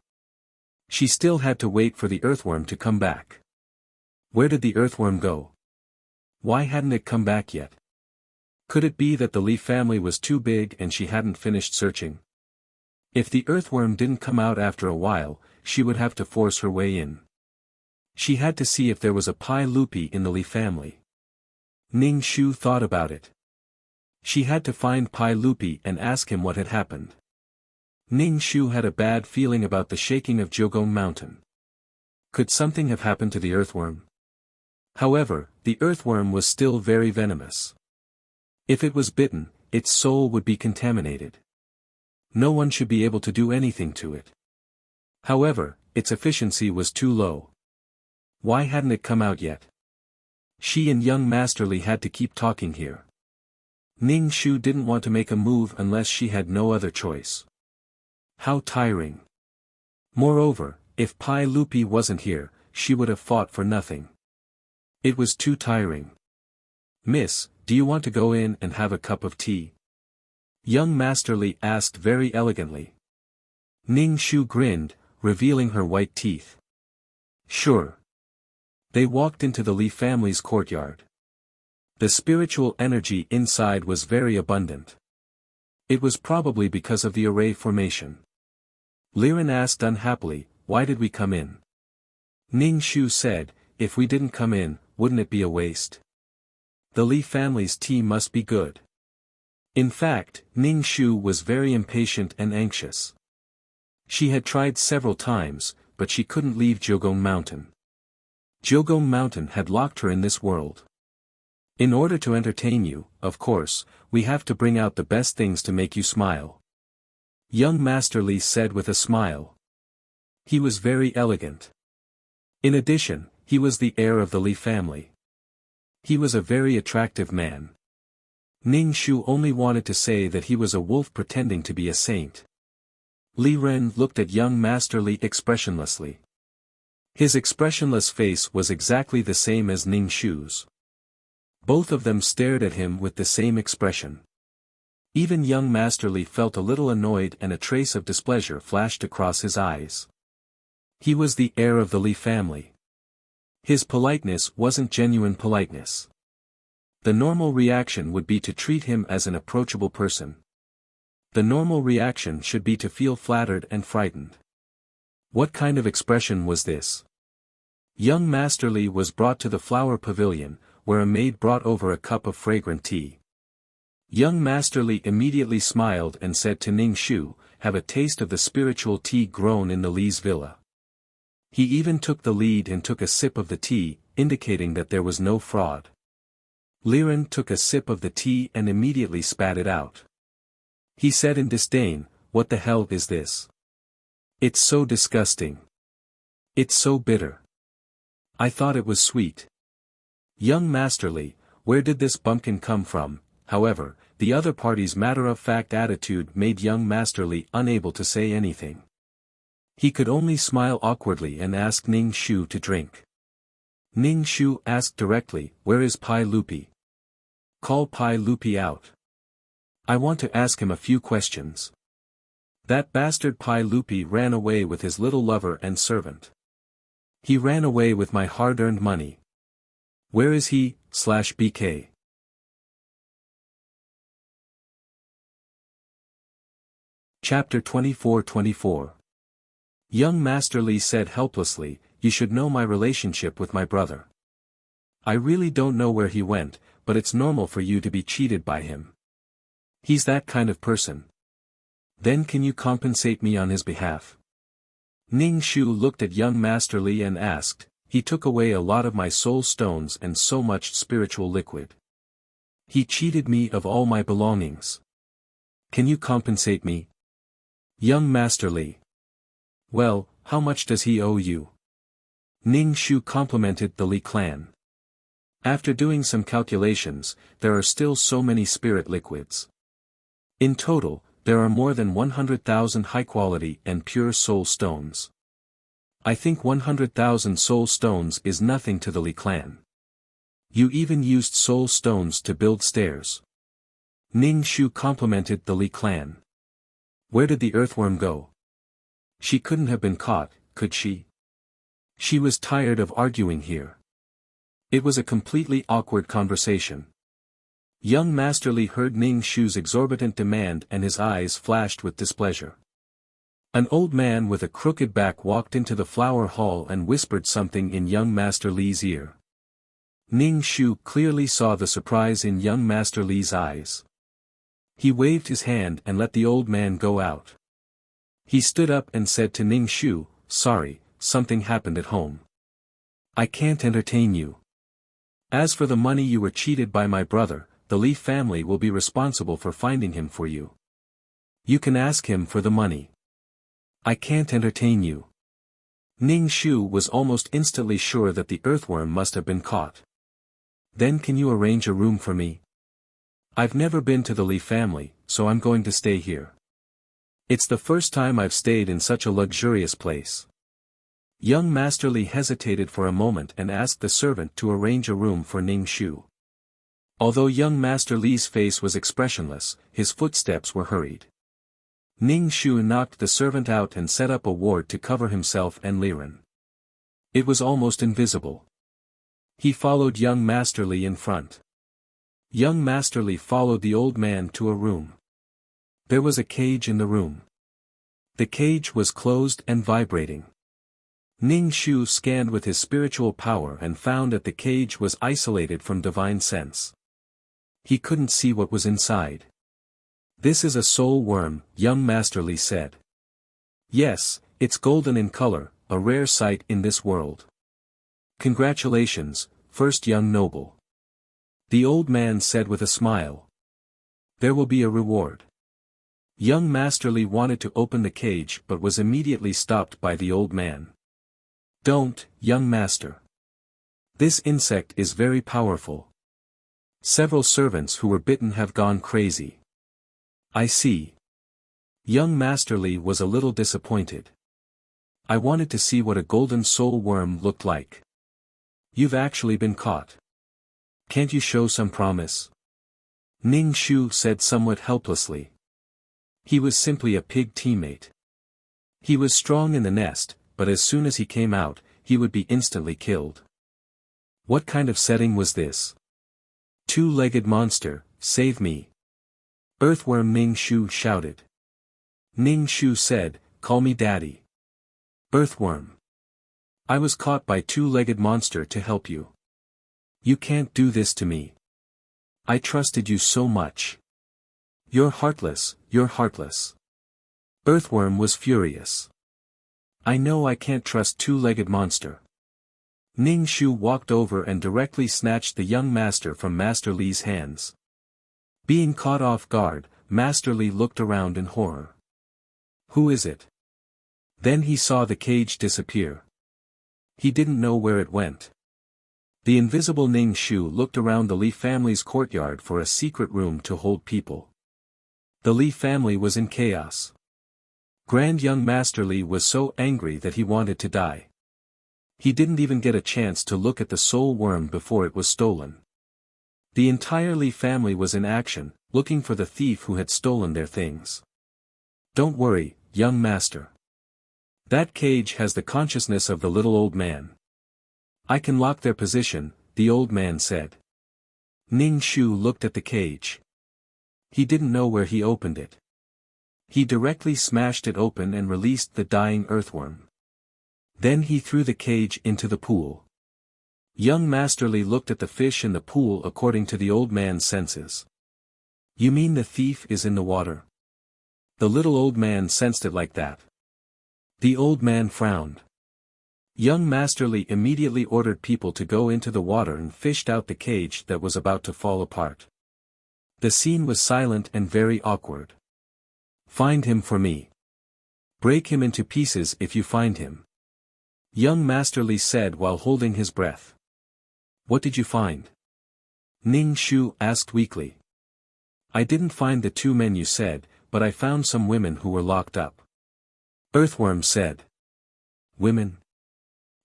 She still had to wait for the earthworm to come back. Where did the earthworm go? Why hadn't it come back yet? Could it be that the Li family was too big and she hadn't finished searching? If the earthworm didn't come out after a while, she would have to force her way in. She had to see if there was a Pai Lupi in the Li family. Ning Shu thought about it. She had to find Pai Lupi and ask him what had happened. Ning Shu had a bad feeling about the shaking of Jiugong Mountain. Could something have happened to the earthworm? However, the earthworm was still very venomous. If it was bitten, its soul would be contaminated. No one should be able to do anything to it. However, its efficiency was too low. Why hadn't it come out yet? She and young Master Li had to keep talking here. Ning Shu didn't want to make a move unless she had no other choice. How tiring. Moreover, if Pai Lupi wasn't here, she would have fought for nothing. It was too tiring. Miss, do you want to go in and have a cup of tea? Young Master Li asked very elegantly. Ning Shu grinned, revealing her white teeth. Sure. They walked into the Li family's courtyard. The spiritual energy inside was very abundant. It was probably because of the array formation. Liren asked unhappily, why did we come in? Ning Shu said, if we didn't come in, wouldn't it be a waste? The Li family's tea must be good. In fact, Ning Shu was very impatient and anxious. She had tried several times, but she couldn't leave Jiugong Mountain. Jiugong Mountain had locked her in this world. In order to entertain you, of course, we have to bring out the best things to make you smile. Young Master Li said with a smile. He was very elegant. In addition, he was the heir of the Li family. He was a very attractive man. Ning Shu only wanted to say that he was a wolf pretending to be a saint. Li Ren looked at young Master Li expressionlessly. His expressionless face was exactly the same as Ning Shu's. Both of them stared at him with the same expression. Even young Master Li felt a little annoyed and a trace of displeasure flashed across his eyes. He was the heir of the Li family. His politeness wasn't genuine politeness. The normal reaction would be to treat him as an approachable person. The normal reaction should be to feel flattered and frightened. What kind of expression was this? Young Master Li was brought to the flower pavilion, where a maid brought over a cup of fragrant tea. Young Master Li immediately smiled and said to Ning Shu, have a taste of the spiritual tea grown in the Li's villa. He even took the lead and took a sip of the tea, indicating that there was no fraud. Liren took a sip of the tea and immediately spat it out. He said in disdain, what the hell is this? It's so disgusting. It's so bitter. I thought it was sweet. Young Master Li, where did this bumpkin come from? However, the other party's matter-of-fact attitude made young Master Li unable to say anything. He could only smile awkwardly and ask Ning Shu to drink. Ning Shu asked directly, where is Pai Lupi? Call Pai Lupi out. I want to ask him a few questions. That bastard Pai Lupi ran away with his little lover and servant. He ran away with my hard-earned money. Where is he/BK? Chapter 24-24. Young Master Li said helplessly, "You should know my relationship with my brother. I really don't know where he went, but it's normal for you to be cheated by him. He's that kind of person. Then can you compensate me on his behalf?" Ning Shu looked at young Master Li and asked, "He took away a lot of my soul stones and so much spiritual liquid. He cheated me of all my belongings. Can you compensate me?" Young Master Li. "Well, how much does he owe you?" Ning Shu complimented the Li clan. "After doing some calculations, there are still so many spirit liquids. In total, there are more than 100,000 high-quality and pure soul stones. I think 100,000 soul stones is nothing to the Li clan. You even used soul stones to build stairs." Ning Shu complimented the Li clan. "Where did the earthworm go? She couldn't have been caught, could she?" She was tired of arguing here. It was a completely awkward conversation. Young Master Li heard Ning Shu's exorbitant demand and his eyes flashed with displeasure. An old man with a crooked back walked into the flower hall and whispered something in young Master Li's ear. Ning Shu clearly saw the surprise in young Master Li's eyes. He waved his hand and let the old man go out. He stood up and said to Ning Shu, "Sorry, something happened at home. I can't entertain you. As for the money you were cheated by my brother, the Li family will be responsible for finding him for you. You can ask him for the money. I can't entertain you." Ning Shu was almost instantly sure that the earthworm must have been caught. "Then can you arrange a room for me? I've never been to the Li family, so I'm going to stay here. It's the first time I've stayed in such a luxurious place." Young Master Li hesitated for a moment and asked the servant to arrange a room for Ning Shu. Although young Master Li's face was expressionless, his footsteps were hurried. Ning Shu knocked the servant out and set up a ward to cover himself and Liren. It was almost invisible. He followed young Master Li in front. Young Master Li followed the old man to a room. There was a cage in the room. The cage was closed and vibrating. Ning Shu scanned with his spiritual power and found that the cage was isolated from divine sense. He couldn't see what was inside. "This is a soul worm," young Master Li said. "Yes, it's golden in color, a rare sight in this world. Congratulations, first young noble," the old man said with a smile. "There will be a reward." Young Master Li wanted to open the cage but was immediately stopped by the old man. "Don't, young master. This insect is very powerful. Several servants who were bitten have gone crazy." "I see." Young Master Li was a little disappointed. "I wanted to see what a golden soul worm looked like. You've actually been caught. Can't you show some promise?" Ning Shu said somewhat helplessly. He was simply a pig teammate. He was strong in the nest, but as soon as he came out, he would be instantly killed. What kind of setting was this? "Two-legged monster, save me!" Earthworm Ning Shu shouted. Ning Shu said, "Call me daddy." Earthworm. "I was caught by two-legged monster to help you. You can't do this to me. I trusted you so much. You're heartless, you're heartless." Earthworm was furious. "I know I can't trust two-legged monster." Ning Shu walked over and directly snatched the young master from Master Li's hands. Being caught off guard, Master Li looked around in horror. "Who is it?" Then he saw the cage disappear. He didn't know where it went. The invisible Ning Shu looked around the Li family's courtyard for a secret room to hold people. The Li family was in chaos. Grand young Master Li was so angry that he wanted to die. He didn't even get a chance to look at the soul worm before it was stolen. The entire Li family was in action, looking for the thief who had stolen their things. Don't worry, young master. That cage has the consciousness of the little old man. I can lock their position, the old man said. Ning Shu looked at the cage. He didn't know where he opened it. He directly smashed it open and released the dying earthworm. Then he threw the cage into the pool. Young Master Li looked at the fish in the pool according to the old man's senses. You mean the thief is in the water? The little old man sensed it like that. The old man frowned. Young Master Li immediately ordered people to go into the water and fished out the cage that was about to fall apart. The scene was silent and very awkward. Find him for me. Break him into pieces if you find him. Young Master Li said while holding his breath. What did you find? Ning Shu asked weakly. I didn't find the two men you said, but I found some women who were locked up. Earthworm said. Women?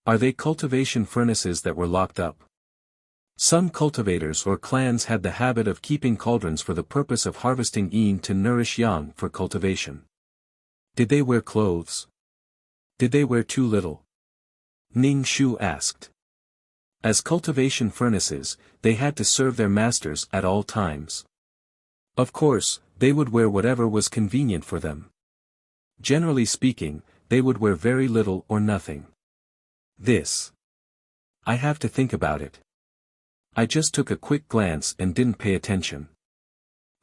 Are they cultivation furnaces that were locked up? Some cultivators or clans had the habit of keeping cauldrons for the purpose of harvesting yin to nourish yang for cultivation. Did they wear clothes? Did they wear too little? Ning Shu asked. As cultivation furnaces, they had to serve their masters at all times. Of course, they would wear whatever was convenient for them. Generally speaking, they would wear very little or nothing. I have to think about it. I just took a quick glance and didn't pay attention.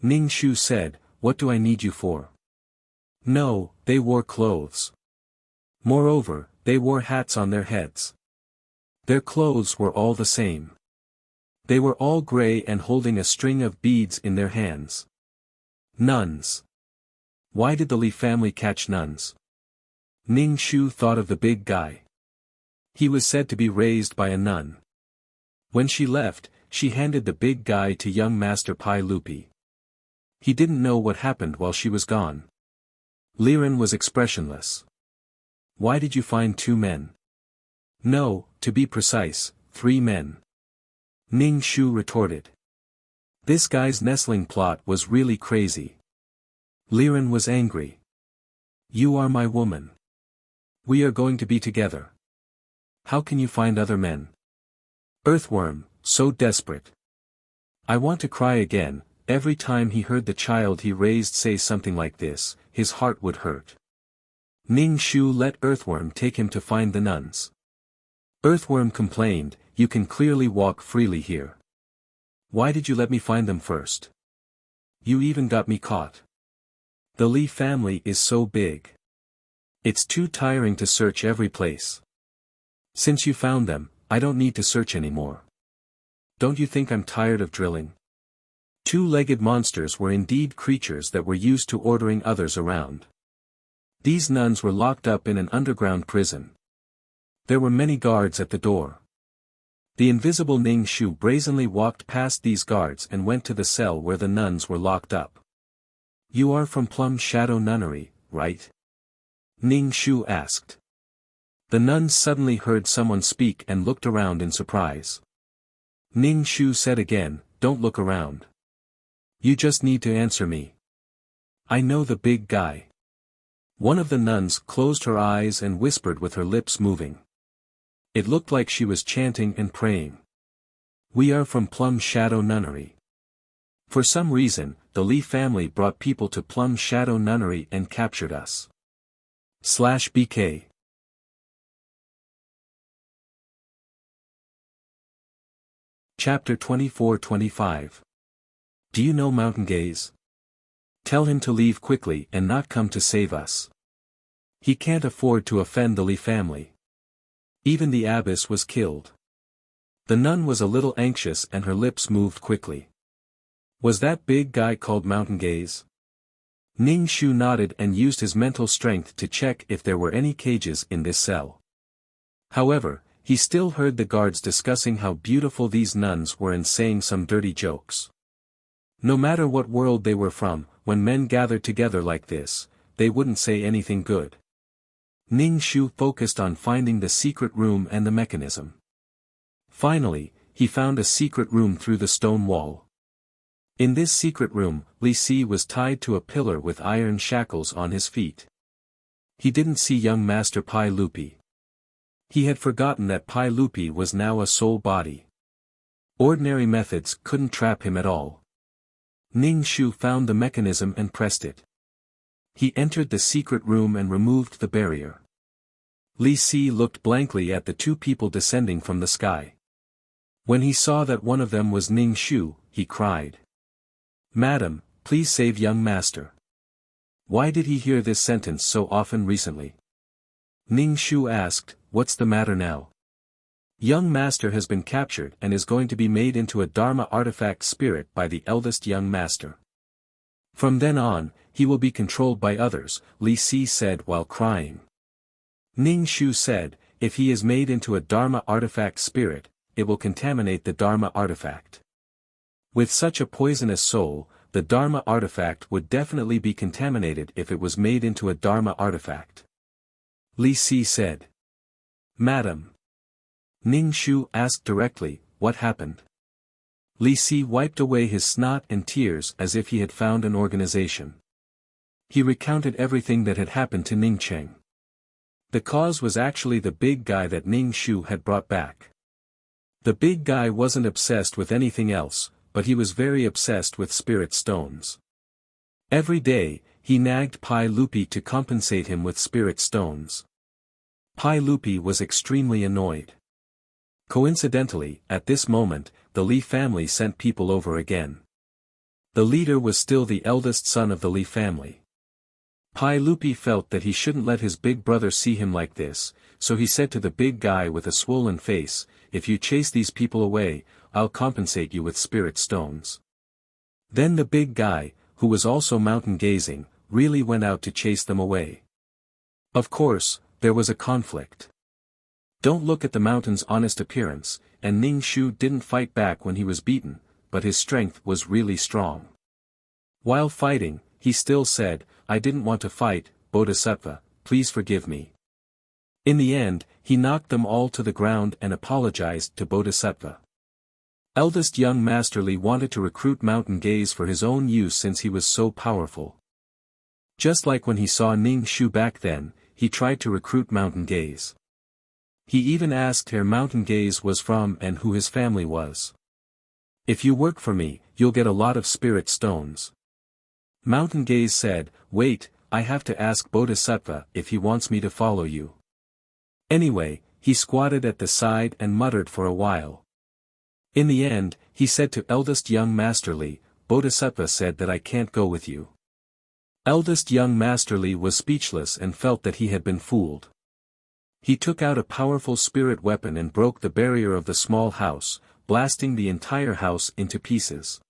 Ning Shu said, what do I need you for? No, they wore clothes. Moreover, they wore hats on their heads. Their clothes were all the same. They were all gray and holding a string of beads in their hands. Nuns. Why did the Li family catch nuns? Ning Shu thought of the big guy. He was said to be raised by a nun. When she left, she handed the big guy to young Master Pai Lupi. He didn't know what happened while she was gone. Liren was expressionless. Why did you find two men? No, to be precise, 3 men. Ning Shu retorted. This guy's nestling plot was really crazy. Liren was angry. You are my woman. We are going to be together. How can you find other men? Earthworm, so desperate. I want to cry again. Every time he heard the child he raised say something like this, his heart would hurt. Ning Shu let Earthworm take him to find the nuns. Earthworm complained, you can clearly walk freely here. Why did you let me find them first? You even got me caught. The Li family is so big. It's too tiring to search every place. Since you found them, I don't need to search anymore. Don't you think I'm tired of drilling? Two-legged monsters were indeed creatures that were used to ordering others around. These nuns were locked up in an underground prison. There were many guards at the door. The invisible Ning Shu brazenly walked past these guards and went to the cell where the nuns were locked up. You are from Plum Shadow Nunnery, right? Ning Shu asked. The nuns suddenly heard someone speak and looked around in surprise. Ning Shu said again, don't look around. You just need to answer me. I know the big guy. One of the nuns closed her eyes and whispered with her lips moving. It looked like she was chanting and praying. We are from Plum Shadow Nunnery. For some reason, the Li family brought people to Plum Shadow Nunnery and captured us. /BK Chapter 24-25. Do you know Mountain Gaze? Tell him to leave quickly and not come to save us. He can't afford to offend the Li family. Even the abbess was killed. The nun was a little anxious and her lips moved quickly. Was that big guy called Mountain Gaze? Ning Shu nodded and used his mental strength to check if there were any cages in this cell. However, he still heard the guards discussing how beautiful these nuns were and saying some dirty jokes. No matter what world they were from, when men gathered together like this, they wouldn't say anything good. Ning Shu focused on finding the secret room and the mechanism. Finally, he found a secret room through the stone wall. In this secret room, Li Si was tied to a pillar with iron shackles on his feet. He didn't see young Master Pai Lupi. He had forgotten that Pai Lupi was now a soul body. Ordinary methods couldn't trap him at all. Ning Shu found the mechanism and pressed it. He entered the secret room and removed the barrier. Li Si looked blankly at the two people descending from the sky. When he saw that one of them was Ning Shu, he cried. "Madam, please save young master." Why did he hear this sentence so often recently? Ning Shu asked, "What's the matter now?" "Young master has been captured and is going to be made into a Dharma artifact spirit by the eldest young master. From then on, he will be controlled by others," Li Si said while crying. Ning Shu said, "If he is made into a Dharma artifact spirit, it will contaminate the Dharma artifact. With such a poisonous soul, the Dharma artifact would definitely be contaminated if it was made into a Dharma artifact." Li Si said. "Madam." Ning Shu asked directly, "What happened?" Li Si wiped away his snot and tears as if he had found an organization. He recounted everything that had happened to Ning Cheng. The cause was actually the big guy that Ning Shu had brought back. The big guy wasn't obsessed with anything else, but he was very obsessed with spirit stones. Every day, he nagged Pai Lupi to compensate him with spirit stones. Pai Lupi was extremely annoyed. Coincidentally, at this moment, the Li family sent people over again. The leader was still the eldest son of the Li family. Pai Lupi felt that he shouldn't let his big brother see him like this, so he said to the big guy with a swollen face, "If you chase these people away, I'll compensate you with spirit stones." Then the big guy, who was also mountain gazing, really went out to chase them away. Of course, there was a conflict. Don't look at the mountain's honest appearance, and Ning Shu didn't fight back when he was beaten, but his strength was really strong. While fighting, he still said, "I didn't want to fight, Bodhisattva, please forgive me." In the end, he knocked them all to the ground and apologized to Bodhisattva. Eldest young Master Li wanted to recruit Mountain Gaze for his own use since he was so powerful. Just like when he saw Ning Shu back then, he tried to recruit Mountain Gaze. He even asked where Mountain Gaze was from and who his family was. "If you work for me, you'll get a lot of spirit stones." Mountain Gaze said, "Wait, I have to ask Bodhisattva if he wants me to follow you." Anyway, he squatted at the side and muttered for a while. In the end, he said to eldest young Master Li, "Bodhisattva said that I can't go with you." Eldest young Master Li was speechless and felt that he had been fooled. He took out a powerful spirit weapon and broke the barrier of the small house, blasting the entire house into pieces.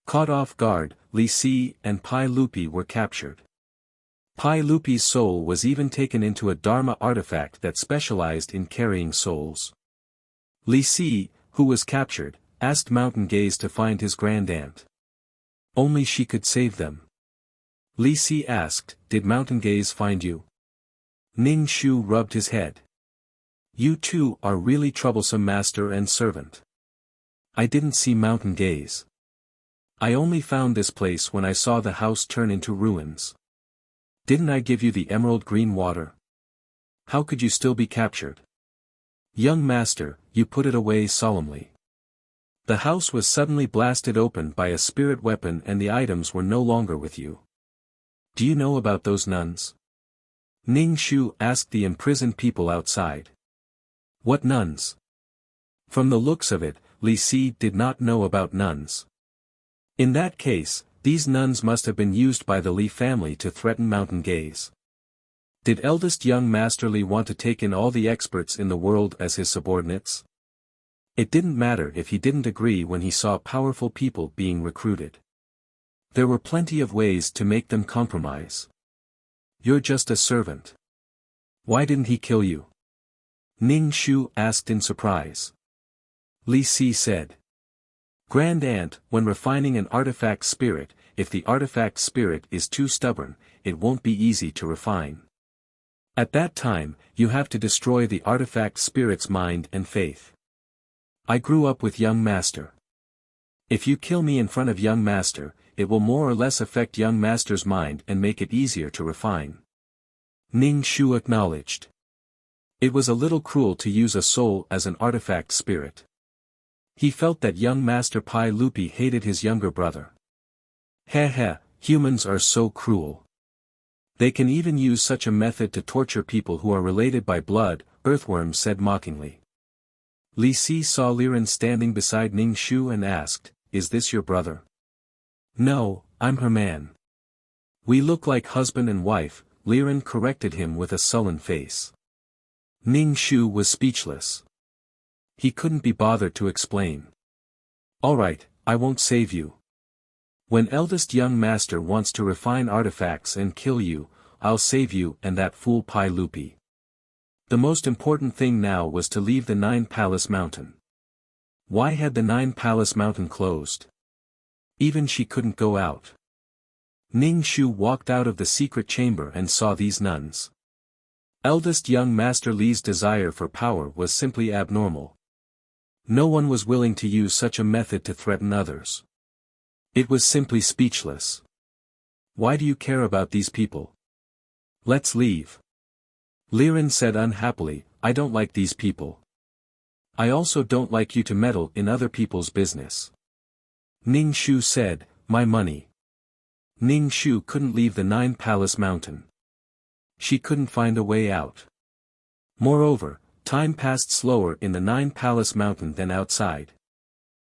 Caught off guard, Li Si and Pai Lupi were captured. Pai Lupi's soul was even taken into a Dharma artifact that specialized in carrying souls. Li Si, who was captured, asked Mountain Gaze to find his grandaunt. Only she could save them. Li Si asked, "Did Mountain Gaze find you?" Ning Shu rubbed his head. "You two are really troublesome master and servant. I didn't see Mountain Gaze. I only found this place when I saw the house turn into ruins. Didn't I give you the emerald green water? How could you still be captured?" "Young master, you put it away solemnly." The house was suddenly blasted open by a spirit weapon and the items were no longer with you. "Do you know about those nuns?" Ning Shu asked the imprisoned people outside. "What nuns?" From the looks of it, Li Si did not know about nuns. In that case, these nuns must have been used by the Li family to threaten Mountain Gaze. Did eldest young Master Li want to take in all the experts in the world as his subordinates? It didn't matter if he didn't agree when he saw powerful people being recruited. There were plenty of ways to make them compromise. "You're just a servant. Why didn't he kill you?" Ning Shu asked in surprise. Li Si said. "Grand Aunt, when refining an artifact spirit, if the artifact spirit is too stubborn, it won't be easy to refine. At that time, you have to destroy the artifact spirit's mind and faith. I grew up with young master. If you kill me in front of young master, it will more or less affect young master's mind and make it easier to refine. Ning Shu acknowledged. It was a little cruel to use a soul as an artifact spirit. He felt that young master Pai Lupi hated his younger brother. Heh, humans are so cruel. They can even use such a method to torture people who are related by blood, Earthworm said mockingly. Li Si saw Liren standing beside Ning Shu and asked, "Is this your brother?" "No, I'm her man." "We look like husband and wife," Liren corrected him with a sullen face. Ning Shu was speechless. He couldn't be bothered to explain. "Alright, I won't save you. When eldest young master wants to refine artifacts and kill you, I'll save you and that fool Pai Lupi." The most important thing now was to leave the Nine Palace Mountain. Why had the Nine Palace Mountain closed? Even she couldn't go out. Ning Shu walked out of the secret chamber and saw these nuns. Eldest young Master Li's desire for power was simply abnormal. No one was willing to use such a method to threaten others. It was simply speechless. "Why do you care about these people? Let's leave." Liren said unhappily, "I don't like these people. I also don't like you to meddle in other people's business." Ning Shu said, "My money." Ning Shu couldn't leave the Nine Palace Mountain. She couldn't find a way out. Moreover, time passed slower in the Nine Palace Mountain than outside.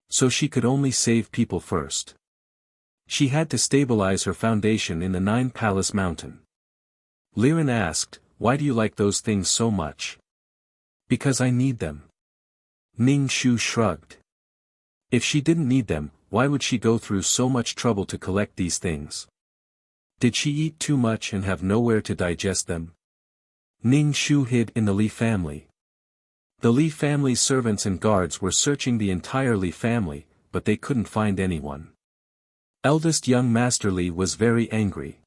So she could only save people first. She had to stabilize her foundation in the Nine Palace Mountain. Liren asked, "Why do you like those things so much?" "Because I need them." Ning Shu shrugged. If she didn't need them, why would she go through so much trouble to collect these things? Did she eat too much and have nowhere to digest them? Ning Shu hid in the Li family. The Li family's servants and guards were searching the entire Li family, but they couldn't find anyone. Eldest young Master Li was very angry.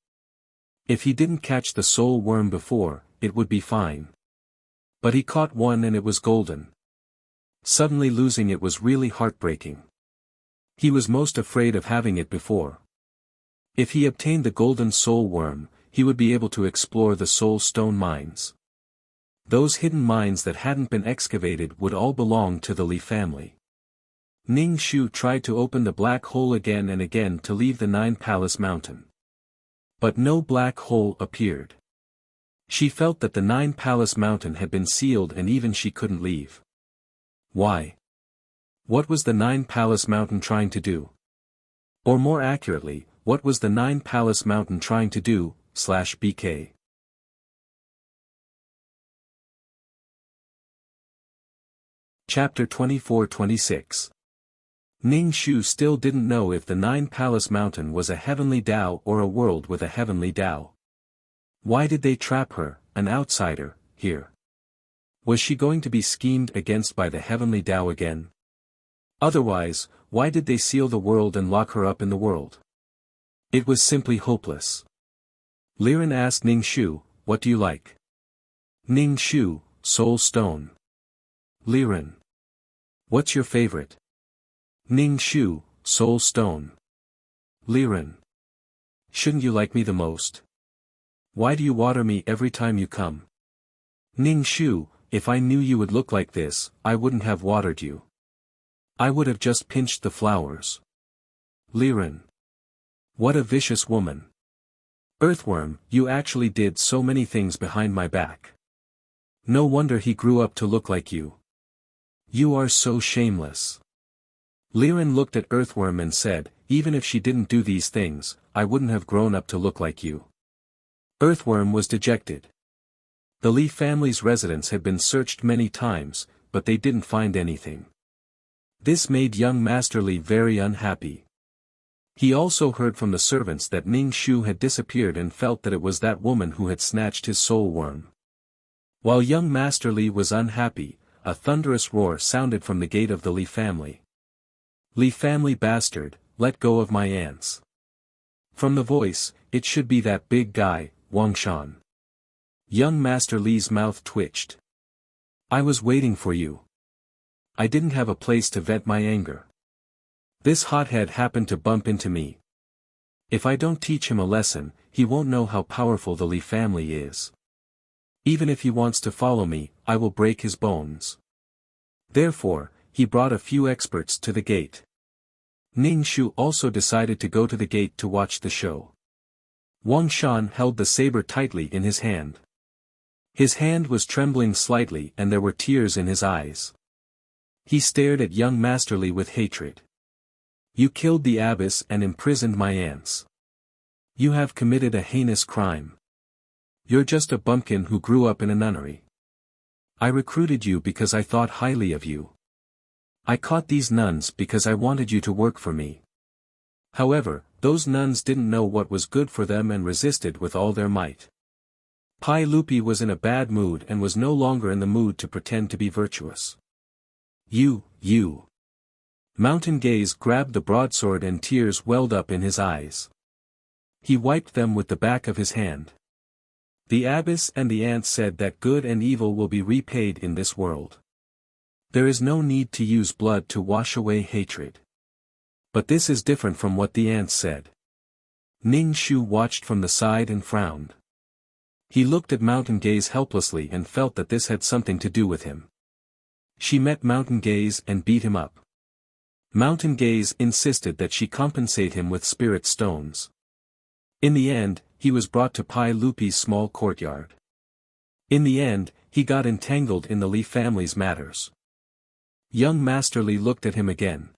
If he didn't catch the soul worm before, it would be fine. But he caught one and it was golden. Suddenly losing it was really heartbreaking. He was most afraid of having it before. If he obtained the golden soul worm, he would be able to explore the soul stone mines. Those hidden mines that hadn't been excavated would all belong to the Li family. Ning Shu tried to open the black hole again and again to leave the Nine Palace Mountain. But no black hole appeared. She felt that the Nine Palace Mountain had been sealed and even she couldn't leave. Why? What was the Nine Palace Mountain trying to do? Or more accurately, what was the Nine Palace Mountain trying to do, /BK? Chapter 24-26. Ning Shu still didn't know if the Nine Palace Mountain was a heavenly Tao or a world with a heavenly Tao. Why did they trap her, an outsider, here? Was she going to be schemed against by the heavenly Tao again? Otherwise, why did they seal the world and lock her up in the world? It was simply hopeless. Liren asked Ning Shu, "What do you like?" Ning Shu, "Soul Stone." Liren. "What's your favorite?" Ning Shu, "Soul Stone." Liren. "Shouldn't you like me the most? Why do you water me every time you come?" Ning Shu, "If I knew you would look like this, I wouldn't have watered you. I would have just pinched the flowers." Liren. "What a vicious woman. Earthworm, you actually did so many things behind my back. No wonder he grew up to look like you. You are so shameless." Liren looked at Earthworm and said, "Even if she didn't do these things, I wouldn't have grown up to look like you." Earthworm was dejected. The Li family's residence had been searched many times, but they didn't find anything. This made young Master Li very unhappy. He also heard from the servants that Ning Shu had disappeared and felt that it was that woman who had snatched his soul worm. While young Master Li was unhappy, a thunderous roar sounded from the gate of the Li family. "Li family bastard, let go of my ants." From the voice, it should be that big guy, Wang Shan. Young Master Li's mouth twitched. "I was waiting for you. I didn't have a place to vent my anger. This hothead happened to bump into me. If I don't teach him a lesson, he won't know how powerful the Li family is. Even if he wants to follow me, I will break his bones. Therefore, he brought a few experts to the gate. Ning Shu also decided to go to the gate to watch the show. Wang Shan held the saber tightly in his hand. His hand was trembling slightly and there were tears in his eyes. He stared at young Masterly with hatred. You killed the abbess and imprisoned my aunts. You have committed a heinous crime. You're just a bumpkin who grew up in a nunnery. I recruited you because I thought highly of you. I caught these nuns because I wanted you to work for me. However, those nuns didn't know what was good for them and resisted with all their might. Pai Lupi was in a bad mood and was no longer in the mood to pretend to be virtuous. You. Mountain Gaze grabbed the broadsword and tears welled up in his eyes. He wiped them with the back of his hand. The abbess and the aunts said that good and evil will be repaid in this world. There is no need to use blood to wash away hatred. But this is different from what the aunts said. Ning Shu watched from the side and frowned. He looked at Mountain Gaze helplessly and felt that this had something to do with him. She met Mountain Gaze and beat him up. Mountain Gaze insisted that she compensate him with spirit stones. In the end, he was brought to Pai Lupi's small courtyard. In the end, he got entangled in the Li family's matters. Young Master Li looked at him again.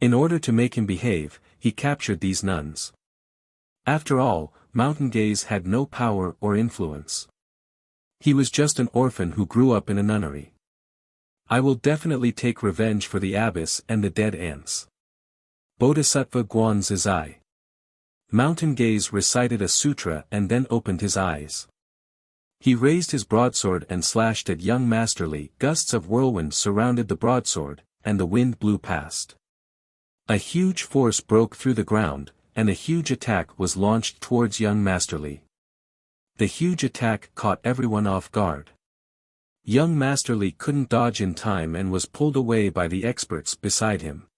In order to make him behave, he captured these nuns. After all, Mountain Gaze had no power or influence. He was just an orphan who grew up in a nunnery. I will definitely take revenge for the abbess and the dead aunts. Bodhisattva Guan Zizai. Mountain Gaze recited a sutra and then opened his eyes. He raised his broadsword and slashed at young Master Li. Gusts of whirlwind surrounded the broadsword, and the wind blew past. A huge force broke through the ground, and a huge attack was launched towards young Master Li. The huge attack caught everyone off guard. Young Master Li couldn't dodge in time and was pulled away by the experts beside him.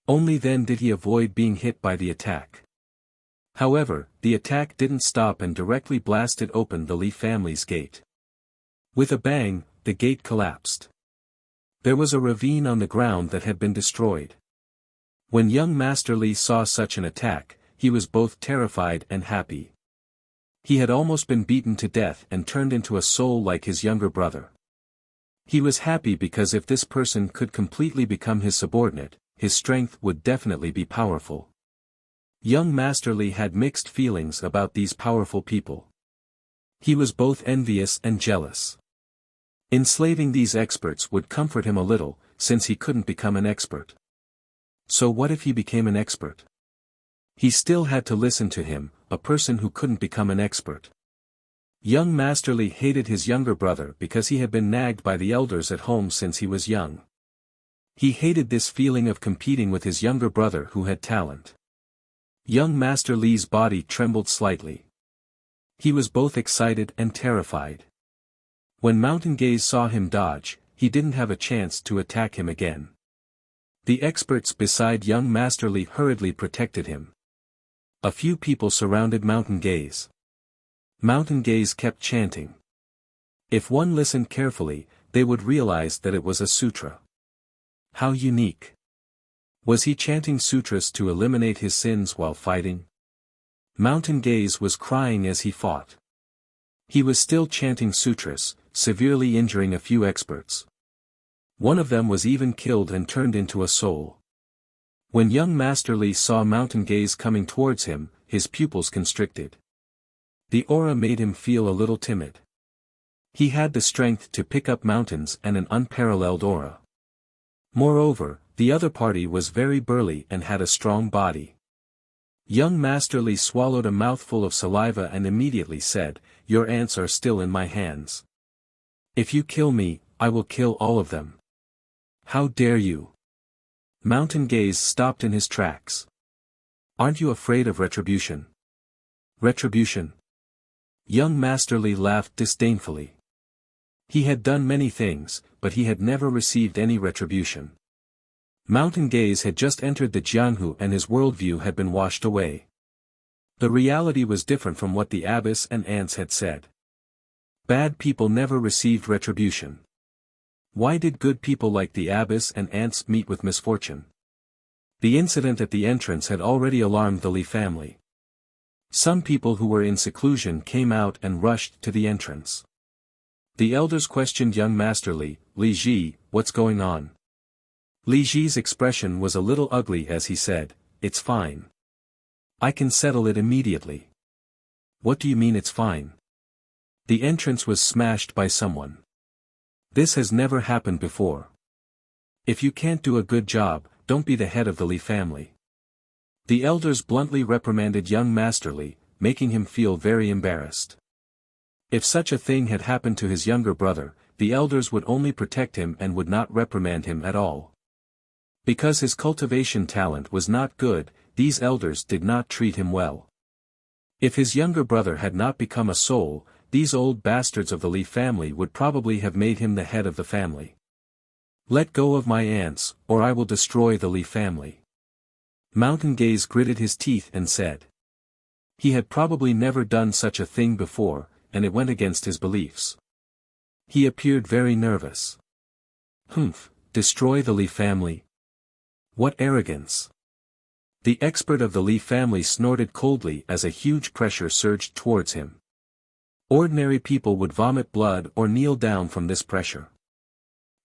Only then did he avoid being hit by the attack. However, the attack didn't stop and directly blasted open the Li family's gate. With a bang, the gate collapsed. There was a ravine on the ground that had been destroyed. When young Master Li saw such an attack, he was both terrified and happy. He had almost been beaten to death and turned into a soul like his younger brother. He was happy because if this person could completely become his subordinate, his strength would definitely be powerful. Young Master Li had mixed feelings about these powerful people. He was both envious and jealous. Enslaving these experts would comfort him a little, since he couldn't become an expert. So what if he became an expert? He still had to listen to him, a person who couldn't become an expert. Young Master Li hated his younger brother because he had been nagged by the elders at home since he was young. He hated this feeling of competing with his younger brother who had talent. Young Master Li's body trembled slightly. He was both excited and terrified. When Mountain Gaze saw him dodge, he didn't have a chance to attack him again. The experts beside young Master Li hurriedly protected him. A few people surrounded Mountain Gaze. Mountain Gaze kept chanting. If one listened carefully, they would realize that it was a sutra. How unique. Was he chanting sutras to eliminate his sins while fighting? Mountain Gaze was crying as he fought. He was still chanting sutras, severely injuring a few experts. One of them was even killed and turned into a soul. When young Master Li saw Mountain Gaze coming towards him, his pupils constricted. The aura made him feel a little timid. He had the strength to pick up mountains and an unparalleled aura. Moreover, the other party was very burly and had a strong body. Young Master Li swallowed a mouthful of saliva and immediately said, "Your aunts are still in my hands. If you kill me, I will kill all of them." "How dare you?" Mountain Gaze stopped in his tracks. "Aren't you afraid of retribution?" "Retribution?" Young Master Li laughed disdainfully. He had done many things, but he had never received any retribution. Mountain Gaze had just entered the Jianghu and his worldview had been washed away. The reality was different from what the abbess and ants had said. Bad people never received retribution. Why did good people like the abbess and ants meet with misfortune? The incident at the entrance had already alarmed the Li family. Some people who were in seclusion came out and rushed to the entrance. The elders questioned young Master Li Ji, what's going on? Li Ji's expression was a little ugly as he said, it's fine. I can settle it immediately. What do you mean it's fine? The entrance was smashed by someone. This has never happened before. If you can't do a good job, don't be the head of the Li family. The elders bluntly reprimanded young Master Li, making him feel very embarrassed. If such a thing had happened to his younger brother, the elders would only protect him and would not reprimand him at all. Because his cultivation talent was not good, these elders did not treat him well. If his younger brother had not become a soul, these old bastards of the Li family would probably have made him the head of the family. Let go of my ants, or I will destroy the Li family. Mountain Gaze gritted his teeth and said. He had probably never done such a thing before, and it went against his beliefs. He appeared very nervous. Destroy the Li family? What arrogance! The expert of the Li family snorted coldly as a huge pressure surged towards him. Ordinary people would vomit blood or kneel down from this pressure.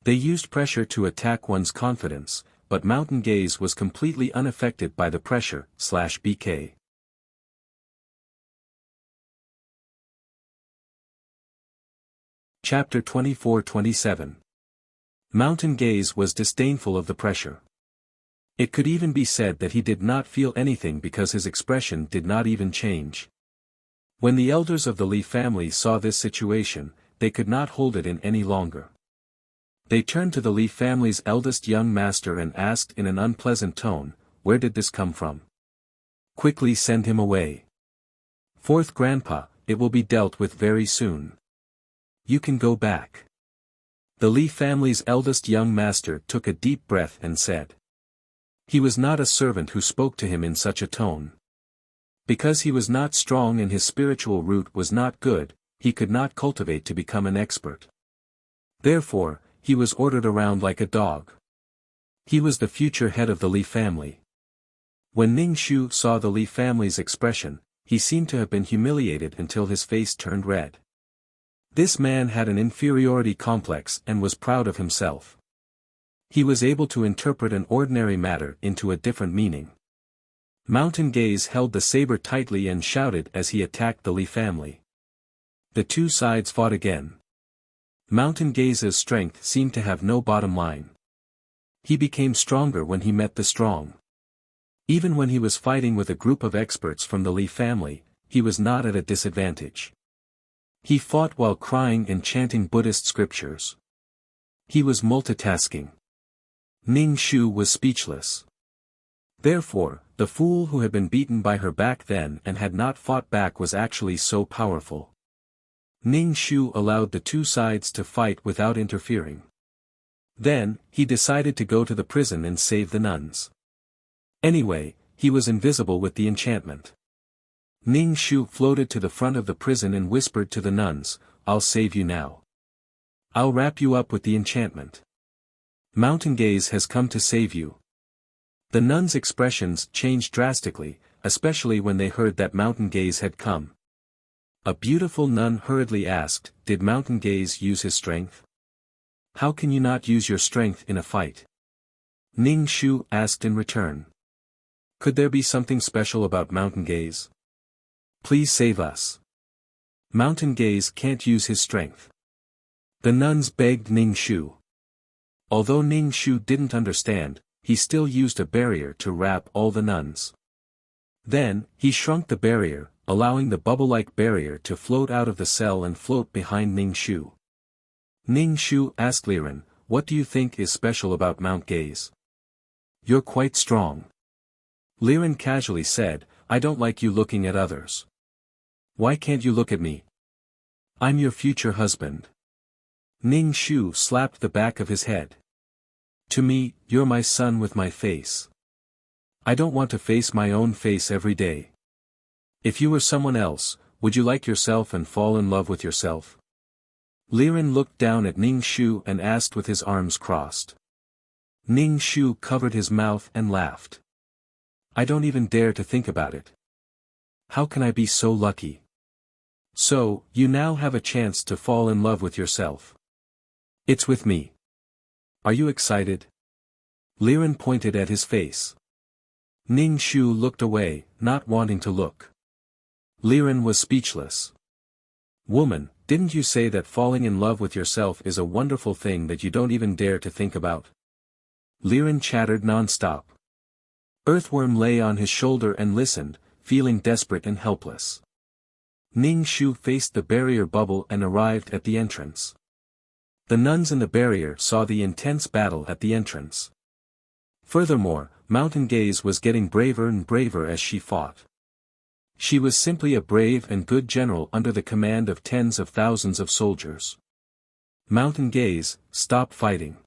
They used pressure to attack one's confidence, but Mountain Gaze was completely unaffected by the pressure/BK. Chapter 24-27. Mountain Gaze was disdainful of the pressure. It could even be said that he did not feel anything because his expression did not even change. When the elders of the Li family saw this situation, they could not hold it in any longer. They turned to the Li family's eldest young master and asked in an unpleasant tone, where did this come from? Quickly send him away. Fourth Grandpa, it will be dealt with very soon. You can go back. The Li family's eldest young master took a deep breath and said. He was not a servant who spoke to him in such a tone. Because he was not strong and his spiritual root was not good, he could not cultivate to become an expert. Therefore, he was ordered around like a dog. He was the future head of the Li family. When Ning Shu saw the Li family's expression, he seemed to have been humiliated until his face turned red. This man had an inferiority complex and was proud of himself. He was able to interpret an ordinary matter into a different meaning. Mountain Gaze held the saber tightly and shouted as he attacked the Li family. The two sides fought again. Mountain Gaze's strength seemed to have no bottom line. He became stronger when he met the strong. Even when he was fighting with a group of experts from the Li family, he was not at a disadvantage. He fought while crying and chanting Buddhist scriptures. He was multitasking. Ning Shu was speechless. Therefore, the fool who had been beaten by her back then and had not fought back was actually so powerful. Ning Shu allowed the two sides to fight without interfering. Then, he decided to go to the prison and save the nuns. Anyway, he was invisible with the enchantment. Ning Shu floated to the front of the prison and whispered to the nuns, I'll save you now. I'll wrap you up with the enchantment. Mountain Gaze has come to save you. The nuns' expressions changed drastically, especially when they heard that Mountain Gaze had come. A beautiful nun hurriedly asked, did Mountain Gaze use his strength? How can you not use your strength in a fight? Ning Shu asked in return. Could there be something special about Mountain Gaze? Please save us. Mountain Gaze can't use his strength. The nuns begged Ning Shu. Although Ning Shu didn't understand, he still used a barrier to wrap all the nuns. Then, he shrunk the barrier, allowing the bubble-like barrier to float out of the cell and float behind Ning Shu. Ning Shu asked Liren, what do you think is special about Mount Gaze? You're quite strong. Liren casually said, I don't like you looking at others. Why can't you look at me? I'm your future husband. Ning Shu slapped the back of his head. To me, you're my son with my face. I don't want to face my own face every day. If you were someone else, would you like yourself and fall in love with yourself? Liren looked down at Ning Shu and asked with his arms crossed. Ning Shu covered his mouth and laughed. I don't even dare to think about it. How can I be so lucky? So, you now have a chance to fall in love with yourself. It's with me. Are you excited? Liren pointed at his face. Ning Shu looked away, not wanting to look. Liren was speechless. Woman, didn't you say that falling in love with yourself is a wonderful thing that you don't even dare to think about? Liren chattered non-stop. Earthworm lay on his shoulder and listened, feeling desperate and helpless. Ning Shu faced the barrier bubble and arrived at the entrance. The nuns in the barrier saw the intense battle at the entrance. Furthermore, Mountain Gaze was getting braver and braver as she fought. She was simply a brave and good general under the command of tens of thousands of soldiers. Mountain Gaze, stop fighting.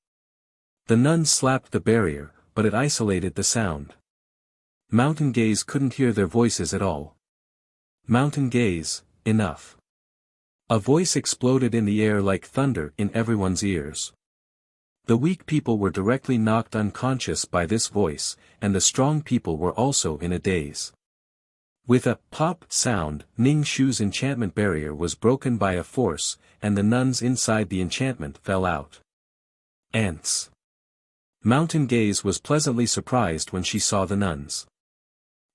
The nuns slapped the barrier, but it isolated the sound. Mountain Gaze couldn't hear their voices at all. Mountain Gaze, enough. A voice exploded in the air like thunder in everyone's ears. The weak people were directly knocked unconscious by this voice, and the strong people were also in a daze. With a pop sound, Ning Shu's enchantment barrier was broken by a force, and the nuns inside the enchantment fell out. Ants. Mountain Gaze was pleasantly surprised when she saw the nuns.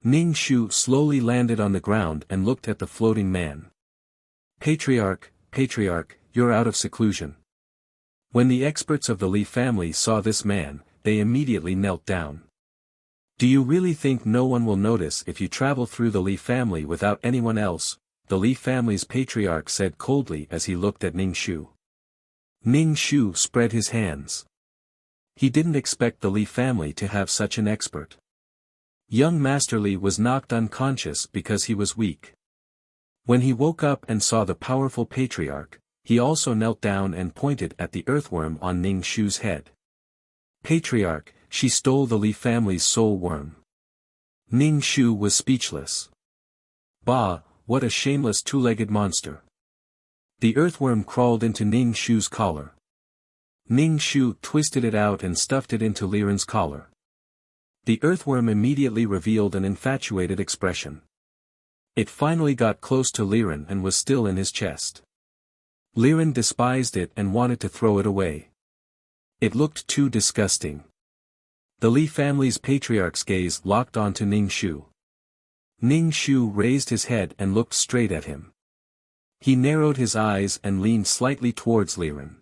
Ning Shu slowly landed on the ground and looked at the floating man. Patriarch, Patriarch, you're out of seclusion. When the experts of the Li family saw this man, they immediately knelt down. Do you really think no one will notice if you travel through the Li family without anyone else? The Li family's patriarch said coldly as he looked at Ning Shu. Ning Shu spread his hands. He didn't expect the Li family to have such an expert. Young Master Li was knocked unconscious because he was weak. When he woke up and saw the powerful patriarch, he also knelt down and pointed at the earthworm on Ning Shu's head. Patriarch, she stole the Li family's soul worm. Ning Shu was speechless. Bah, what a shameless two-legged monster. The earthworm crawled into Ning Shu's collar. Ning Shu twisted it out and stuffed it into Liren's collar. The earthworm immediately revealed an infatuated expression. It finally got close to Liren and was still in his chest. Liren despised it and wanted to throw it away. It looked too disgusting. The Li family's patriarch's gaze locked onto Ning Shu. Ning Shu raised his head and looked straight at him. He narrowed his eyes and leaned slightly towards Liren.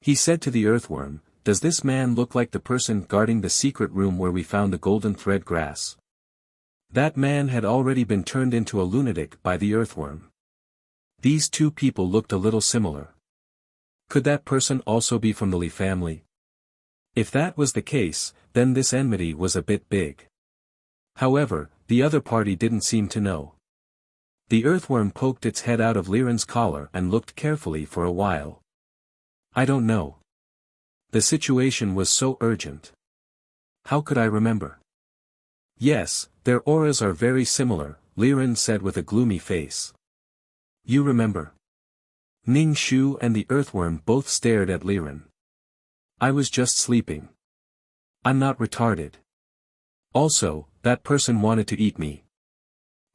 He said to the earthworm, "Does this man look like the person guarding the secret room where we found the golden thread grass?" That man had already been turned into a lunatic by the earthworm. These two people looked a little similar. Could that person also be from the Li family? If that was the case, then this enmity was a bit big. However, the other party didn't seem to know. The earthworm poked its head out of Liren's collar and looked carefully for a while. I don't know. The situation was so urgent. How could I remember? Yes, their auras are very similar, Liren said with a gloomy face. You remember? Ning Shu and the earthworm both stared at Liren. I was just sleeping. I'm not retarded. Also, that person wanted to eat me.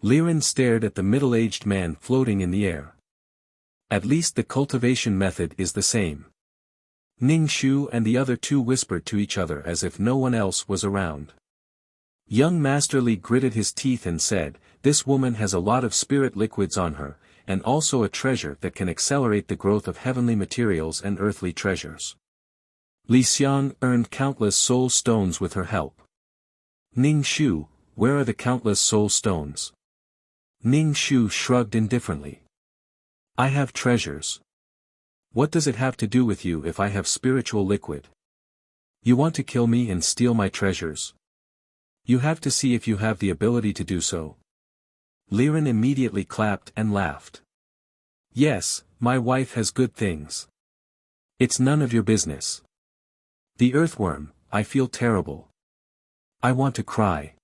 Liren stared at the middle-aged man floating in the air. At least the cultivation method is the same. Ning Shu and the other two whispered to each other as if no one else was around. Young Master Li gritted his teeth and said, "This woman has a lot of spirit liquids on her, and also a treasure that can accelerate the growth of heavenly materials and earthly treasures. Li Xiang earned countless soul stones with her help." Ning Shu, where are the countless soul stones? Ning Shu shrugged indifferently. I have treasures. What does it have to do with you if I have spiritual liquid? You want to kill me and steal my treasures? You have to see if you have the ability to do so. Liren immediately clapped and laughed. Yes, my wife has good things. It's none of your business. The earthworm, I feel terrible. I want to cry.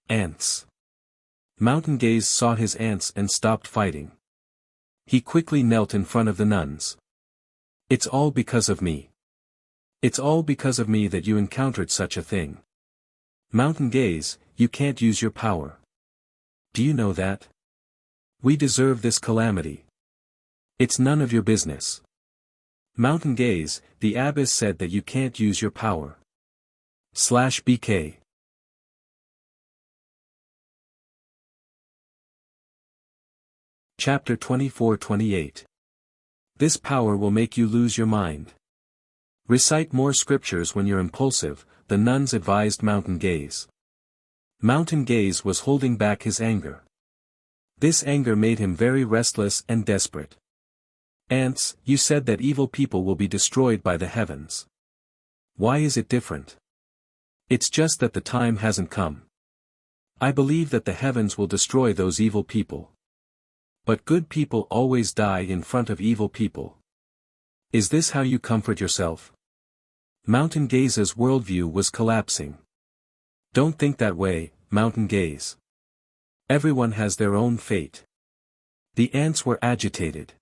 Ants. Mountain Gaze saw his ants and stopped fighting. He quickly knelt in front of the nuns. It's all because of me. It's all because of me that you encountered such a thing. Mountain Gaze, you can't use your power. Do you know that? We deserve this calamity. It's none of your business. Mountain Gaze, the abbess said that you can't use your power. /BK. Chapter 24-28. This power will make you lose your mind. Recite more scriptures when you're impulsive, the nuns advised Mountain Gaze. Mountain Gaze was holding back his anger. This anger made him very restless and desperate. Ants, you said that evil people will be destroyed by the heavens. Why is it different? It's just that the time hasn't come. I believe that the heavens will destroy those evil people. But good people always die in front of evil people. Is this how you comfort yourself? Mountain Gaze's worldview was collapsing. Don't think that way, Mountain Gaze. Everyone has their own fate. The ants were agitated.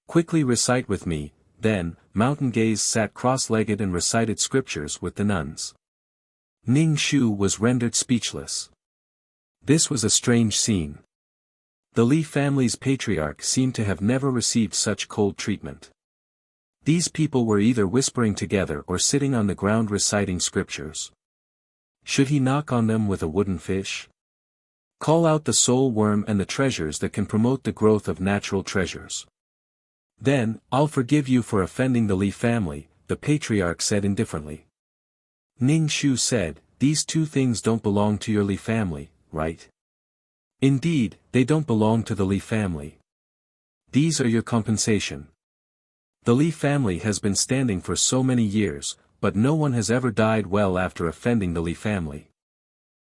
Quickly recite with me. Then, Mountain Gaze sat cross-legged and recited scriptures with the nuns. Ning Shu was rendered speechless. This was a strange scene. The Li family's patriarch seemed to have never received such cold treatment. These people were either whispering together or sitting on the ground reciting scriptures. Should he knock on them with a wooden fish? Call out the soul worm and the treasures that can promote the growth of natural treasures. Then, I'll forgive you for offending the Li family, the patriarch said indifferently. Ning Shu said, these two things don't belong to your Li family, right? Indeed, they don't belong to the Li family. These are your compensation. The Li family has been standing for so many years, but no one has ever died well after offending the Li family.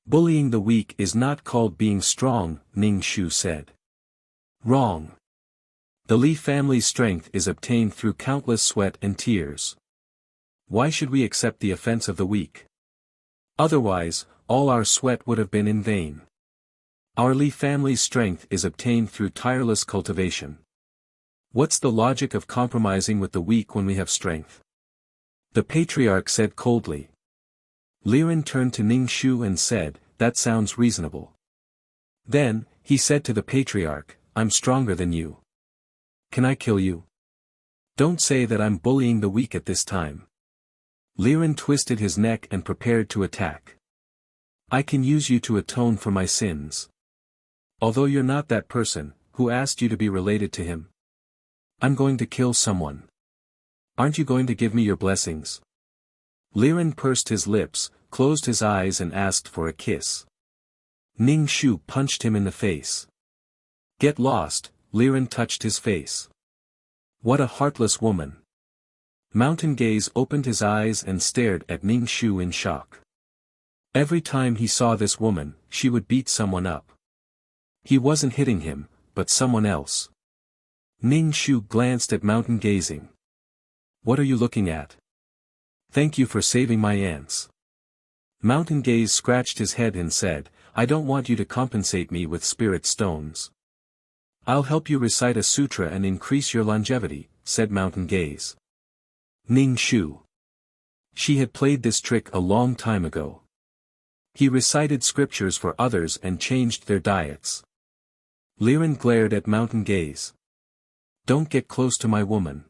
Bullying the weak is not called being strong, Ning Shu said. Wrong. The Li family's strength is obtained through countless sweat and tears. Why should we accept the offense of the weak? Otherwise, all our sweat would have been in vain. Our Li family's strength is obtained through tireless cultivation. What's the logic of compromising with the weak when we have strength? The patriarch said coldly. Liren turned to Ning Shu and said, that sounds reasonable. Then, he said to the patriarch, I'm stronger than you. Can I kill you? Don't say that I'm bullying the weak at this time. Liren twisted his neck and prepared to attack. I can use you to atone for my sins. Although you're not that person, who asked you to be related to him? I'm going to kill someone. Aren't you going to give me your blessings? Liren pursed his lips, closed his eyes and asked for a kiss. Ning Shu punched him in the face. Get lost, Liren touched his face. What a heartless woman. Mountain Gaze opened his eyes and stared at Ning Shu in shock. Every time he saw this woman, she would beat someone up. He wasn't hitting him, but someone else. Ning Shu glanced at Mountain Gazing. What are you looking at? Thank you for saving my ants. Mountain Gaze scratched his head and said, I don't want you to compensate me with spirit stones. I'll help you recite a sutra and increase your longevity, said Mountain Gaze. Ning Shu. She had played this trick a long time ago. He recited scriptures for others and changed their diets. Liren glared at Mountain Gaze. Don't get close to my woman.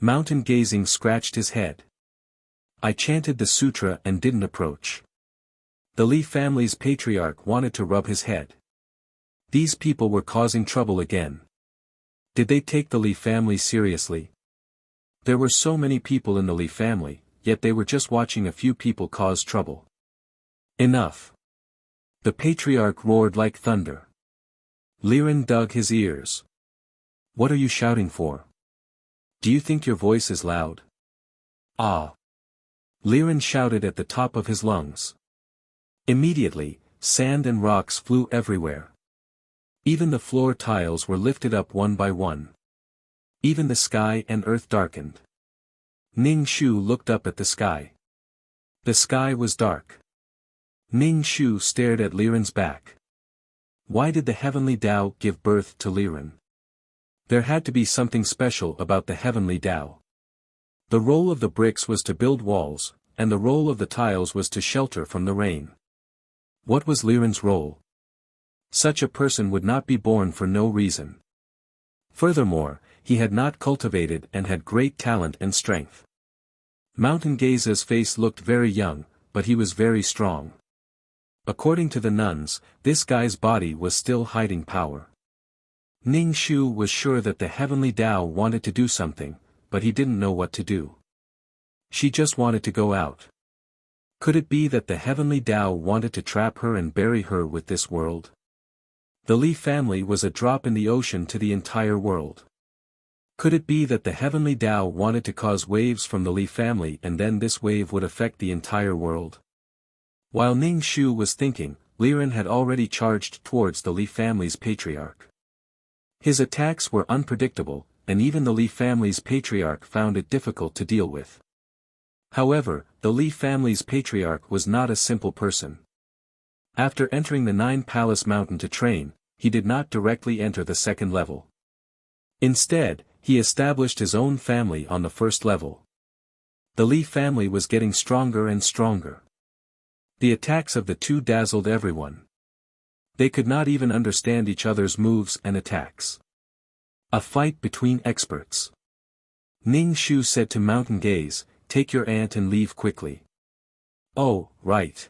Mountain Gazing scratched his head. I chanted the sutra and didn't approach. The Li family's patriarch wanted to rub his head. These people were causing trouble again. Did they take the Li family seriously? There were so many people in the Li family, yet they were just watching a few people cause trouble. Enough. The patriarch roared like thunder. Liren dug his ears. What are you shouting for? Do you think your voice is loud? Ah! Liren shouted at the top of his lungs. Immediately, sand and rocks flew everywhere. Even the floor tiles were lifted up one by one. Even the sky and earth darkened. Ning Shu looked up at the sky. The sky was dark. Ning Shu stared at Liren's back. Why did the heavenly Tao give birth to Liren? There had to be something special about the heavenly Tao. The role of the bricks was to build walls, and the role of the tiles was to shelter from the rain. What was Liren's role? Such a person would not be born for no reason. Furthermore, he had not cultivated and had great talent and strength. Mountain Gaze's face looked very young, but he was very strong. According to the nuns, this guy's body was still hiding power. Ning Shu was sure that the heavenly Tao wanted to do something, but he didn't know what to do. She just wanted to go out. Could it be that the heavenly Tao wanted to trap her and bury her with this world? The Li family was a drop in the ocean to the entire world. Could it be that the heavenly Tao wanted to cause waves from the Li family and then this wave would affect the entire world? While Ning Shu was thinking, Liren had already charged towards the Li family's patriarch. His attacks were unpredictable, and even the Li family's patriarch found it difficult to deal with. However, the Li family's patriarch was not a simple person. After entering the Nine Palace Mountain to train, he did not directly enter the second level. Instead, he established his own family on the first level. The Li family was getting stronger and stronger. The attacks of the two dazzled everyone. They could not even understand each other's moves and attacks. A fight between experts. Ning Shu said to Mountain Gaze, "Take your aunt and leave quickly." "Oh, right."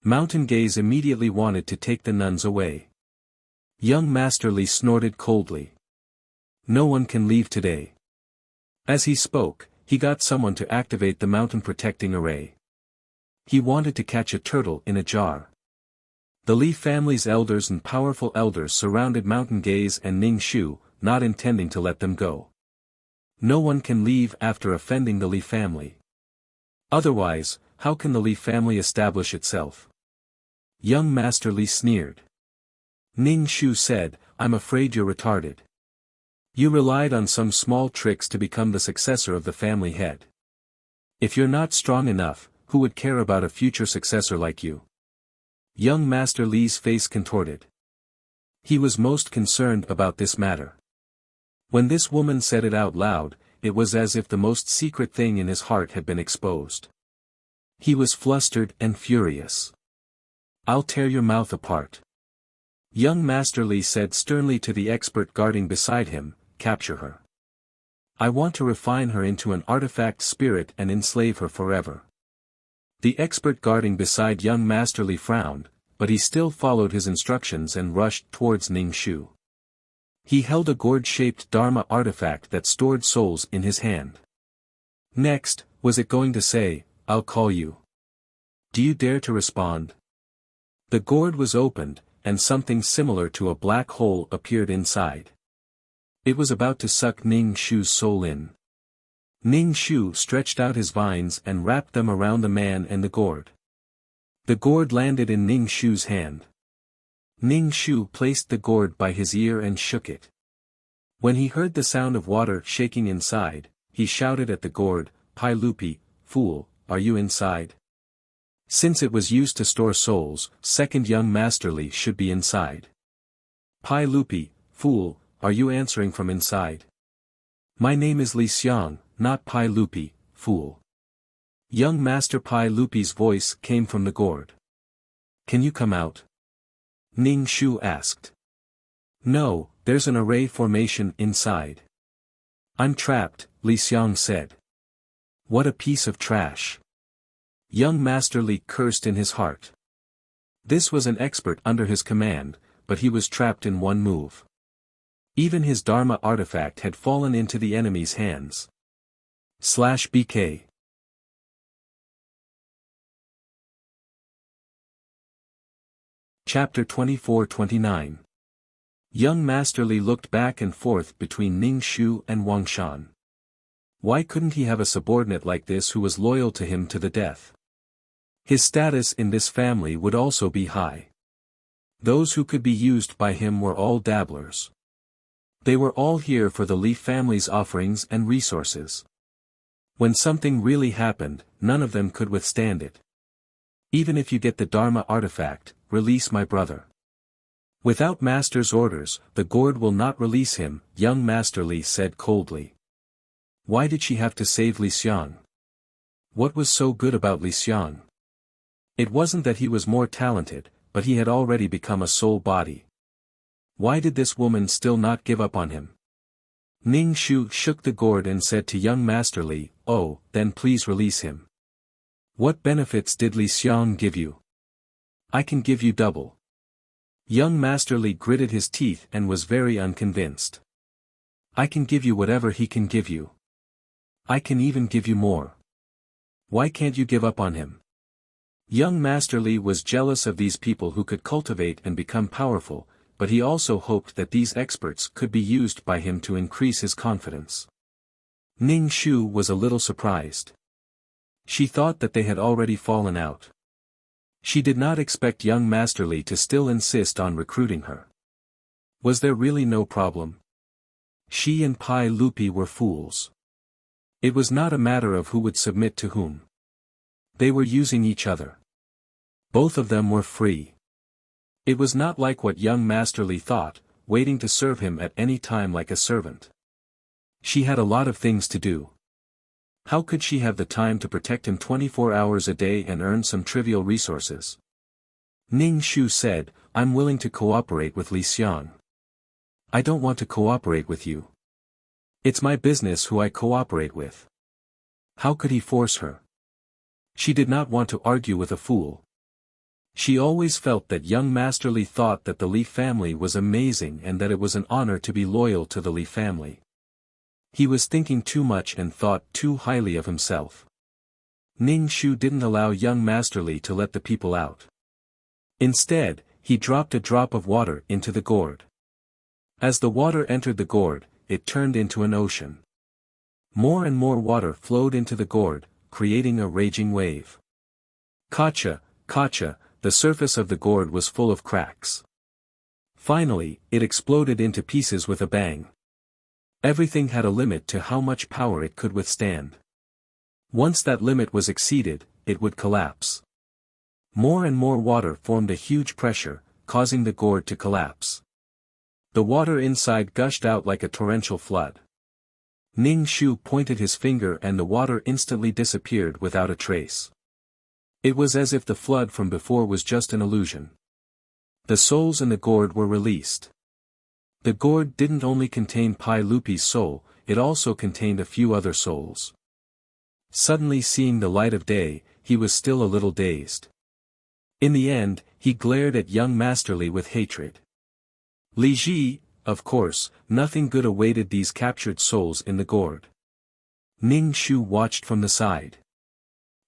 Mountain Gaze immediately wanted to take the nuns away. Young Master Li snorted coldly. "No one can leave today." As he spoke, he got someone to activate the mountain protecting array. He wanted to catch a turtle in a jar. The Li family's elders and powerful elders surrounded Mountain Gaze and Ning Shu, not intending to let them go. No one can leave after offending the Li family. Otherwise, how can the Li family establish itself? Young Master Li sneered. Ning Shu said, "I'm afraid you're retarded. You relied on some small tricks to become the successor of the family head. If you're not strong enough, who would care about a future successor like you?" Young Master Li's face contorted. He was most concerned about this matter. When this woman said it out loud, it was as if the most secret thing in his heart had been exposed. He was flustered and furious. "I'll tear your mouth apart." Young Master Li said sternly to the expert guarding beside him, "Capture her. I want to refine her into an artifact spirit and enslave her forever." The expert guarding beside young Master Li frowned, but he still followed his instructions and rushed towards Ning Shu. He held a gourd-shaped Dharma artifact that stored souls in his hand. Next, was it going to say, "I'll call you"? Do you dare to respond? The gourd was opened, and something similar to a black hole appeared inside. It was about to suck Ning Shu's soul in. Ning Shu stretched out his vines and wrapped them around the man and the gourd. The gourd landed in Ning Shu's hand. Ning Shu placed the gourd by his ear and shook it. When he heard the sound of water shaking inside, he shouted at the gourd, "Pai Lupi, fool, are you inside?" Since it was used to store souls, second young Master Li should be inside. "Pai Lupi, fool, are you answering from inside?" "My name is Li Xiang, not Pai Lupi, fool." Young Master Pai Lupi's voice came from the gourd. "Can you come out?" Ning Shu asked. "No, there's an array formation inside." "I'm trapped," Li Xiang said. "What a piece of trash." Young Master Li cursed in his heart. This was an expert under his command, but he was trapped in one move. Even his Dharma artifact had fallen into the enemy's hands. /BK Chapter 24-29. Young Master Li looked back and forth between Ning Shu and Wang Shan. Why couldn't he have a subordinate like this who was loyal to him to the death? His status in this family would also be high. Those who could be used by him were all dabblers. They were all here for the Li family's offerings and resources. When something really happened, none of them could withstand it. Even if you get the Dharma artifact, release my brother. Without Master's orders, the gourd will not release him, young Master Li said coldly. Why did she have to save Li Xiang? What was so good about Li Xiang? It wasn't that he was more talented, but he had already become a soul body. Why did this woman still not give up on him? Ning Shu shook the gourd and said to young Master Li, "Oh, then please release him. What benefits did Li Xiang give you? I can give you double." Young Master Li gritted his teeth and was very unconvinced. "I can give you whatever he can give you. I can even give you more. Why can't you give up on him?" Young Master Li was jealous of these people who could cultivate and become powerful, but he also hoped that these experts could be used by him to increase his confidence. Ning Shu was a little surprised. She thought that they had already fallen out. She did not expect young Master Li to still insist on recruiting her. Was there really no problem? She and Pai Lupi were fools. It was not a matter of who would submit to whom. They were using each other. Both of them were free. It was not like what young Master Li thought, waiting to serve him at any time like a servant. She had a lot of things to do. How could she have the time to protect him 24 hours a day and earn some trivial resources? Ning Shu said, "I'm willing to cooperate with Li Xiang." "I don't want to cooperate with you. It's my business who I cooperate with." How could he force her? She did not want to argue with a fool. She always felt that young Master Li thought that the Li family was amazing and that it was an honor to be loyal to the Li family. He was thinking too much and thought too highly of himself. Ning Shu didn't allow young Master Li to let the people out. Instead, he dropped a drop of water into the gourd. As the water entered the gourd, it turned into an ocean. More and more water flowed into the gourd, creating a raging wave. Kacha, kacha, the surface of the gourd was full of cracks. Finally, it exploded into pieces with a bang. Everything had a limit to how much power it could withstand. Once that limit was exceeded, it would collapse. More and more water formed a huge pressure, causing the gourd to collapse. The water inside gushed out like a torrential flood. Ning Shu pointed his finger and the water instantly disappeared without a trace. It was as if the flood from before was just an illusion. The souls in the gourd were released. The gourd didn't only contain Pai Lupi's soul, it also contained a few other souls. Suddenly seeing the light of day, he was still a little dazed. In the end, he glared at young Master Li with hatred. Li Ji, of course, nothing good awaited these captured souls in the gourd. Ning Shu watched from the side.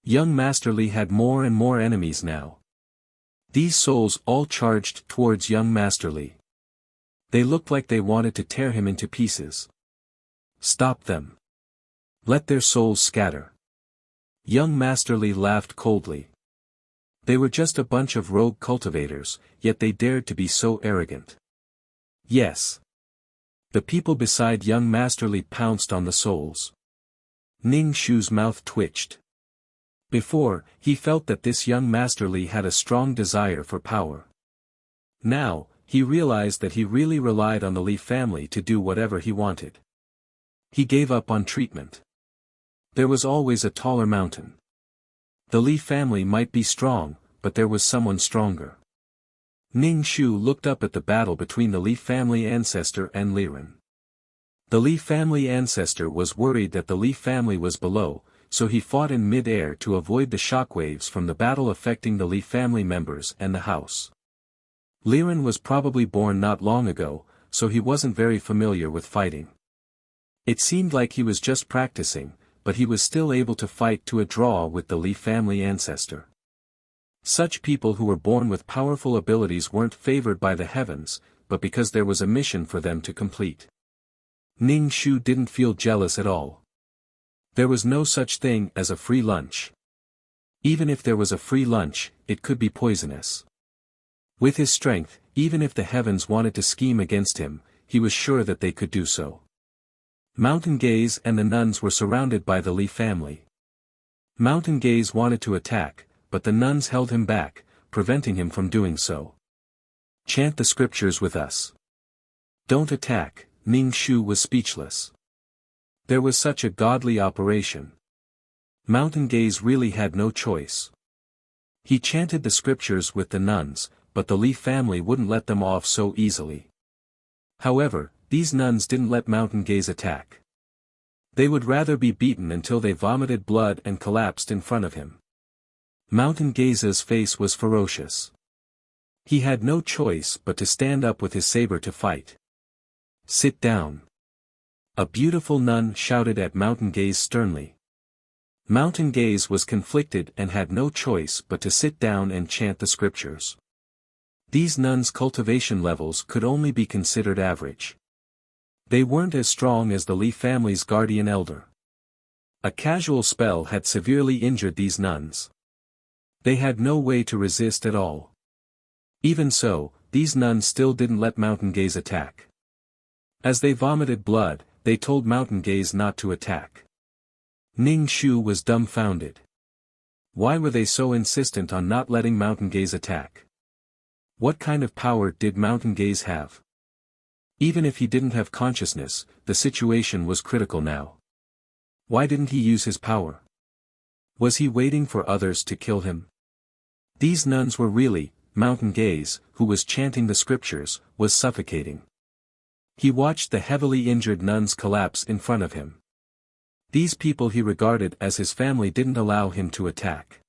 Young Master Li had more and more enemies now. These souls all charged towards young Master Li. They looked like they wanted to tear him into pieces. Stop them. Let their souls scatter. Young Master Li laughed coldly. They were just a bunch of rogue cultivators, yet they dared to be so arrogant. Yes. The people beside young Master Li pounced on the souls. Ning Shu's mouth twitched. Before, he felt that this young Master Li had a strong desire for power. Now, he realized that he really relied on the Li family to do whatever he wanted. He gave up on treatment. There was always a taller mountain. The Li family might be strong, but there was someone stronger. Ning Shu looked up at the battle between the Li family ancestor and Liren. The Li family ancestor was worried that the Li family was below, so he fought in mid-air to avoid the shockwaves from the battle affecting the Li family members and the house. Liren was probably born not long ago, so he wasn't very familiar with fighting. It seemed like he was just practicing, but he was still able to fight to a draw with the Li family ancestor. Such people who were born with powerful abilities weren't favored by the heavens, but because there was a mission for them to complete. Ning Shu didn't feel jealous at all. There was no such thing as a free lunch. Even if there was a free lunch, it could be poisonous. With his strength, even if the heavens wanted to scheme against him, he was sure that they could do so. Mountain Gaze and the nuns were surrounded by the Li family. Mountain Gaze wanted to attack, but the nuns held him back, preventing him from doing so. Chant the scriptures with us. Don't attack. Ning Shu was speechless. There was such a godly operation. Mountain Gaze really had no choice. He chanted the scriptures with the nuns, but the Li family wouldn't let them off so easily. However, these nuns didn't let Mountain Gaze attack. They would rather be beaten until they vomited blood and collapsed in front of him. Mountain Gaze's face was ferocious. He had no choice but to stand up with his saber to fight. Sit down. A beautiful nun shouted at Mountain Gaze sternly. Mountain Gaze was conflicted and had no choice but to sit down and chant the scriptures. These nuns' cultivation levels could only be considered average. They weren't as strong as the Li family's guardian elder. A casual spell had severely injured these nuns. They had no way to resist at all. Even so, these nuns still didn't let Mountain Gaze attack. As they vomited blood, they told Mountain Gaze not to attack. Ning Shu was dumbfounded. Why were they so insistent on not letting Mountain Gaze attack? What kind of power did Mountain Gaze have? Even if he didn't have consciousness, the situation was critical now. Why didn't he use his power? Was he waiting for others to kill him? These nuns were really, Mountain Gaze, who was chanting the scriptures, was suffocating. He watched the heavily injured nuns collapse in front of him. These people he regarded as his family didn't allow him to attack.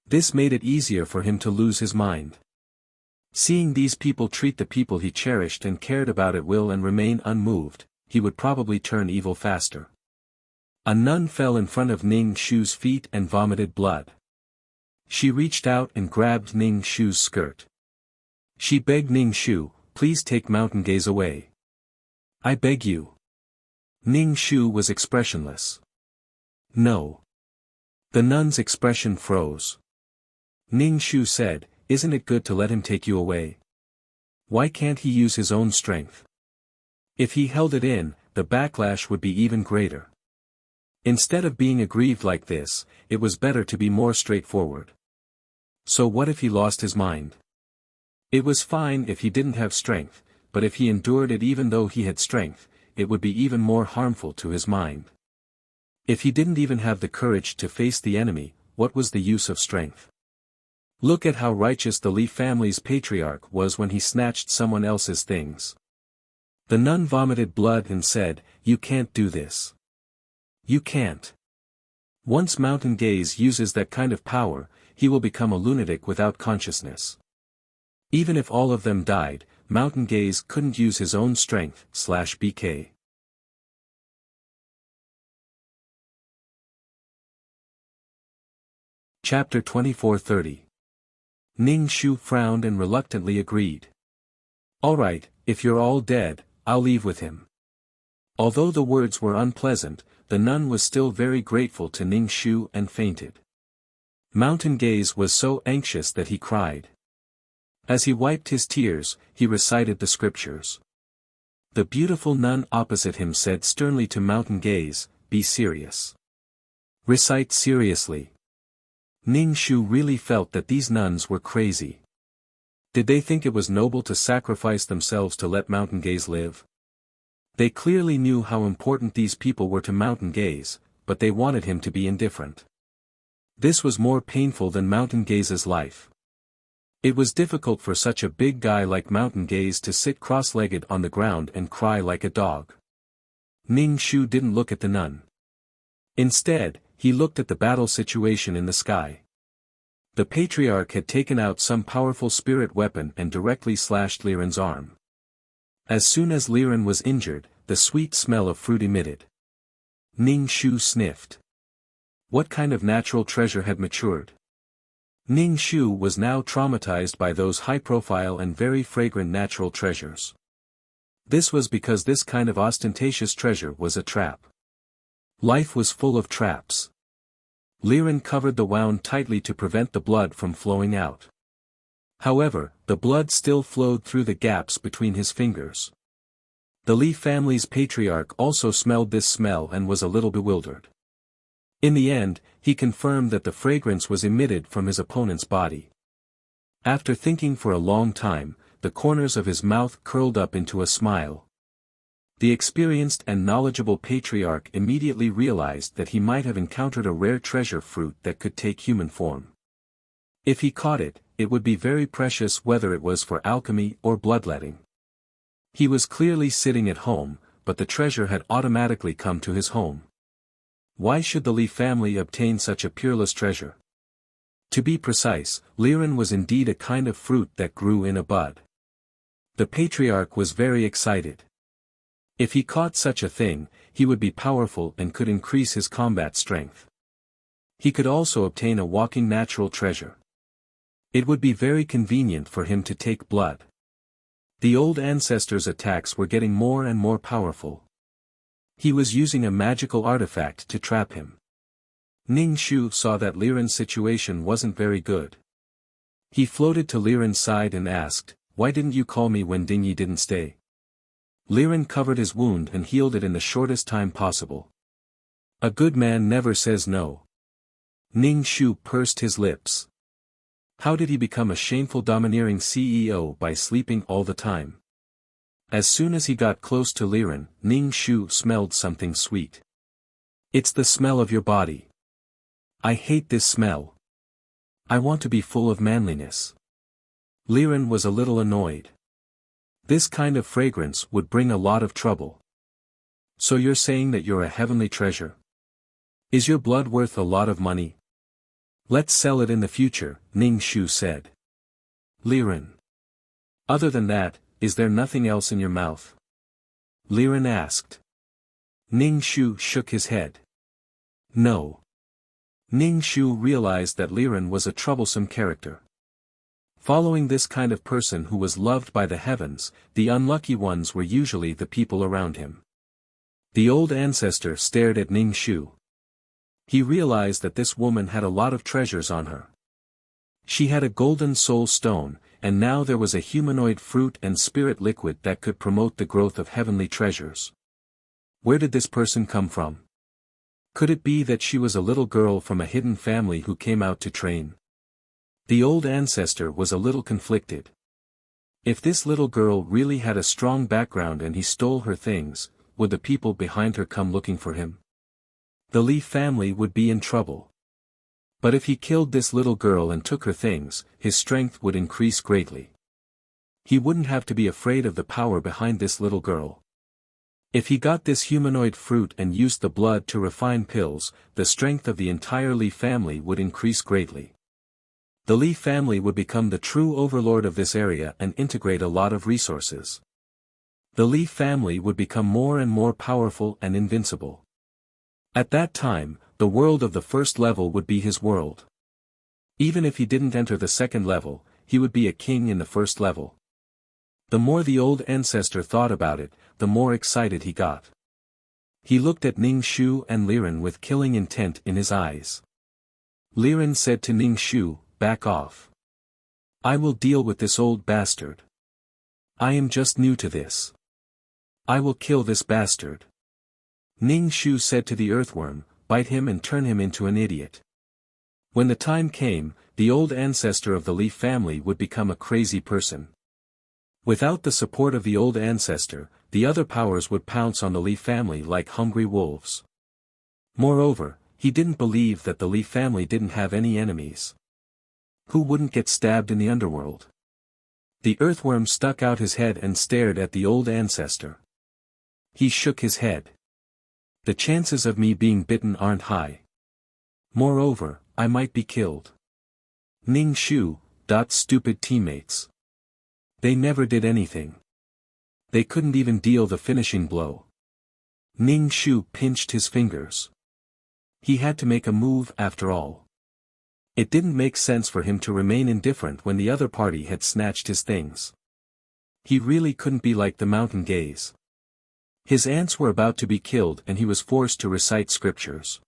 This made it easier for him to lose his mind. Seeing these people treat the people he cherished and cared about at will and remain unmoved, he would probably turn evil faster. A nun fell in front of Ning Shu's feet and vomited blood. She reached out and grabbed Ning Shu's skirt. She begged Ning Shu, "Please take Mountain Gaze away. I beg you." Ning Shu was expressionless. No. The nun's expression froze. Ning Shu said, "Isn't it good to let him take you away? Why can't he use his own strength? If he held it in, the backlash would be even greater. Instead of being aggrieved like this, it was better to be more straightforward." So what if he lost his mind? It was fine if he didn't have strength, but if he endured it even though he had strength, it would be even more harmful to his mind. If he didn't even have the courage to face the enemy, what was the use of strength? Look at how righteous the Li family's patriarch was when he snatched someone else's things. The nun vomited blood and said, "You can't do this. You can't." Once Mountain Gaze uses that kind of power, he will become a lunatic without consciousness. Even if all of them died, Mountain Gaze couldn't use his own strength, /BK. Chapter 2430. Ning Shu frowned and reluctantly agreed. "All right, if you're all dead, I'll leave with him." Although the words were unpleasant, the nun was still very grateful to Ning Shu and fainted. Mountain Gaze was so anxious that he cried. As he wiped his tears, he recited the scriptures. The beautiful nun opposite him said sternly to Mountain Gaze, "Be serious. Recite seriously." Ning Shu really felt that these nuns were crazy. Did they think it was noble to sacrifice themselves to let Mountain Gaze live? They clearly knew how important these people were to Mountain Gaze, but they wanted him to be indifferent. This was more painful than Mountain Gaze's life. It was difficult for such a big guy like Mountain Gaze to sit cross-legged on the ground and cry like a dog. Ning Shu didn't look at the nun. Instead, he looked at the battle situation in the sky. The patriarch had taken out some powerful spirit weapon and directly slashed Liren's arm. As soon as Liren was injured, the sweet smell of fruit emitted. Ning Shu sniffed. What kind of natural treasure had matured? Ning Shu was now traumatized by those high-profile and very fragrant natural treasures. This was because this kind of ostentatious treasure was a trap. Life was full of traps. Liren covered the wound tightly to prevent the blood from flowing out. However, the blood still flowed through the gaps between his fingers. The Li family's patriarch also smelled this smell and was a little bewildered. In the end, he confirmed that the fragrance was emitted from his opponent's body. After thinking for a long time, the corners of his mouth curled up into a smile. The experienced and knowledgeable patriarch immediately realized that he might have encountered a rare treasure fruit that could take human form. If he caught it, it would be very precious whether it was for alchemy or bloodletting. He was clearly sitting at home, but the treasure had automatically come to his home. Why should the Li family obtain such a peerless treasure? To be precise, liren was indeed a kind of fruit that grew in a bud. The patriarch was very excited. If he caught such a thing, he would be powerful and could increase his combat strength. He could also obtain a walking natural treasure. It would be very convenient for him to take blood. The old ancestor's attacks were getting more and more powerful. He was using a magical artifact to trap him. Ning Shu saw that Liren's situation wasn't very good. He floated to Liren's side and asked, "Why didn't you call me when Dingyi didn't stay?" Liren covered his wound and healed it in the shortest time possible. A good man never says no. Ning Shu pursed his lips. How did he become a shameful domineering CEO by sleeping all the time? As soon as he got close to Liren, Ning Shu smelled something sweet. It's the smell of your body. I hate this smell. I want to be full of manliness. Liren was a little annoyed. This kind of fragrance would bring a lot of trouble. So you're saying that you're a heavenly treasure? Is your blood worth a lot of money? Let's sell it in the future, Ning Shu said. Liren. Other than that, is there nothing else in your mouth? Liren asked. Ning Shu shook his head. No. Ning Shu realized that Liren was a troublesome character. Following this kind of person who was loved by the heavens, the unlucky ones were usually the people around him. The old ancestor stared at Ning Shu. He realized that this woman had a lot of treasures on her. She had a golden soul stone, and now there was a humanoid fruit and spirit liquid that could promote the growth of heavenly treasures. Where did this person come from? Could it be that she was a little girl from a hidden family who came out to train? The old ancestor was a little conflicted. If this little girl really had a strong background and he stole her things, would the people behind her come looking for him? The Li family would be in trouble. But if he killed this little girl and took her things, his strength would increase greatly. He wouldn't have to be afraid of the power behind this little girl. If he got this humanoid fruit and used the blood to refine pills, the strength of the entire Li family would increase greatly. The Li family would become the true overlord of this area and integrate a lot of resources. The Li family would become more and more powerful and invincible. At that time, the world of the first level would be his world. Even if he didn't enter the second level, he would be a king in the first level. The more the old ancestor thought about it, the more excited he got. He looked at Ning Shu and Liren with killing intent in his eyes. Liren said to Ning Shu, "Back off. I will deal with this old bastard. I am just new to this. I will kill this bastard." Ning Shu said to the earthworm, "Bite him and turn him into an idiot." When the time came, the old ancestor of the Li family would become a crazy person. Without the support of the old ancestor, the other powers would pounce on the Li family like hungry wolves. Moreover, he didn't believe that the Li family didn't have any enemies. Who wouldn't get stabbed in the underworld? The earthworm stuck out his head and stared at the old ancestor. He shook his head. The chances of me being bitten aren't high. Moreover, I might be killed. Ning Shu, stupid teammates. They never did anything. They couldn't even deal the finishing blow. Ning Shu pinched his fingers. He had to make a move after all. It didn't make sense for him to remain indifferent when the other party had snatched his things. He really couldn't be like the mountain gaze. His ants were about to be killed and he was forced to recite scriptures.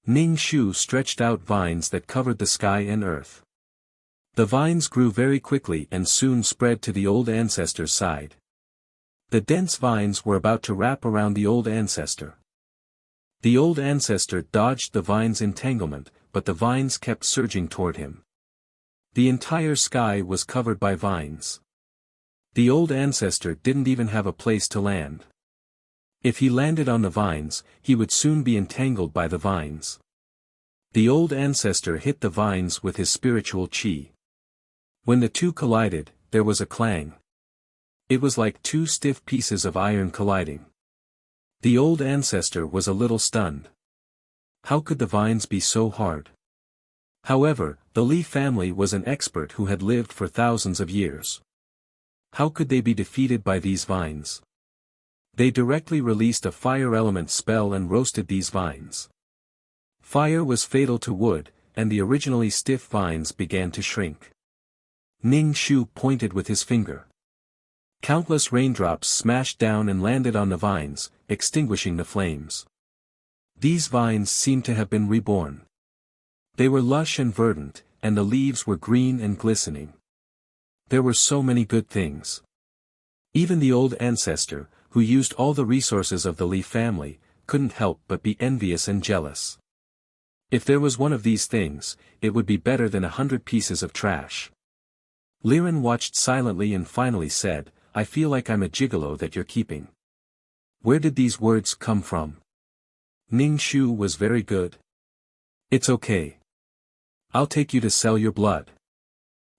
Ning Shu stretched out vines that covered the sky and earth. The vines grew very quickly and soon spread to the old ancestor's side. The dense vines were about to wrap around the old ancestor. The old ancestor dodged the vines' entanglement, but the vines kept surging toward him. The entire sky was covered by vines. The old ancestor didn't even have a place to land. If he landed on the vines, he would soon be entangled by the vines. The old ancestor hit the vines with his spiritual chi. When the two collided, there was a clang. It was like two stiff pieces of iron colliding. The old ancestor was a little stunned. How could the vines be so hard? However, the Li family was an expert who had lived for thousands of years. How could they be defeated by these vines? They directly released a fire element spell and roasted these vines. Fire was fatal to wood, and the originally stiff vines began to shrink. Ning Shu pointed with his finger. Countless raindrops smashed down and landed on the vines, extinguishing the flames. These vines seemed to have been reborn. They were lush and verdant, and the leaves were green and glistening. There were so many good things. Even the old ancestor, who used all the resources of the Li family, couldn't help but be envious and jealous. If there was one of these things, it would be better than 100 pieces of trash. Liren watched silently and finally said, "I feel like I'm a gigolo that you're keeping." Where did these words come from? Ning Shu was very good. It's okay. I'll take you to sell your blood.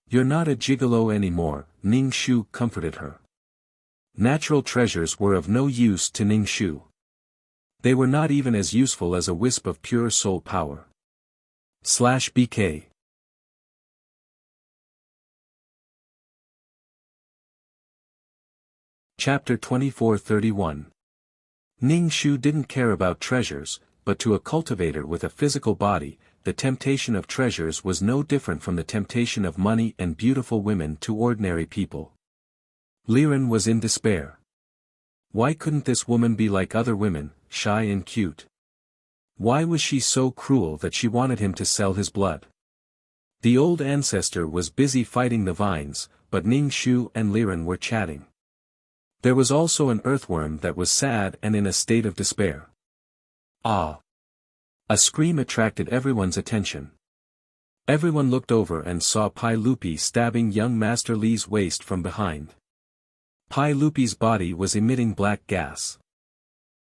You're not a gigolo anymore, Ning Shu comforted her. Natural treasures were of no use to Ning Shu. They were not even as useful as a wisp of pure soul power. /BK Chapter 2431. Ning Shu didn't care about treasures, but to a cultivator with a physical body, the temptation of treasures was no different from the temptation of money and beautiful women to ordinary people. Liren was in despair. Why couldn't this woman be like other women, shy and cute? Why was she so cruel that she wanted him to sell his blood? The old ancestor was busy fighting the vines, but Ning Shu and Liren were chatting. There was also an earthworm that was sad and in a state of despair. Ah! A scream attracted everyone's attention. Everyone looked over and saw Pai Lupi stabbing young Master Li's waist from behind. Pai Lupi's body was emitting black gas.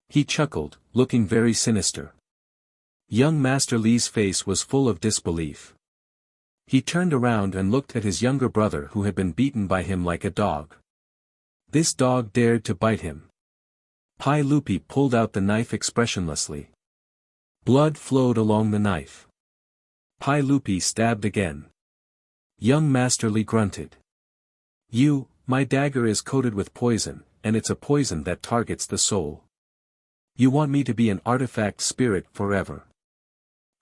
He chuckled, looking very sinister. Young Master Li's face was full of disbelief. He turned around and looked at his younger brother who had been beaten by him like a dog. This dog dared to bite him. Pai Lupi pulled out the knife expressionlessly. Blood flowed along the knife. Pai Lupi stabbed again. Young Master Li grunted. My dagger is coated with poison, and it's a poison that targets the soul. You want me to be an artifact spirit forever.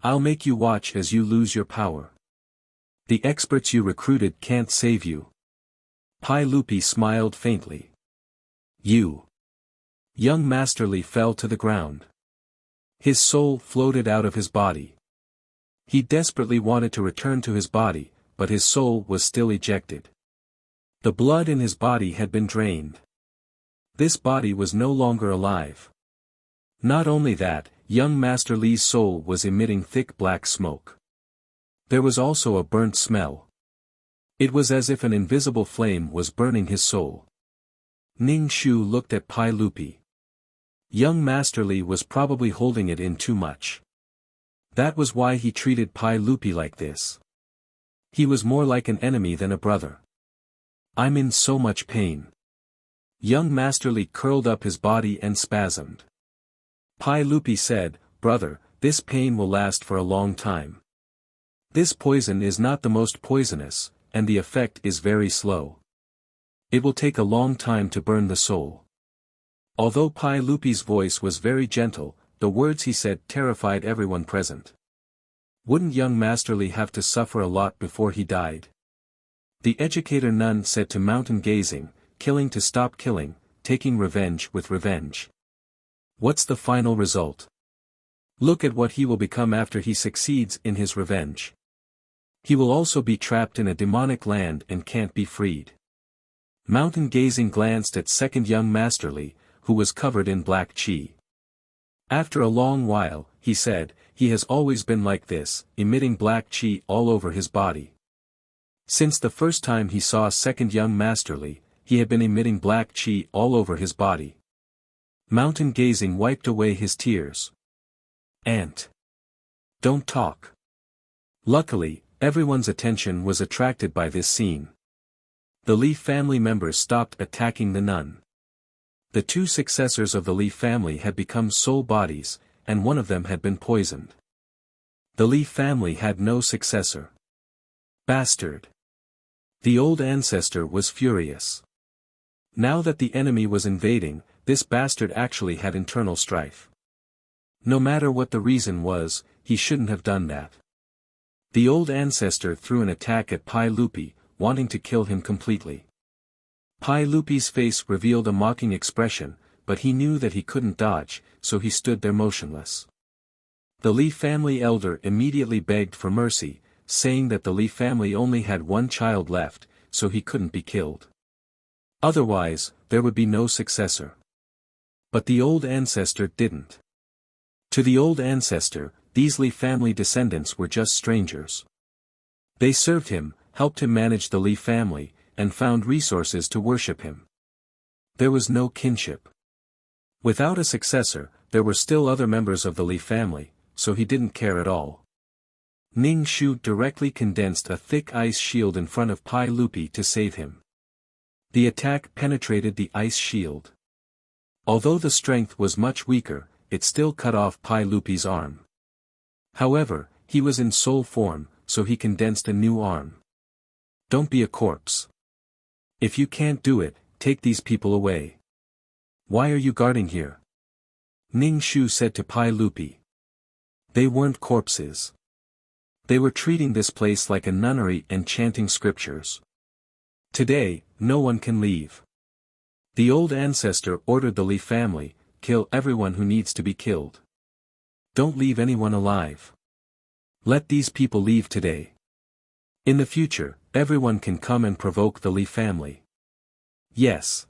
I'll make you watch as you lose your power. The experts you recruited can't save you. Pai Lupi smiled faintly. Young Master Li fell to the ground. His soul floated out of his body. He desperately wanted to return to his body, but his soul was still ejected. The blood in his body had been drained. This body was no longer alive. Not only that, young Master Li's soul was emitting thick black smoke. There was also a burnt smell. It was as if an invisible flame was burning his soul. Ning Shu looked at Pai Lupi. Young Master Li was probably holding it in too much. That was why he treated Pai Lupi like this. He was more like an enemy than a brother. I'm in so much pain. Young Master Li curled up his body and spasmed. Pai Lupi said, "Brother, this pain will last for a long time. This poison is not the most poisonous, and the effect is very slow. It will take a long time to burn the soul." Although Pai Lupi's voice was very gentle, the words he said terrified everyone present. Wouldn't young Master Li have to suffer a lot before he died? The educator nun said to mountain gazing, killing to stop killing, taking revenge with revenge. What's the final result? Look at what he will become after he succeeds in his revenge. He will also be trapped in a demonic land and can't be freed. Mountain Gazing glanced at second young Masterly, who was covered in black chi. After a long while, he said, he has always been like this, emitting black chi all over his body. Since the first time he saw second young Masterly, he had been emitting black chi all over his body. Mountain Gazing wiped away his tears. Ant. Don't talk. Luckily, everyone's attention was attracted by this scene. The Leaf family members stopped attacking the nun. The two successors of the Leaf family had become soul bodies, and one of them had been poisoned. The Leaf family had no successor. Bastard. The old ancestor was furious. Now that the enemy was invading, this bastard actually had internal strife. No matter what the reason was, he shouldn't have done that. The old ancestor threw an attack at Pai Lupi, wanting to kill him completely. Pai Lupi's face revealed a mocking expression, but he knew that he couldn't dodge, so he stood there motionless. The Leaf family elder immediately begged for mercy, saying that the Leaf family only had one child left, so he couldn't be killed. Otherwise, there would be no successor. But the old ancestor didn't. To the old ancestor, these Leaf family descendants were just strangers. They served him, helped him manage the Leaf family, and found resources to worship him. There was no kinship. Without a successor, there were still other members of the Leaf family, so he didn't care at all. Ning Shu directly condensed a thick ice shield in front of Pai Lupi to save him. The attack penetrated the ice shield. Although the strength was much weaker, it still cut off Pai Lupi's arm. However, he was in soul form, so he condensed a new arm. Don't be a corpse. If you can't do it, take these people away. Why are you guarding here? Ning Shu said to Pai Lupi. They weren't corpses. They were treating this place like a nunnery and chanting scriptures. Today, no one can leave. The old ancestor ordered the Leaf family, kill everyone who needs to be killed. Don't leave anyone alive. Let these people leave today. In the future, everyone can come and provoke the Leaf family. Yes.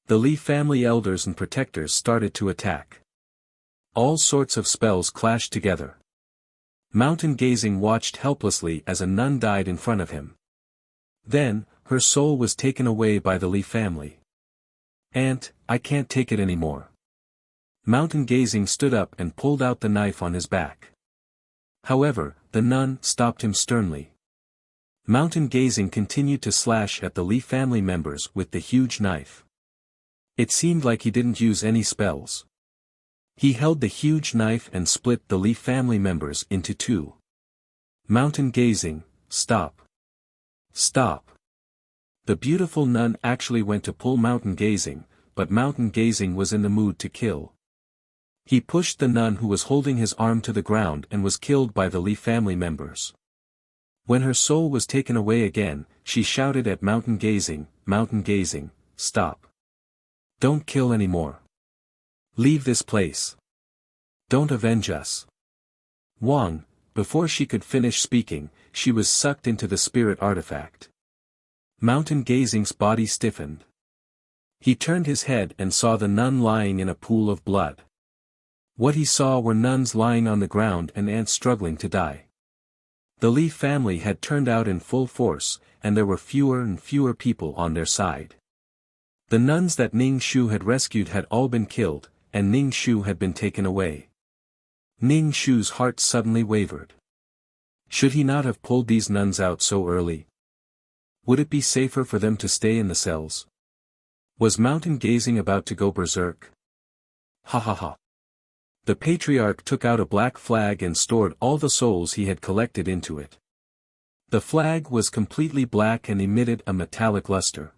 The Leaf family elders and protectors started to attack. All sorts of spells clashed together. Mountain Gazing watched helplessly as a nun died in front of him. Then, her soul was taken away by the Leaf family. Ant, I can't take it anymore. Mountain Gazing stood up and pulled out the knife on his back. However, the nun stopped him sternly. Mountain Gazing continued to slash at the Leaf family members with the huge knife. It seemed like he didn't use any spells. He held the huge knife and split the Leaf family members into two. Mountain Gazing, stop. Stop. The beautiful nun actually went to pull Mountain Gazing, but Mountain Gazing was in the mood to kill. He pushed the nun who was holding his arm to the ground and was killed by the Leaf family members. When her soul was taken away again, she shouted at Mountain Gazing, stop. Don't kill anymore. Leave this place. Don't avenge us. Wang, before she could finish speaking, she was sucked into the spirit artifact. Mountain Gazing's body stiffened. He turned his head and saw the nun lying in a pool of blood. What he saw were nuns lying on the ground and ants struggling to die. The Leaf family had turned out in full force, and there were fewer and fewer people on their side. The nuns that Ning Shu had rescued had all been killed, and Ning Shu had been taken away. Ning Shu's heart suddenly wavered. Should he not have pulled these nuns out so early? Would it be safer for them to stay in the cells? Was Mountain Gazing about to go berserk? Ha ha ha. The patriarch took out a black flag and stored all the souls he had collected into it. The flag was completely black and emitted a metallic luster.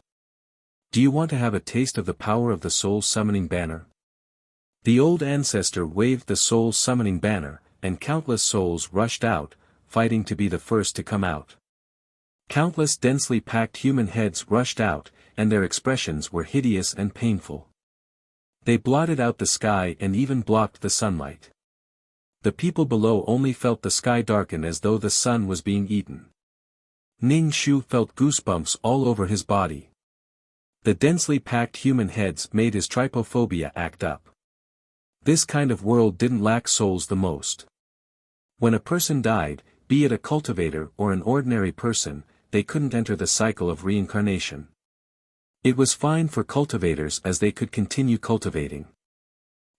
Do you want to have a taste of the power of the soul summoning banner? The old ancestor waved the soul summoning banner, and countless souls rushed out, fighting to be the first to come out. Countless densely packed human heads rushed out, and their expressions were hideous and painful. They blotted out the sky and even blocked the sunlight. The people below only felt the sky darken as though the sun was being eaten. Ning Shu felt goosebumps all over his body. The densely packed human heads made his trypophobia act up. This kind of world didn't lack souls the most. When a person died, be it a cultivator or an ordinary person, they couldn't enter the cycle of reincarnation. It was fine for cultivators as they could continue cultivating.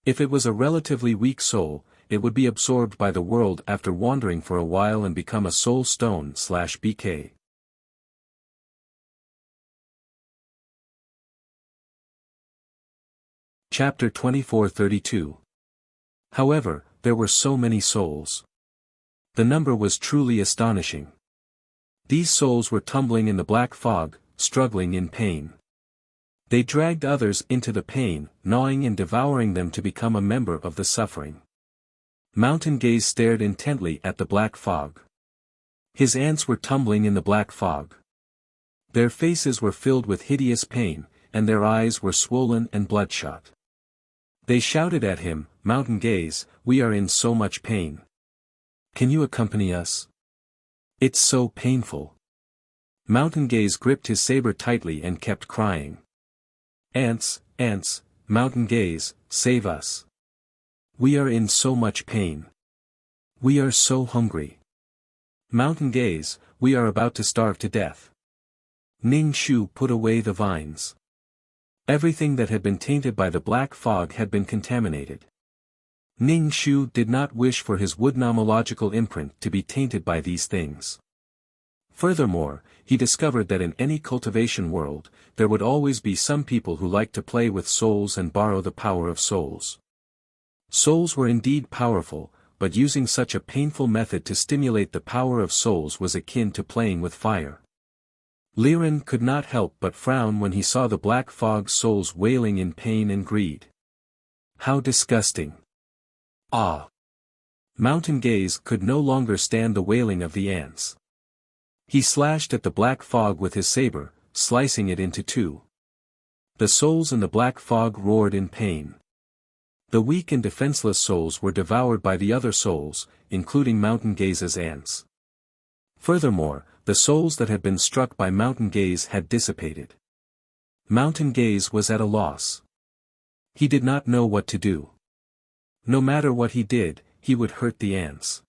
If it was a relatively weak soul, it would be absorbed by the world after wandering for a while and become a soul stone/BK. Chapter 2432. However, there were so many souls. The number was truly astonishing. These souls were tumbling in the black fog, struggling in pain. They dragged others into the pain, gnawing and devouring them to become a member of the suffering. Mountain Gaze stared intently at the black fog. His ants were tumbling in the black fog. Their faces were filled with hideous pain, and their eyes were swollen and bloodshot. They shouted at him, "Mountain Gaze, we are in so much pain. Can you accompany us? It's so painful." Mountain Gaze gripped his saber tightly and kept crying. "Ants, ants, Mountain Gaze, save us. We are in so much pain. We are so hungry. Mountain Gaze, we are about to starve to death." Ning Shu put away the vines. Everything that had been tainted by the black fog had been contaminated. Ning Shu did not wish for his woodnomological imprint to be tainted by these things. Furthermore, he discovered that in any cultivation world, there would always be some people who liked to play with souls and borrow the power of souls. Souls were indeed powerful, but using such a painful method to stimulate the power of souls was akin to playing with fire. Liren could not help but frown when he saw the black fog souls wailing in pain and greed. How disgusting! Ah! Mountain Gaze could no longer stand the wailing of the ants. He slashed at the black fog with his saber, slicing it into two. The souls in the black fog roared in pain. The weak and defenseless souls were devoured by the other souls, including Mountain Gaze's ants. Furthermore, the souls that had been struck by Mountain Gaze had dissipated. Mountain Gaze was at a loss. He did not know what to do. No matter what he did, he would hurt the ants.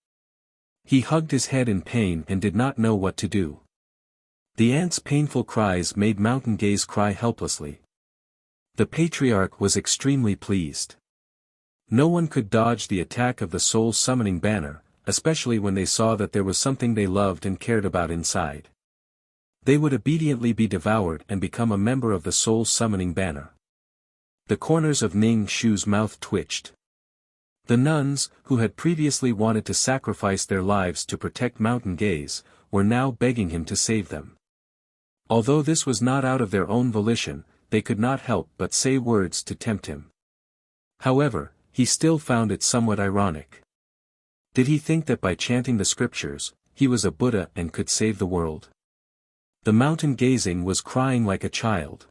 He hugged his head in pain and did not know what to do. The ants' painful cries made Mountain Gaze cry helplessly. The patriarch was extremely pleased. No one could dodge the attack of the soul summoning banner, especially when they saw that there was something they loved and cared about inside. They would obediently be devoured and become a member of the soul summoning banner. The corners of Ning Shu's mouth twitched. The nuns, who had previously wanted to sacrifice their lives to protect Mountain Gaze, were now begging him to save them. Although this was not out of their own volition, they could not help but say words to tempt him. However, he still found it somewhat ironic. Did he think that by chanting the scriptures, he was a Buddha and could save the world? The Mountain Gazing was crying like a child.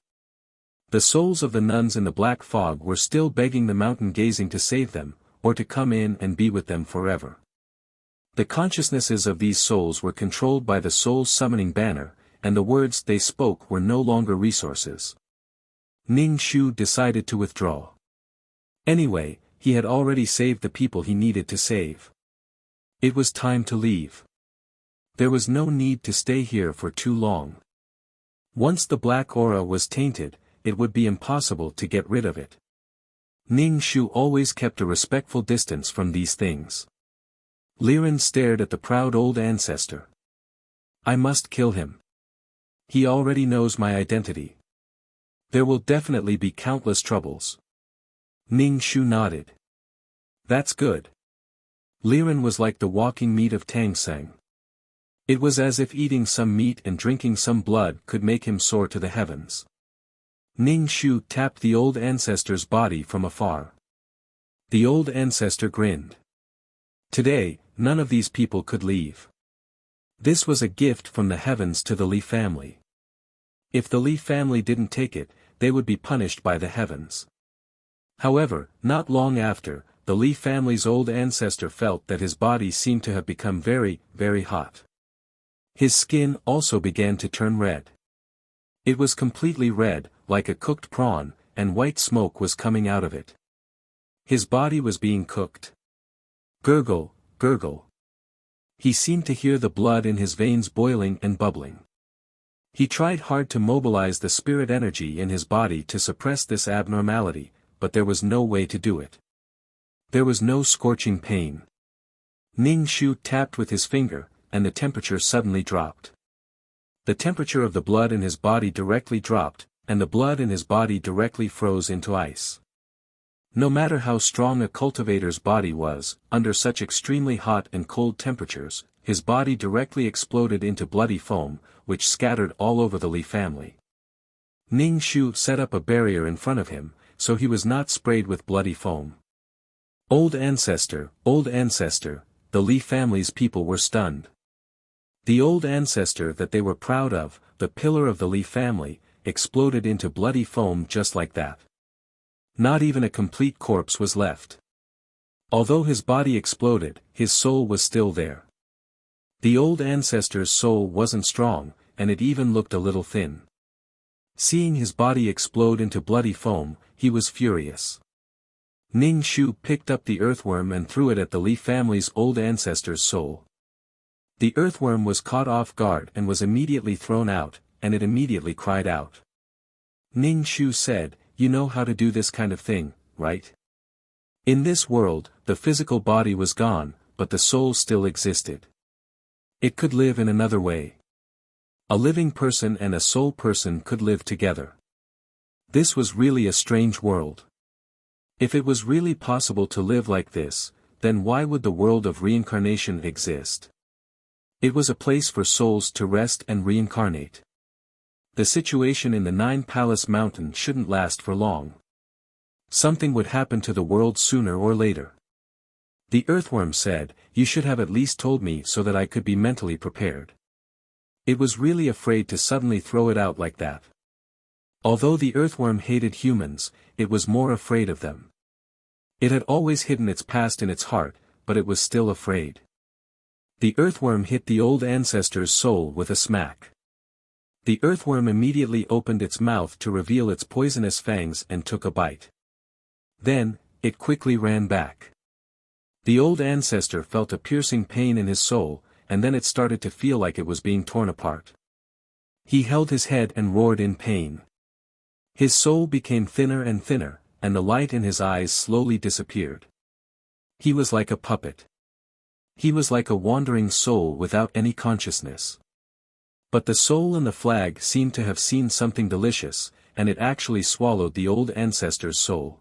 The souls of the nuns in the black fog were still begging the Mountain Gazing to save them, or to come in and be with them forever. The consciousnesses of these souls were controlled by the soul summoning banner, and the words they spoke were no longer resources. Ning Shu decided to withdraw. Anyway, he had already saved the people he needed to save. It was time to leave. There was no need to stay here for too long. Once the black aura was tainted, it would be impossible to get rid of it. Ning Shu always kept a respectful distance from these things. Liren stared at the proud old ancestor. "I must kill him. He already knows my identity. There will definitely be countless troubles." Ning Shu nodded. "That's good." Liren was like the walking meat of Tang Seng. It was as if eating some meat and drinking some blood could make him soar to the heavens. Ning Shu tapped the old ancestor's body from afar. The old ancestor grinned. Today, none of these people could leave. This was a gift from the heavens to the Li family. If the Li family didn't take it, they would be punished by the heavens. However, not long after, the Li family's old ancestor felt that his body seemed to have become very, very hot. His skin also began to turn red. It was completely red, like a cooked prawn, and white smoke was coming out of it. His body was being cooked. Gurgle, gurgle. He seemed to hear the blood in his veins boiling and bubbling. He tried hard to mobilize the spirit energy in his body to suppress this abnormality, but there was no way to do it. There was no scorching pain. Ning Shu tapped with his finger, and the temperature suddenly dropped. The temperature of the blood in his body directly dropped, and the blood in his body directly froze into ice. No matter how strong a cultivator's body was, under such extremely hot and cold temperatures, his body directly exploded into bloody foam, which scattered all over the Li family. Ning Shu set up a barrier in front of him, so he was not sprayed with bloody foam. Old ancestor, the Li family's people were stunned. The old ancestor that they were proud of, the pillar of the Li family, exploded into bloody foam just like that. Not even a complete corpse was left. Although his body exploded, his soul was still there. The old ancestor's soul wasn't strong, and it even looked a little thin. Seeing his body explode into bloody foam, he was furious. Ning Shu picked up the earthworm and threw it at the Li family's old ancestor's soul. The earthworm was caught off guard and was immediately thrown out, and it immediately cried out. Ning Shu said, "You know how to do this kind of thing, right?" In this world, the physical body was gone, but the soul still existed. It could live in another way. A living person and a soul person could live together. This was really a strange world. If it was really possible to live like this, then why would the world of reincarnation exist? It was a place for souls to rest and reincarnate. The situation in the Nine Palace Mountain shouldn't last for long. Something would happen to the world sooner or later. The earthworm said, "You should have at least told me so that I could be mentally prepared." It was really afraid to suddenly throw it out like that. Although the earthworm hated humans, it was more afraid of them. It had always hidden its past in its heart, but it was still afraid. The earthworm hit the old ancestor's soul with a smack. The earthworm immediately opened its mouth to reveal its poisonous fangs and took a bite. Then, it quickly ran back. The old ancestor felt a piercing pain in his soul, and then it started to feel like it was being torn apart. He held his head and roared in pain. His soul became thinner and thinner, and the light in his eyes slowly disappeared. He was like a puppet. He was like a wandering soul without any consciousness. But the soul in the flag seemed to have seen something delicious, and it actually swallowed the old ancestor's soul.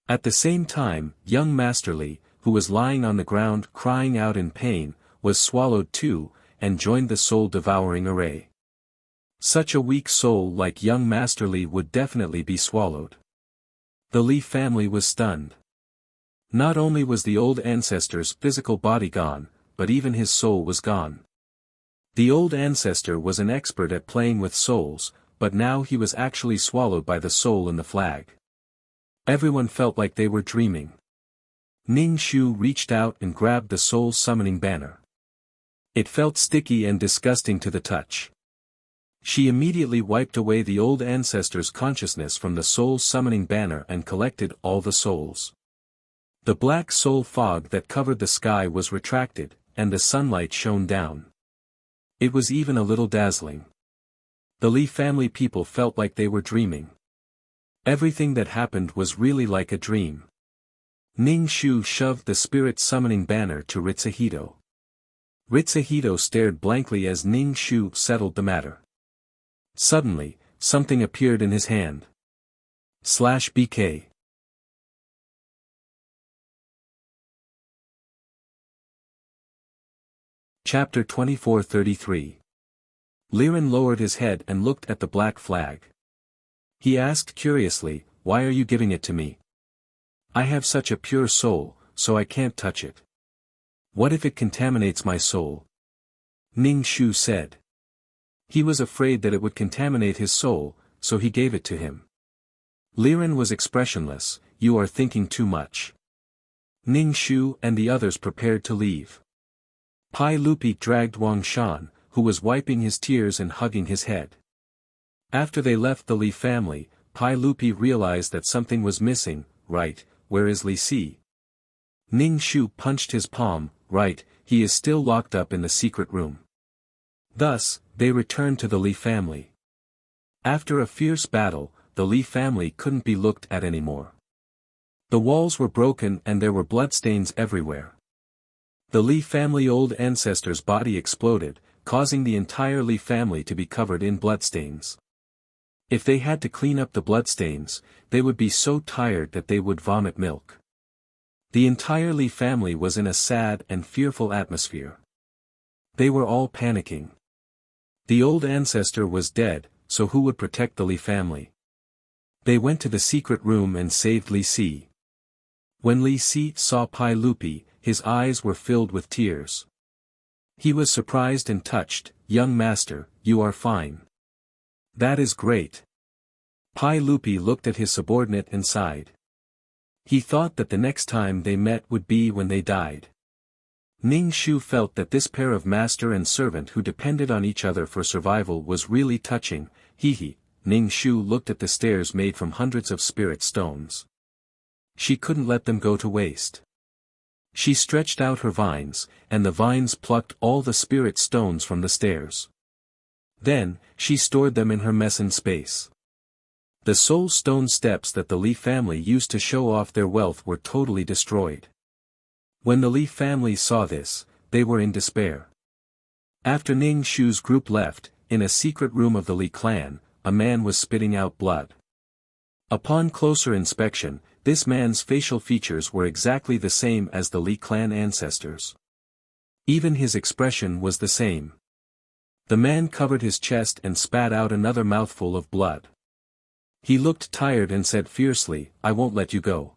At the same time, young Master Li, who was lying on the ground crying out in pain, was swallowed too, and joined the soul-devouring array. Such a weak soul like young Master Li would definitely be swallowed. The Li family was stunned. Not only was the old ancestor's physical body gone, but even his soul was gone. The old ancestor was an expert at playing with souls, but now he was actually swallowed by the soul in the flag. Everyone felt like they were dreaming. Ning Shu reached out and grabbed the soul-summoning banner. It felt sticky and disgusting to the touch. She immediately wiped away the old ancestor's consciousness from the soul-summoning banner and collected all the souls. The black soul fog that covered the sky was retracted, and the sunlight shone down. It was even a little dazzling. The Li family people felt like they were dreaming. Everything that happened was really like a dream. Ning Shu shoved the spirit-summoning banner to Ritsuhito. Ritsuhito stared blankly as Ning Shu settled the matter. Suddenly, something appeared in his hand. /BK. Chapter 2433. Liren lowered his head and looked at the black flag. He asked curiously, "Why are you giving it to me? I have such a pure soul, so I can't touch it. What if it contaminates my soul?" Ning Shu said. He was afraid that it would contaminate his soul, so he gave it to him. Liren was expressionless. "You are thinking too much." Ning Shu and the others prepared to leave. Pai Lupi dragged Wang Shan, who was wiping his tears and hugging his head. After they left the Li family, Pai Lupi realized that something was missing. Right, where is Li Si? Ning Shu punched his palm. Right, he is still locked up in the secret room. Thus, they returned to the Li family. After a fierce battle, the Li family couldn't be looked at anymore. The walls were broken and there were bloodstains everywhere. The Li family old ancestor's body exploded, causing the entire Li family to be covered in bloodstains. If they had to clean up the bloodstains, they would be so tired that they would vomit milk. The entire Li family was in a sad and fearful atmosphere. They were all panicking. The old ancestor was dead, so who would protect the Li family? They went to the secret room and saved Li Si. When Li Si saw Pai Lupi, his eyes were filled with tears. He was surprised and touched. Young master, you are fine. That is great. Pai Lupi looked at his subordinate and sighed. He thought that the next time they met would be when they died. Ning Shu felt that this pair of master and servant who depended on each other for survival was really touching. Hee. Ning Shu looked at the stairs made from hundreds of spirit stones. She couldn't let them go to waste. She stretched out her vines, and the vines plucked all the spirit stones from the stairs. Then, she stored them in her meson space. The soul stone steps that the Li family used to show off their wealth were totally destroyed. When the Li family saw this, they were in despair. After Ning Shu's group left, in a secret room of the Li clan, a man was spitting out blood. Upon closer inspection, this man's facial features were exactly the same as the Li clan ancestors. Even his expression was the same. The man covered his chest and spat out another mouthful of blood. He looked tired and said fiercely, I won't let you go.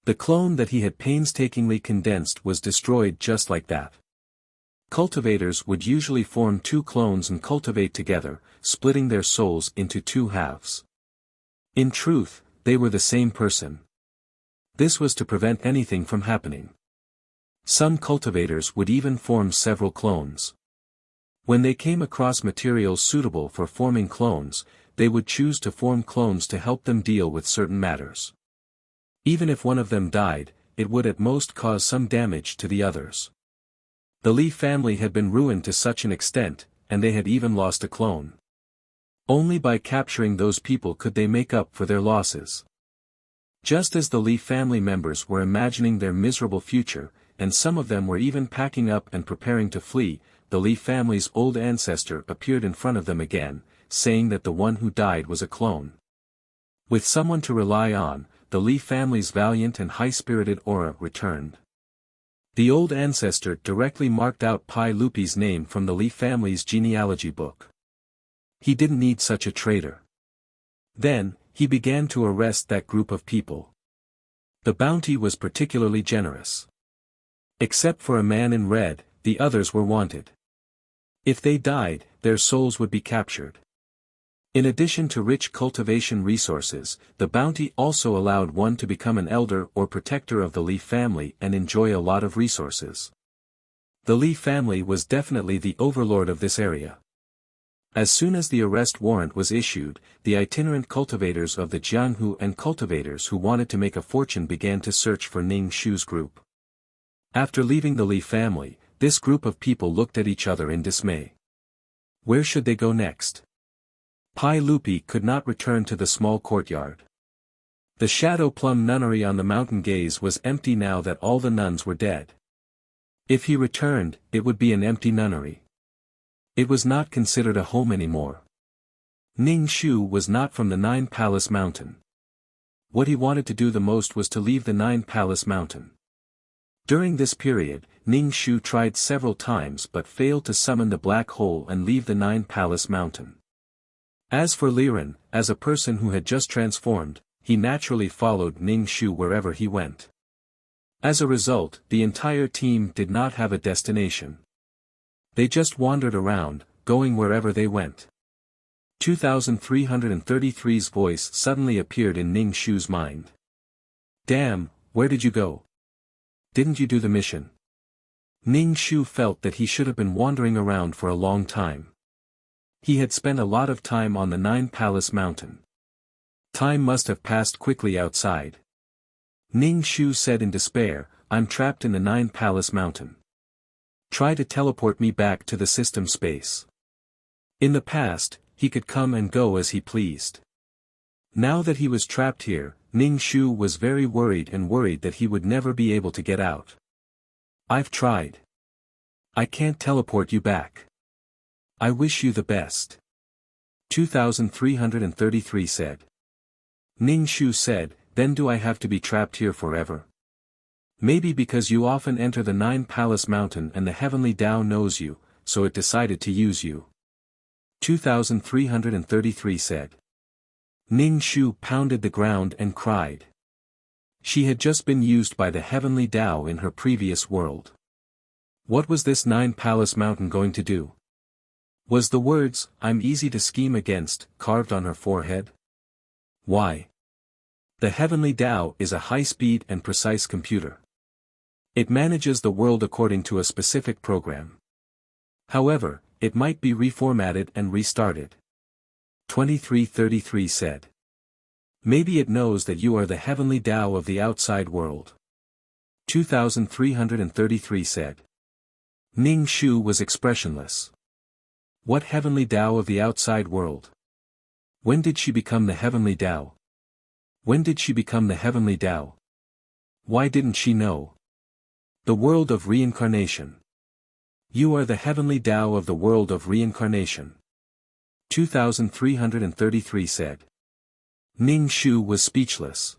The clone that he had painstakingly condensed was destroyed just like that. Cultivators would usually form two clones and cultivate together, splitting their souls into two halves. In truth, they were the same person. This was to prevent anything from happening. Some cultivators would even form several clones. When they came across materials suitable for forming clones, they would choose to form clones to help them deal with certain matters. Even if one of them died, it would at most cause some damage to the others. The Li family had been ruined to such an extent, and they had even lost a clone. Only by capturing those people could they make up for their losses. Just as the Li family members were imagining their miserable future, and some of them were even packing up and preparing to flee, the Li family's old ancestor appeared in front of them again, saying that the one who died was a clone. With someone to rely on, the Li family's valiant and high-spirited aura returned. The old ancestor directly marked out Pai Lupi's name from the Li family's genealogy book. He didn't need such a traitor. Then, he began to arrest that group of people. The bounty was particularly generous. Except for a man in red, the others were wanted. If they died, their souls would be captured. In addition to rich cultivation resources, the bounty also allowed one to become an elder or protector of the Li family and enjoy a lot of resources. The Li family was definitely the overlord of this area. As soon as the arrest warrant was issued, the itinerant cultivators of the Jianghu and cultivators who wanted to make a fortune began to search for Ning Shu's group. After leaving the Li family, this group of people looked at each other in dismay. Where should they go next? Pai Lupi could not return to the small courtyard. The Shadow Plum Nunnery on the mountain gaze was empty now that all the nuns were dead. If he returned, it would be an empty nunnery. It was not considered a home anymore. Ning Shu was not from the Nine Palace Mountain. What he wanted to do the most was to leave the Nine Palace Mountain. During this period, Ning Shu tried several times but failed to summon the black hole and leave the Nine Palace Mountain. As for Liren, as a person who had just transformed, he naturally followed Ning Shu wherever he went. As a result, the entire team did not have a destination. They just wandered around, going wherever they went. 2333's voice suddenly appeared in Ning Shu's mind. Damn, where did you go? Didn't you do the mission? Ning Shu felt that he should have been wandering around for a long time. He had spent a lot of time on the Nine Palace Mountain. Time must have passed quickly outside. Ning Shu said in despair, I'm trapped in the Nine Palace Mountain. Try to teleport me back to the system space. In the past, he could come and go as he pleased. Now that he was trapped here, Ning Shu was very worried that he would never be able to get out. I've tried. I can't teleport you back. I wish you the best. 2333 said. Ning Shu said, then do I have to be trapped here forever? Maybe because you often enter the Nine Palace Mountain and the Heavenly Tao knows you, so it decided to use you. 2333 said. Ning Shu pounded the ground and cried. She had just been used by the Heavenly Tao in her previous world. What was this Nine Palace Mountain going to do? Was the words, I'm easy to scheme against, carved on her forehead? Why? The Heavenly Tao is a high-speed and precise computer. It manages the world according to a specific program. However, it might be reformatted and restarted. 2333 said. Maybe it knows that you are the Heavenly Tao of the outside world. 2333 said. Ning Shu was expressionless. What Heavenly Tao of the outside world? When did she become the Heavenly Tao? When did she become the Heavenly Tao? Why didn't she know? The world of reincarnation. You are the Heavenly Tao of the world of reincarnation. 2333 said. Ning Shu was speechless.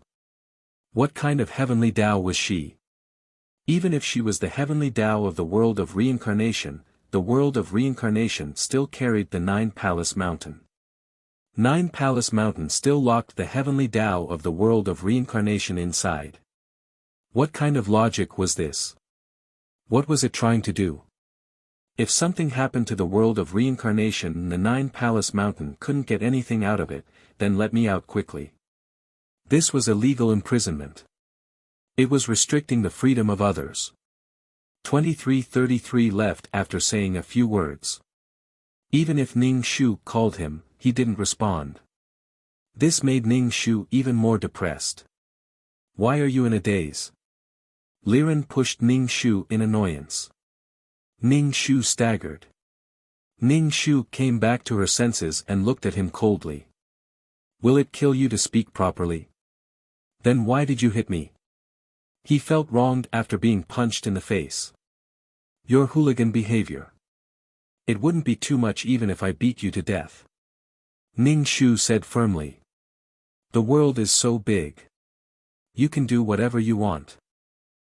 What kind of Heavenly Tao was she? Even if she was the Heavenly Tao of the world of reincarnation, the world of reincarnation still carried the Nine Palace Mountain. Nine Palace Mountain still locked the Heavenly Tao of the world of reincarnation inside. What kind of logic was this? What was it trying to do? If something happened to the world of reincarnation and the Nine Palace Mountain couldn't get anything out of it, then let me out quickly. This was illegal imprisonment. It was restricting the freedom of others. 2333 left after saying a few words. Even if Ning Shu called him, he didn't respond. This made Ning Shu even more depressed. Why are you in a daze? Liren pushed Ning Shu in annoyance. Ning Shu staggered. Ning Shu came back to her senses and looked at him coldly. Will it kill you to speak properly? Then why did you hit me? He felt wronged after being punched in the face. Your hooligan behavior. It wouldn't be too much even if I beat you to death. Ning Shu said firmly. The world is so big. You can do whatever you want.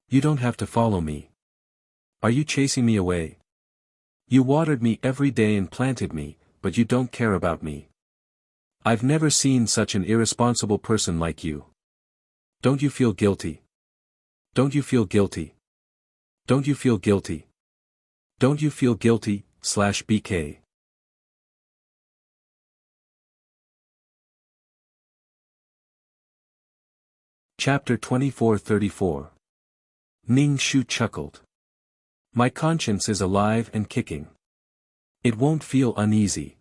You don't have to follow me. Are you chasing me away? You watered me every day and planted me, but you don't care about me. I've never seen such an irresponsible person like you. Don't you feel guilty? Don't you feel guilty? Don't you feel guilty? Don't you feel guilty, /BK. Chapter 2434. Ning Shu chuckled. My conscience is alive and kicking. It won't feel uneasy.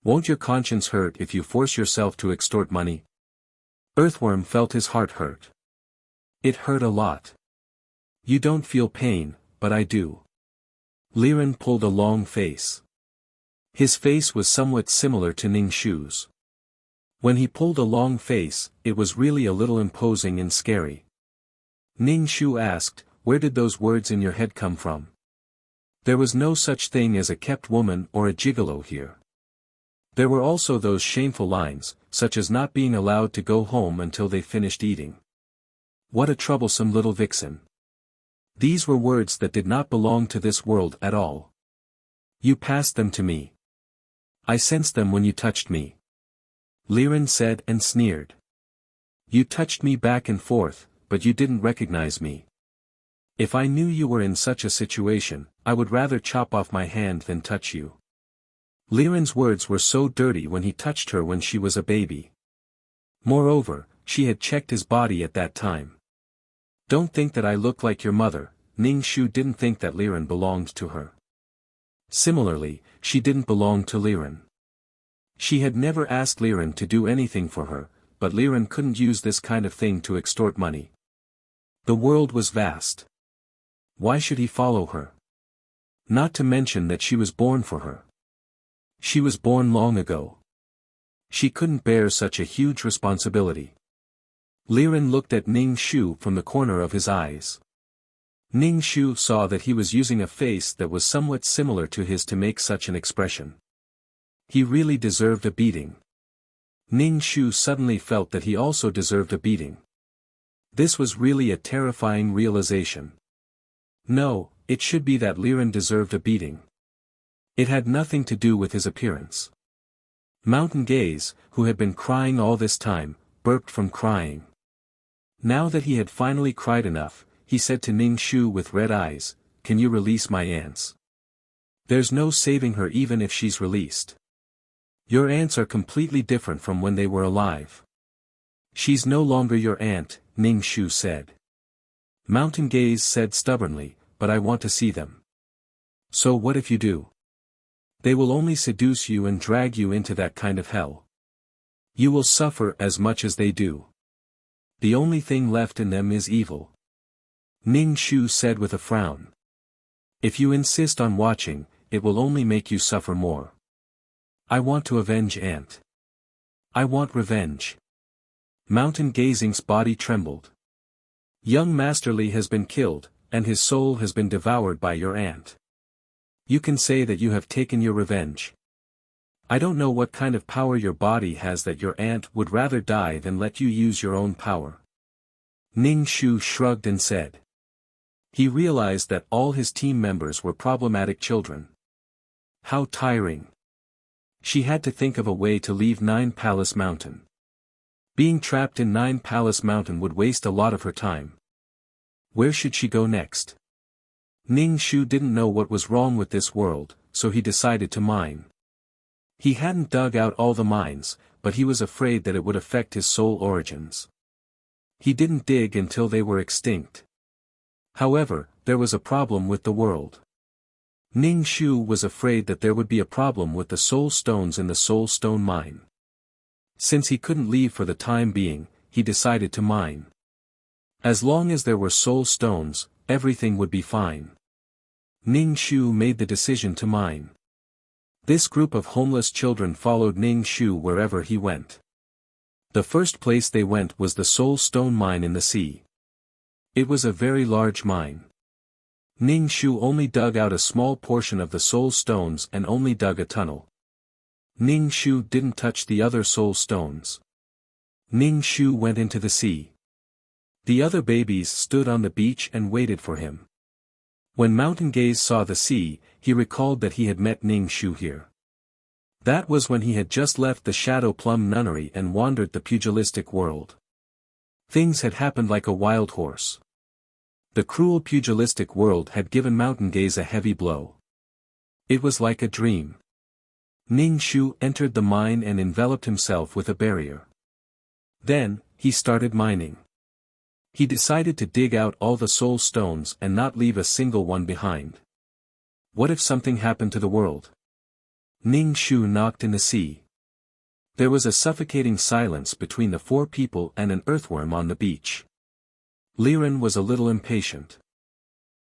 Won't your conscience hurt if you force yourself to extort money? Earthworm felt his heart hurt. It hurt a lot. You don't feel pain, but I do. Liren pulled a long face. His face was somewhat similar to Ning Shu's. When he pulled a long face, it was really a little imposing and scary. Ning Shu asked, where did those words in your head come from? There was no such thing as a kept woman or a gigolo here. There were also those shameful lines, such as not being allowed to go home until they finished eating. What a troublesome little vixen. These were words that did not belong to this world at all. You passed them to me. I sensed them when you touched me. Liren said and sneered. You touched me back and forth, but you didn't recognize me. If I knew you were in such a situation, I would rather chop off my hand than touch you. Liren's words were so dirty when he touched her when she was a baby. Moreover, she had checked his body at that time. Don't think that I look like your mother. Ning Shu didn't think that Liren belonged to her. Similarly, she didn't belong to Liren. She had never asked Liren to do anything for her, but Liren couldn't use this kind of thing to extort money. The world was vast. Why should he follow her? Not to mention that she was born for her. She was born long ago. She couldn't bear such a huge responsibility. Liren looked at Ning Shu from the corner of his eyes. Ning Shu saw that he was using a face that was somewhat similar to his to make such an expression. He really deserved a beating. Ning Shu suddenly felt that he also deserved a beating. This was really a terrifying realization. No, it should be that Liren deserved a beating. It had nothing to do with his appearance. Mountain Gaze, who had been crying all this time, burped from crying. Now that he had finally cried enough, he said to Ning Shu with red eyes, "Can you release my aunts? There's no saving her even if she's released. Your aunts are completely different from when they were alive." "She's no longer your aunt," Ning Shu said. Mountain Gaze said stubbornly, "But I want to see them." "So what if you do? They will only seduce you and drag you into that kind of hell. You will suffer as much as they do. The only thing left in them is evil." Ning Shu said with a frown. "If you insist on watching, it will only make you suffer more. I want to avenge Aunt. I want revenge." Mountain Gazing's body trembled. "Young Master Li has been killed, and his soul has been devoured by your aunt. You can say that you have taken your revenge. I don't know what kind of power your body has that your aunt would rather die than let you use your own power." Ning Shu shrugged and said. He realized that all his team members were problematic children. How tiring. She had to think of a way to leave Nine Palace Mountain. Being trapped in Nine Palace Mountain would waste a lot of her time. Where should she go next? Ning Shu didn't know what was wrong with this world, so he decided to mine. He hadn't dug out all the mines, but he was afraid that it would affect his soul origins. He didn't dig until they were extinct. However, there was a problem with the world. Ning Shu was afraid that there would be a problem with the soul stones in the soul stone mine. Since he couldn't leave for the time being, he decided to mine. As long as there were soul stones, everything would be fine. Ning Shu made the decision to mine. This group of homeless children followed Ning Shu wherever he went. The first place they went was the soul stone mine in the sea. It was a very large mine. Ning Shu only dug out a small portion of the soul stones and only dug a tunnel. Ning Shu didn't touch the other soul stones. Ning Shu went into the sea. The other babies stood on the beach and waited for him. When Mountain Gaze saw the sea, he recalled that he had met Ning Shu here. That was when he had just left the Shadow Plum Nunnery and wandered the pugilistic world. Things had happened like a wild horse. The cruel pugilistic world had given Mountain Gaze a heavy blow. It was like a dream. Ning Shu entered the mine and enveloped himself with a barrier. Then, he started mining. He decided to dig out all the soul stones and not leave a single one behind. What if something happened to the world? Ning Shu knocked in the sea. There was a suffocating silence between the four people and an earthworm on the beach. Liren was a little impatient.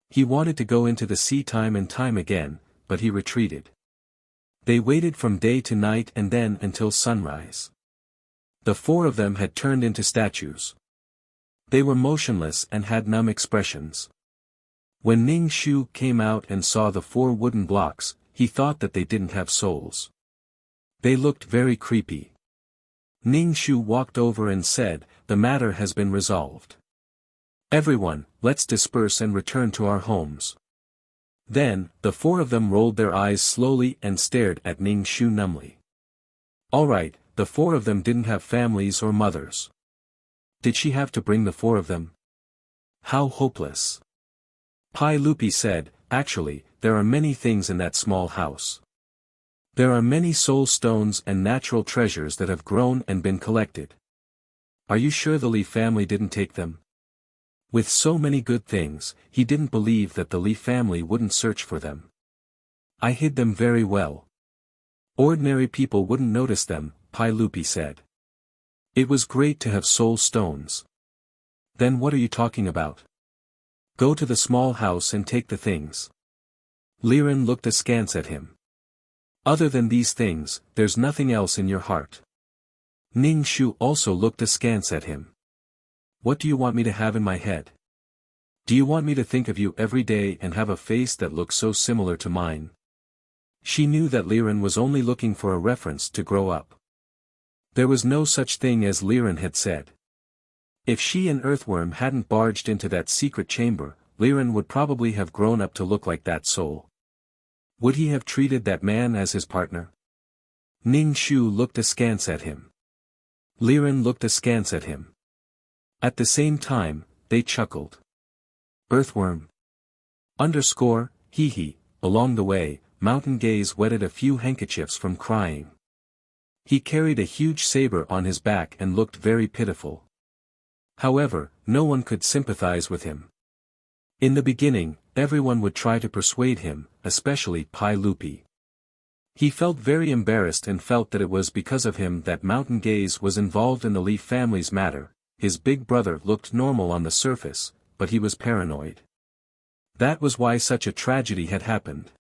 He wanted to go into the sea time and time again, but he retreated. They waited from day to night and then until sunrise. The four of them had turned into statues. They were motionless and had numb expressions. When Ning Shu came out and saw the four wooden blocks, he thought that they didn't have souls. They looked very creepy. Ning Shu walked over and said, "The matter has been resolved. Everyone, let's disperse and return to our homes." Then, the four of them rolled their eyes slowly and stared at Ning Shu numbly. All right, the four of them didn't have families or mothers. Did she have to bring the four of them? How hopeless. Pai Lupi said, "Actually, there are many things in that small house. There are many soul stones and natural treasures that have grown and been collected. Are you sure the Li family didn't take them?" With so many good things, he didn't believe that the Li family wouldn't search for them. "I hid them very well." Ordinary people wouldn't notice them, Pai Lupi said. It was great to have soul stones. Then what are you talking about? Go to the small house and take the things. Liren looked askance at him. Other than these things, there's nothing else in your heart. Ning Shu also looked askance at him. What do you want me to have in my head? Do you want me to think of you every day and have a face that looks so similar to mine? She knew that Liren was only looking for a reference to grow up. There was no such thing as Liren had said. If she and Earthworm hadn't barged into that secret chamber, Liren would probably have grown up to look like that soul. Would he have treated that man as his partner? Ning Shu looked askance at him. Liren looked askance at him. At the same time, they chuckled. Earthworm. Hee hee. Along the way, Mountain Gaze wetted a few handkerchiefs from crying. He carried a huge saber on his back and looked very pitiful. However, no one could sympathize with him. In the beginning, everyone would try to persuade him, especially Pai Lupi. He felt very embarrassed and felt that it was because of him that Mountain Gaze was involved in the Li family's matter. His big brother looked normal on the surface, but he was paranoid. That was why such a tragedy had happened.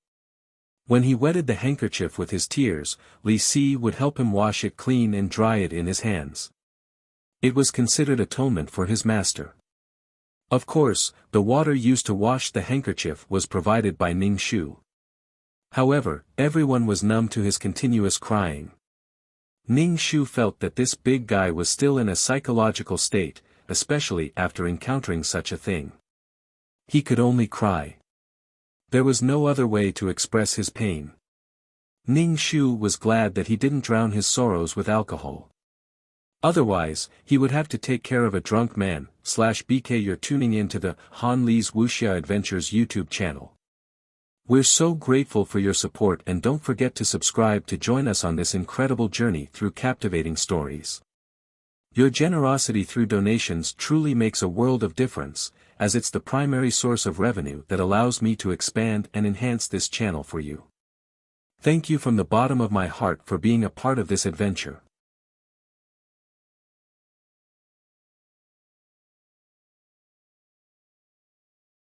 When he wetted the handkerchief with his tears, Li Si would help him wash it clean and dry it in his hands. It was considered atonement for his master. Of course, the water used to wash the handkerchief was provided by Ning Shu. However, everyone was numb to his continuous crying. Ning Shu felt that this big guy was still in a psychological state, especially after encountering such a thing. He could only cry. There was no other way to express his pain. Ning Shu was glad that he didn't drown his sorrows with alcohol. Otherwise, he would have to take care of a drunk man. /BK You're tuning in to the Han Li's Wuxia Adventures YouTube channel. We're so grateful for your support and don't forget to subscribe to join us on this incredible journey through captivating stories. Your generosity through donations truly makes a world of difference, as it's the primary source of revenue that allows me to expand and enhance this channel for you. Thank you from the bottom of my heart for being a part of this adventure.